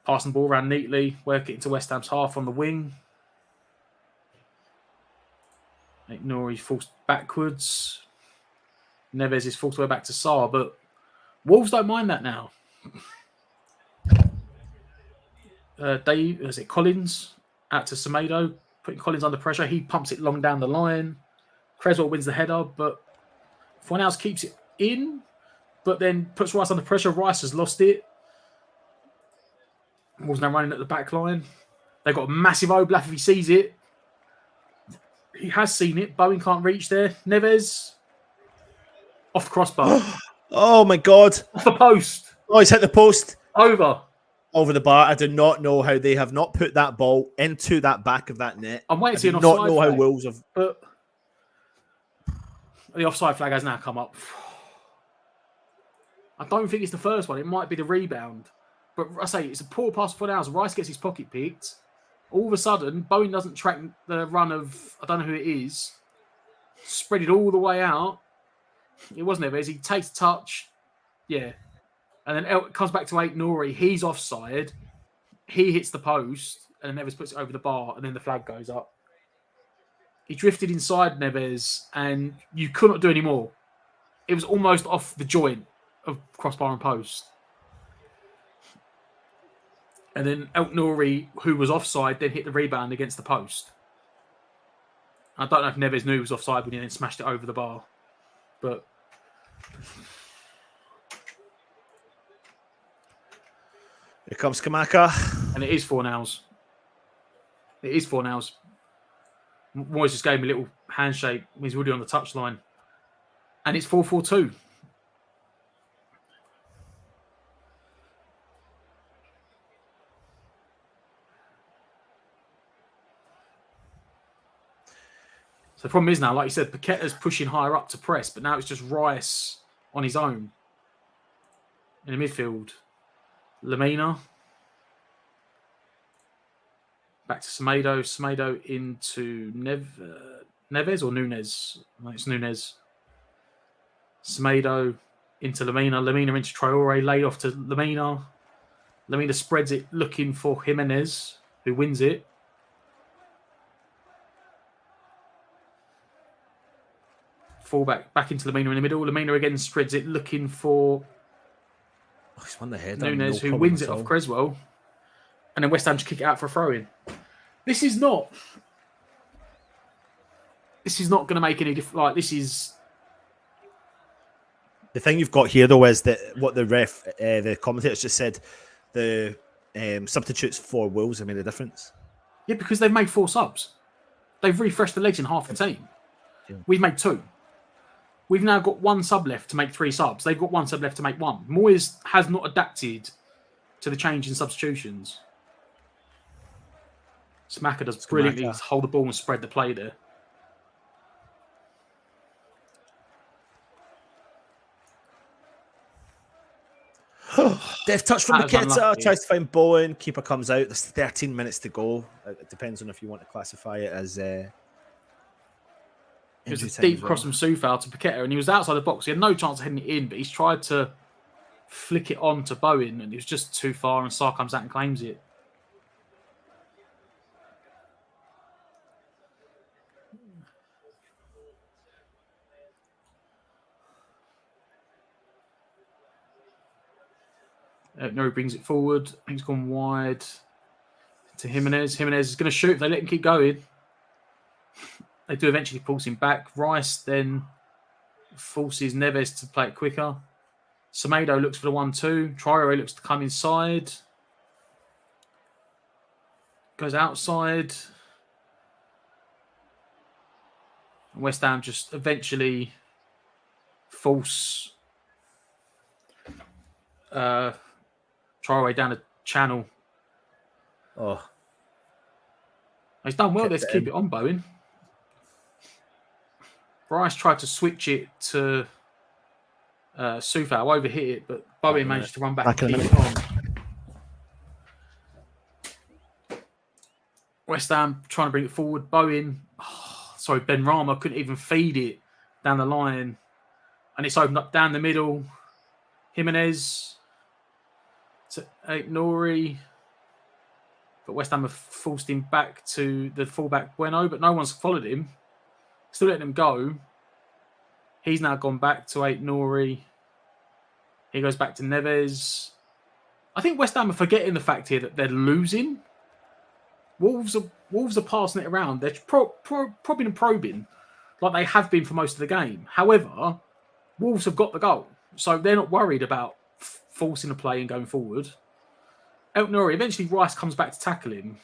passing the ball around neatly, work it into West Ham's half on the wing. Nouri forced backwards. Neves is forced way back to Sarr, but Wolves don't mind that now. Collins out to Semedo, putting Collins under pressure. He pumps it long down the line. Creswell wins the header, but Fornals keeps it in, but then puts Rice under pressure. Rice has lost it. Wolves now running at the back line. They've got a massive overlap if he sees it. He has seen it. Bowen can't reach there. Neves off the crossbar. Oh my God. Off the post. Oh, he's hit the post. Over the bar. I do not know how they have not put that ball into that back of that net. I'm waiting to see an offside offside flag. I do not know flag, how Wolves have... But the offside flag has now come up. I don't think it's the first one. It might be the rebound. But I say it's a poor pass for Fornals. Rice gets his pocket picked. All of a sudden, Bowen doesn't track the run of, I don't know who it is. Spread it all the way out. It wasn't Neves. He takes a touch. Yeah. And then it comes back to Aït-Nouri. He's offside. He hits the post. And then Neves puts it over the bar. And then the flag goes up. He drifted inside Neves. And you could not do any more. It was almost off the joint of crossbar and post. And then Aït-Nouri, who was offside, then hit the rebound against the post. I don't know if Neves knew he was offside when he then smashed it over the bar. But here comes Kamaka. And it is 4-0. It is 4-0. Moyes just gave him a little handshake. He's already on the touchline. And it's 4-4-2. So the problem is now, like you said, Paqueta's pushing higher up to press, but now it's just Rice on his own in the midfield. Lamina. Back to Semedo. Semedo into Neves or Nunes? No, it's Nunes. Semedo into Lamina. Lamina into Traore. Laid off to Lamina. Lamina spreads it looking for Jimenez, who wins it. Fullback back into Lamina in the middle. Lamina again spreads it looking for He's won the head. Nunes, who wins it off Creswell. And then West Ham just kick it out for a throw-in. This is not going to make any difference. Like, this is... The thing you've got here, though, is that what the commentators just said, the substitutes for Wolves have made a difference. Yeah, because they've made 4 subs. They've refreshed the legs in half the team. Yeah. We've made 2. We've now got 1 sub left to make 3 subs. They've got 1 sub left to make 1. Moyes has not adapted to the change in substitutions. Smacker does brilliantly hold the ball and spread the play there. Death touch from Paqueta, tries to find Bowen. Keeper comes out. There's 13 minutes to go. It depends on if you want to classify it as... It was a deep cross from Soufal to Paqueta, and he was outside the box. He had no chance of heading it in, but he's tried to flick it on to Bowen, and it was just too far, and Sarr comes out and claims it. No, he brings it forward. I think it's gone wide to Jimenez. Jimenez is going to shoot if they let him keep going. They do eventually pulse him back. Rice then forces Neves to play it quicker. Semedo looks for the 1-2. Traore looks to come inside. Goes outside. West Ham just eventually force Traore down the channel. Oh. He's done well there to keep it on, Bowen. Rice tried to switch it to Soufal, overhit it, but Bowen managed to run back and keep it on. West Ham trying to bring it forward. Bowen, Benrahma couldn't even feed it down the line. And it's opened up down the middle. Jimenez to Aït-Nouri. But West Ham have forced him back to the fullback Bueno, but no one's followed him. Still letting him go. He's now gone back to Aït-Nouri. He goes back to Neves. I think West Ham are forgetting the fact here that they're losing. Wolves are passing it around. They're probbing and probing like they have been for most of the game. However, Wolves have got the goal. So they're not worried about forcing a play and going forward. Aït-Nouri, eventually Rice comes back to tackle him.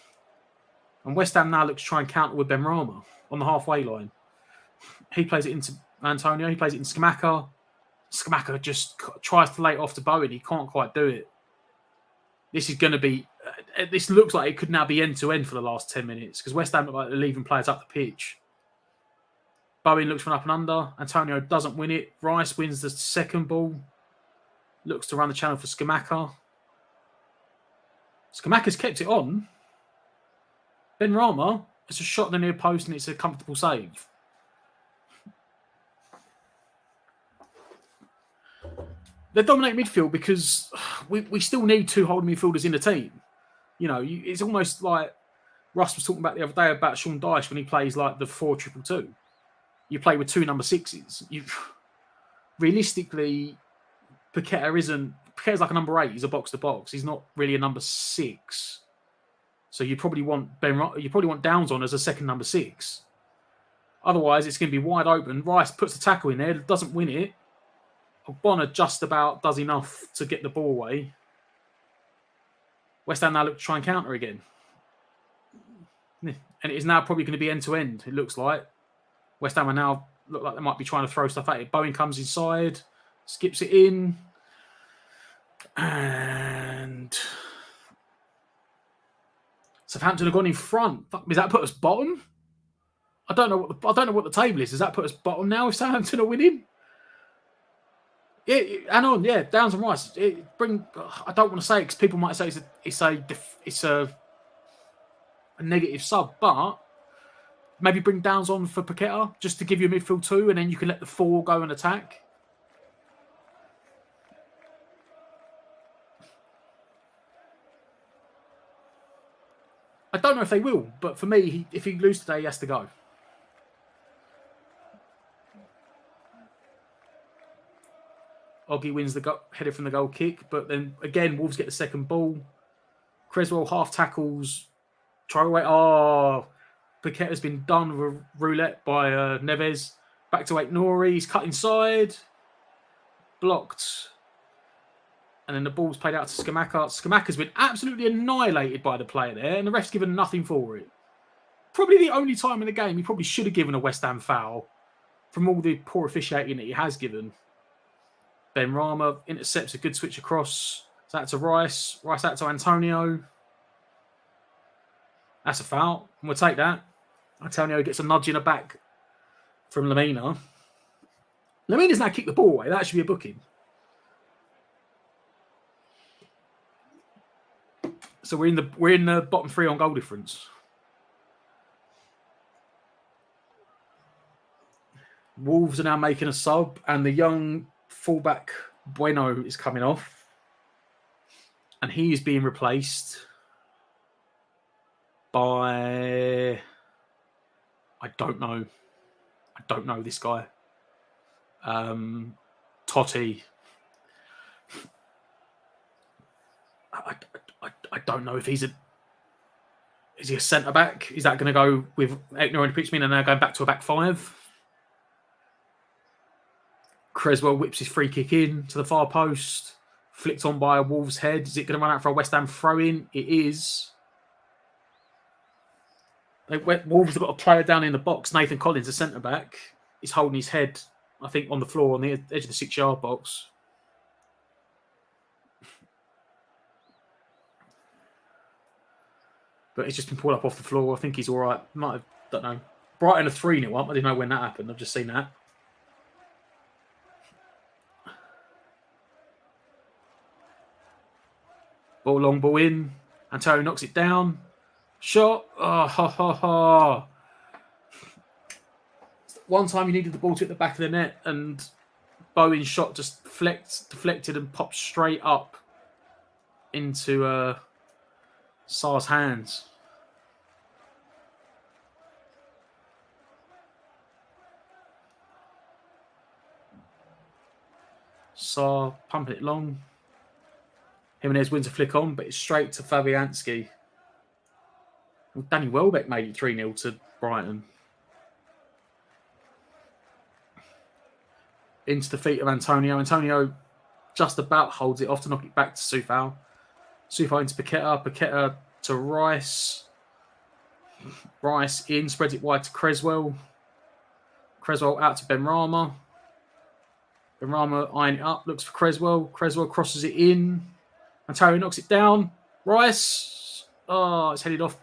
And West Ham now looks to try and counter with Benrahma on the halfway line. He plays it into Antonio. He plays it in Scamacca. Scamacca just tries to lay it off to Bowen. He can't quite do it. This is going to be... This looks like it could now be end-to-end for the last 10 minutes because West Ham look like they're leaving players up the pitch. Bowen looks for an up and under. Antonio doesn't win it. Rice wins the second ball. Looks to run the channel for Scamacca. Scamacca's kept it on. Benrahma, it's a shot in the near post and it's a comfortable save. They dominate midfield because we still need 2 holding midfielders in the team. You know, it's almost like Russ was talking about the other day about Sean Dyche when he plays like the 4-2-2. You play with 2 number 6s. Realistically, Paqueta's like a number 8. He's a box to box. He's not really a number 6. So you probably want Downs on as a second number 6. Otherwise, it's going to be wide open. Rice puts the tackle in there, doesn't win it. Bonner just about does enough to get the ball away. West Ham now look to try and counter again. And it is now probably going to be end-to-end, it looks like. West Ham are now look like they might be trying to throw stuff at it. Bowen comes inside, skips it in. And Southampton have gone in front. Does that put us bottom? I don't know what the table is. Does that put us bottom now if Southampton are winning? Yeah, hang on. Yeah, Downs and Rice. I don't want to say it because people might say it's a negative sub, but maybe bring Downs on for Paqueta just to give you a midfield 2, and then you can let the 4 go and attack. I don't know if they will, but for me, if he loses today, he has to go. Oggy wins the header from the goal kick, but then again, Wolves get the second ball. Creswell half tackles. Try away. Oh, Paqueta's been done with roulette by Neves. Back to Nori. He's cut inside. Blocked. And then the ball's played out to Scamacca. Scamacca's been absolutely annihilated by the player there, and the ref's given nothing for it. Probably the only time in the game he probably should have given a West Ham foul from all the poor officiating that he has given. Ben Rama intercepts a good switch across. It's out to Rice. Rice out to Antonio. That's a foul. And we'll take that. Antonio gets a nudge in the back from Lamina. Lamina's now kicked the ball away. That should be a booking. So we're in the bottom 3 on goal difference. Wolves are now making a sub, and the young fullback Bueno is coming off, and he is being replaced by I don't know this guy. Totti. I don't know if is he a centre back? Is that going to go with Ekner and Pitchman and now going back to a back 5? Creswell whips his free kick in to the far post, flicked on by a Wolves head. Is it going to run out for a West Ham throw-in? It is. Wolves have got a player down in the box. Nathan Collins, the centre back, is holding his head, I think, on the floor on the edge of the 6-yard box. But he's just been pulled up off the floor. I think he's all right. Might have, don't know. Brighton a 3-0 up. I didn't know when that happened. I've just seen that. Long ball in. Antonio knocks it down. Shot. Oh, ha, ha, ha. One time you needed the ball to hit the back of the net, and Bowen's shot just deflected and popped straight up into Sarr's hands. Sarr pumping it long. Jimenez wins a flick on, but it's straight to Fabianski. Well, Danny Welbeck made it 3-0 to Brighton. Into the feet of Antonio. Antonio just about holds it off to knock it back to Soufal. Soufal into Paqueta. Paqueta to Rice. Rice in, spreads it wide to Creswell. Creswell out to Benrahma. Benrahma eyeing it up, looks for Creswell. Creswell crosses it in. Antonio knocks it down. Rice. Oh, it's headed off.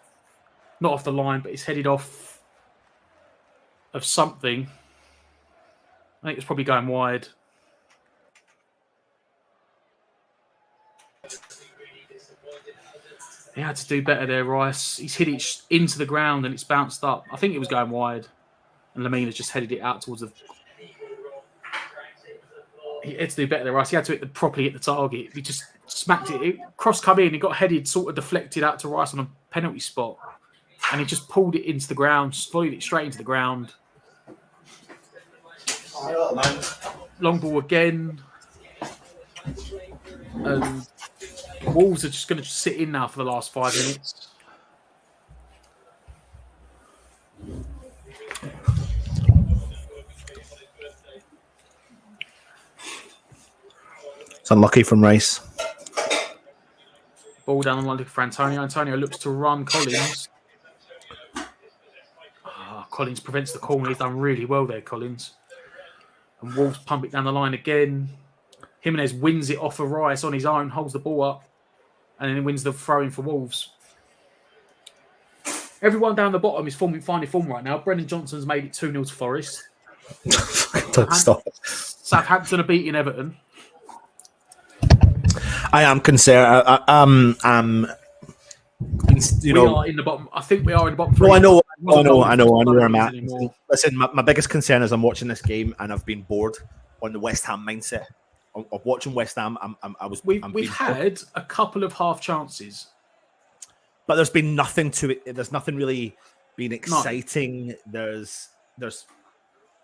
Not off the line, but it's headed off of something. I think it's probably going wide. He had to do better there, Rice. He's hit it into the ground and it's bounced up. I think it was going wide. And Lamina's just headed it out towards the... He had to do better than Rice. He had to properly hit the target. He just smacked it. Cross come in. He got headed, sort of deflected out to Rice on a penalty spot. And he just pulled it into the ground, slid it straight into the ground. Long ball again. And Wolves are just going to sit in now for the last 5 minutes. It's unlucky from Rice. Ball down the line for Antonio. Antonio looks to run Collins. Collins prevents the corner. He's done really well there, Collins. And Wolves pump it down the line again. Jimenez wins it off of Rice on his own, holds the ball up, and then wins the throw-in for Wolves. Everyone down the bottom is finding form right now. Brendan Johnson's made it 2-0 to Forest. Don't stop. Southampton are beating Everton. I am concerned. You know, we are in the bottom. I think we are in the bottom three. No, I know where I'm at. Anymore. Listen, my biggest concern is I'm watching this game and I've been bored on the West Ham mindset of watching West Ham. We've had a couple of half chances, but there's been nothing to it. There's nothing really been exciting. No. There's.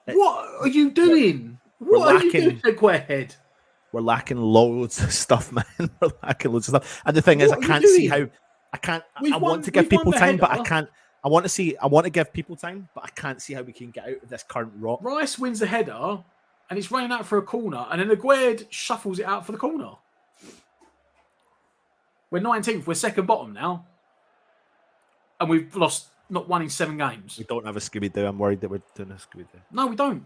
What are you doing? What are you doing, Aguerd? We're lacking loads of stuff, man. We're lacking loads of stuff. And the thing is, I can't see how. I want to give people time, but I can't. I want to give people time, but I can't see how we can get out of this current rot. Rice wins the header, and it's running out for a corner, and then Aguerd shuffles it out for the corner. We're 19th. We're second bottom now, and we've lost not one in 7 games. We don't have a Scooby-Doo. I'm worried that we're doing a Scooby-Doo. No, we don't.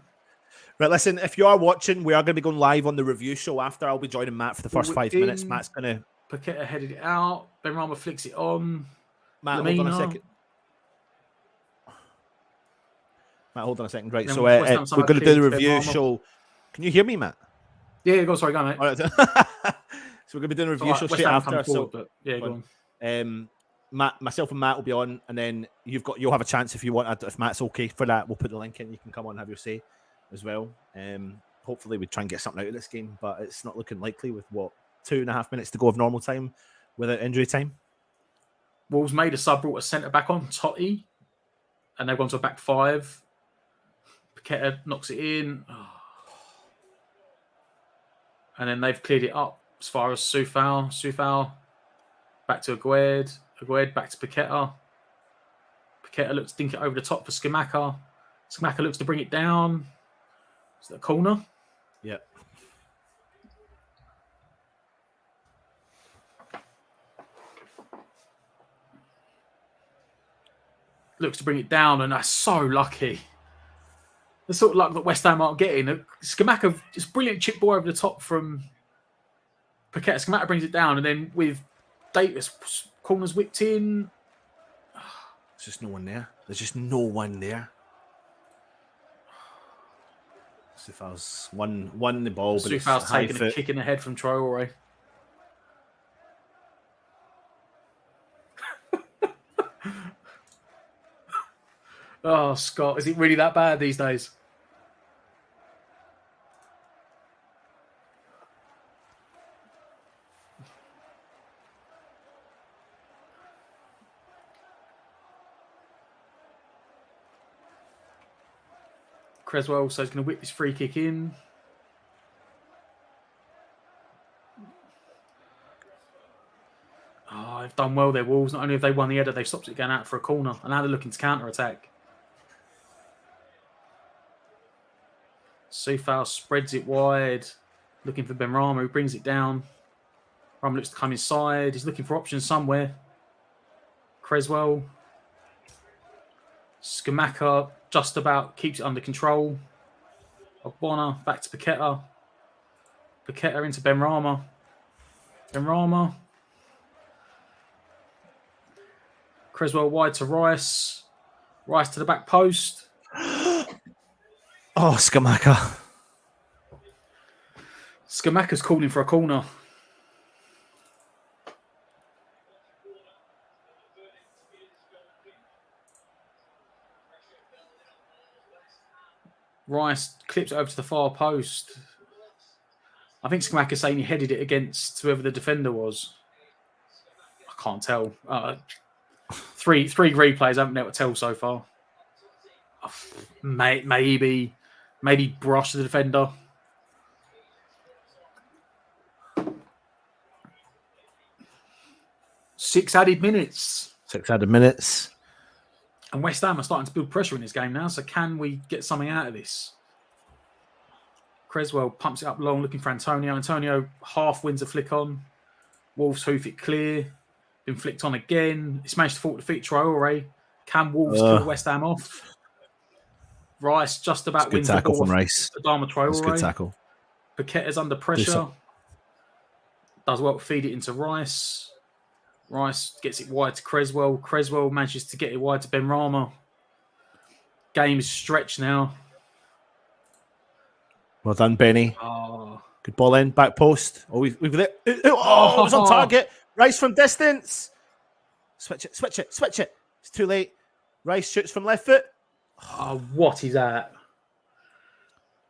Right, listen, if you are watching, we are going to be going live on the review show after. I'll be joining Matt for the first 5 minutes. Matt's going to... Paqueta headed it out. Benrahma flicks it on. Matt, Lamina. hold on a second. Right, so we're going to do the review show. Can you hear me, Matt? Yeah, go. Sorry, go on, mate. All right. So we're going to be doing a review show straight after. Go on. Matt, myself and Matt will be on, and then you'll have a chance if you want. If Matt's okay for that, we'll put the link in. You can come on and have your say as well. Hopefully we try and get something out of this game, but it's not looking likely with 2.5 minutes to go of normal time without injury time. Wolves made a sub, brought a centre back on, Totti, and they've gone to a back 5. Paqueta knocks it in. And then they've cleared it up as far as Soufal. Soufal back to Aguerd. Aguerd back to Paqueta. Paqueta looks to dink it over the top for Scamacca. Scamacca looks to bring it down. Is that a corner? Yeah. Looks to bring it down, and that's so lucky. The sort of luck that West Ham aren't getting. Scamacca, just brilliant chip ball over the top from Paqueta. Scamacca brings it down, and then with Davis, corners whipped in. There's just no one there. There's just no one there. Soufal's won the ball, but Soufal's taking a kick in the head from Traore. Oh, Scott, is it really that bad these days? Creswell, so he's going to whip this free kick in. Oh, they've done well there, Wolves. Not only have they won the header, they've stopped it going out for a corner. And now they're looking to counter-attack. Soufal spreads it wide, looking for Benrahma, who brings it down. Benrahma looks to come inside. He's looking for options somewhere. Creswell. Scamacca just about keeps it under control. Ogbonna back to Paqueta. Paqueta into Benrahma. Benrahma. Creswell wide to Rice. Rice to the back post. Oh, Scamacca. Scamacca's calling for a corner. Rice clips it over to the far post. I think Scrappy saying he headed it against whoever the defender was. I can't tell. Three replays. I haven't been able to tell so far. Maybe brush the defender. Six added minutes. And West Ham are starting to build pressure in this game now. So can we get something out of this? Creswell pumps it up long, looking for Antonio. Antonio half wins a flick on. Wolves hoof it clear. Been flicked on again. It's managed to fall defeat Traore. Can Wolves kill West Ham off? Rice just about wins the ball. Rice. Adama Traore. That's a good tackle. Paqueta's under pressure. Does well to feed it into Rice. Rice gets it wide to Creswell. Creswell manages to get it wide to Benrahma. Game is stretched now. Well done, Benny. Oh. Good ball in, back post. Oh, we've got it. Oh, it was on target. Rice from distance. Switch it. It's too late. Rice shoots from left foot. Oh, what is that?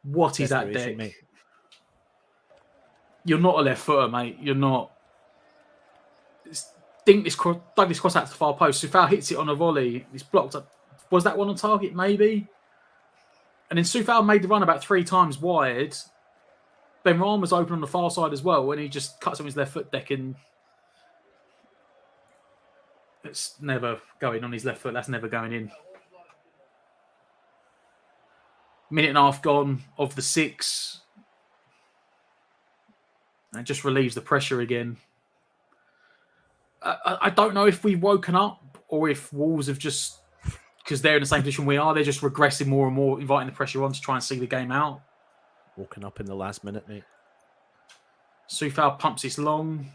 What is that, Dick? Mate. You're not a left footer, mate. You're not. Douglas cross out to the far post. Sufal hits it on a volley. It's blocked up. Was that one on target? Maybe. And then Sufal made the run about 3 times wide. Benrahma was open on the far side as well, and he just cuts on his left foot deck, and it's never going on his left foot. That's never going in. Minute and a half gone of the 6. And it just relieves the pressure again. I don't know if we've woken up or if Wolves have just, because they're in the same position we are, they're just regressing more and more, inviting the pressure on to try and see the game out. Woken up in the last minute, mate. Sufal pumps this long.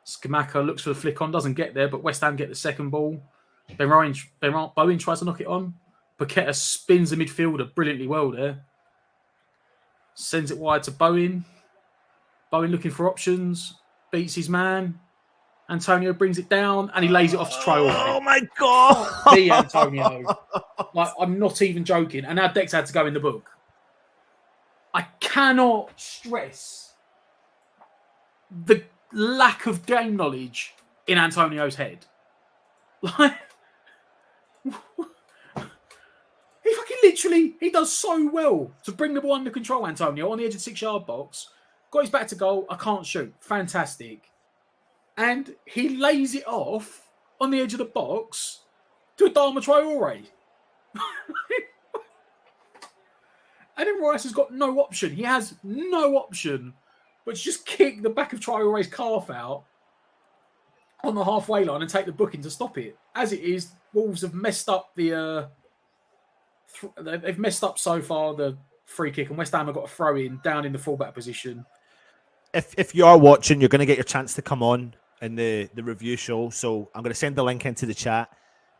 Scamacca looks for the flick on, doesn't get there, but West Ham get the second ball. Bowen tries to knock it on. Paqueta spins the midfielder brilliantly well there. Sends it wide to Bowen. Bowen looking for options. Beats his man. Antonio brings it down and he lays it off to Traore. Oh my God! The Antonio. Like, I'm not even joking. And now Dex had to go in the book. I cannot stress the lack of game knowledge in Antonio's head. Like, he does so well to bring the ball under control, Antonio, on the edge of the 6-yard box. Got his back to goal. I can't shoot. Fantastic. And he lays it off on the edge of the box to Adama Traore. And then Rice has got no option. He has no option but to just kick the back of Traore's calf out on the halfway line and take the booking to stop it. As it is, Wolves have messed up the... they've messed up so far the free kick, and West Ham have got a throw in down in the fullback position. If you are watching, you're going to get your chance to come on in the review show. So I'm going to send the link into the chat.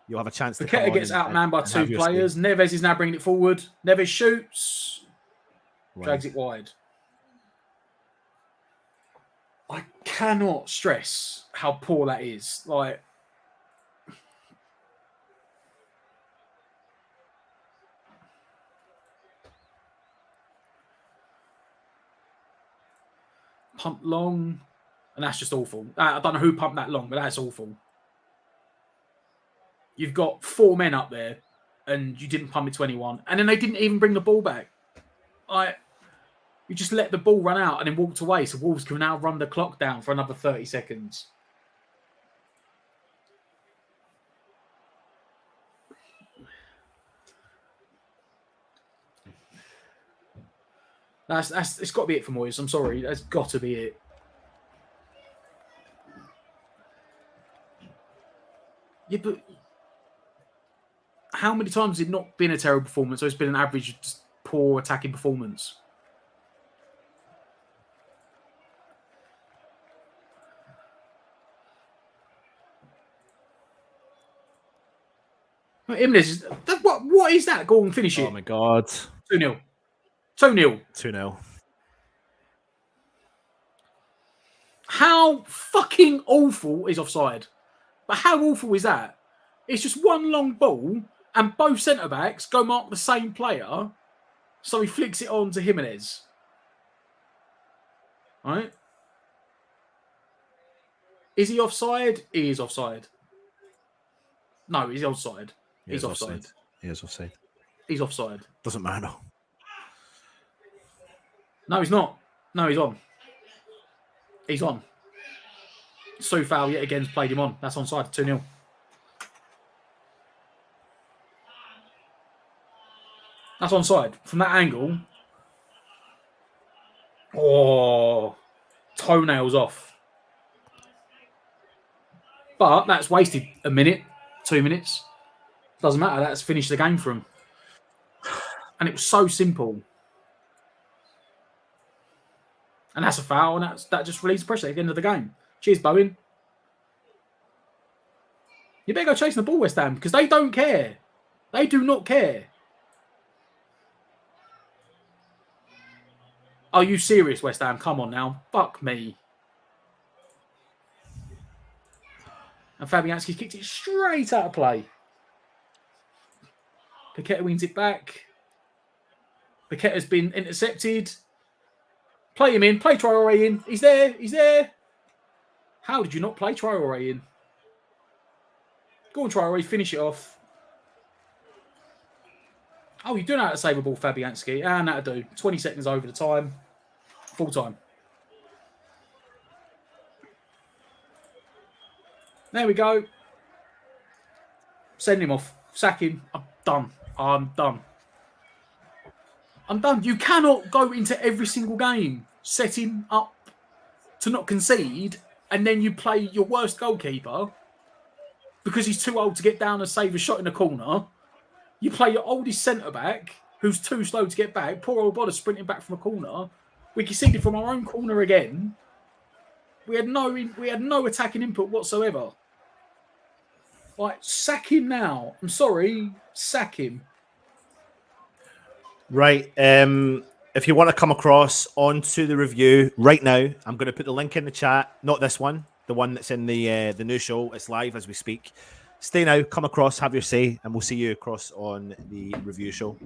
You'll have a chance to come on. Paqueta gets outmanned by 2 players. Neves is now bringing it forward. Neves shoots. Drags it wide. I cannot stress how poor that is. Like, pump long, and that's just awful. I don't know who pumped that long, but that's awful. You've got 4 men up there, and you didn't pump it to anyone, and then they didn't even bring the ball back. You just let the ball run out and then walked away, so Wolves can now run the clock down for another 30 seconds. It's got to be it for Moyes. I'm sorry, that's got to be it. Yeah, but how many times has it not been a terrible performance, or it's been an average, just poor attacking performance? Jimenez, what is that? Go and finish it. Oh my God. 2-0. 2-0. 2-0. How fucking awful is offside? But how awful is that? It's just one long ball and both centre-backs go mark the same player, so he flicks it on to Jimenez. Right? Is he offside? He is offside. No, he's offside. He's offside. He is offside. He's offside. Doesn't matter. No, he's not. No, he's on. He's on. Soufal yet again played him on. That's onside. 2-0. That's onside. From that angle. Oh, toenails off. But that's wasted a minute, 2 minutes. Doesn't matter. That's finished the game for him. And it was so simple. And that's a foul, and that just relieves pressure at the end of the game. Cheers, Bowen. You better go chasing the ball, West Ham, because they don't care. They do not care. Are you serious, West Ham? Come on now. Fuck me. And Fabianski kicked it straight out of play. Paqueta wins it back. Paqueta's been intercepted. Play him in. Play Traore in. He's there. He's there. How did you not play Traore in? Go on, Traore. Finish it off. Oh, you do know how to save a ball, Fabianski. And that'll do. 20 seconds over the time. Full time. There we go. Send him off. Sack him. I'm done. I'm done. I'm done. You cannot go into every single game setting up to not concede, and then you play your worst goalkeeper because he's too old to get down and save a shot in a corner. You play your oldest centre-back who's too slow to get back. Poor old Boda sprinting back from a corner. We conceded from our own corner again. We had no attacking input whatsoever. Like, sack him now. I'm sorry. Sack him. Right. If you want to come across onto the review right now, I'm going to put the link in the chat. Not this one, the one that's in the new show. It's live as we speak. Stay now, come across, have your say, and we'll see you across on the review show.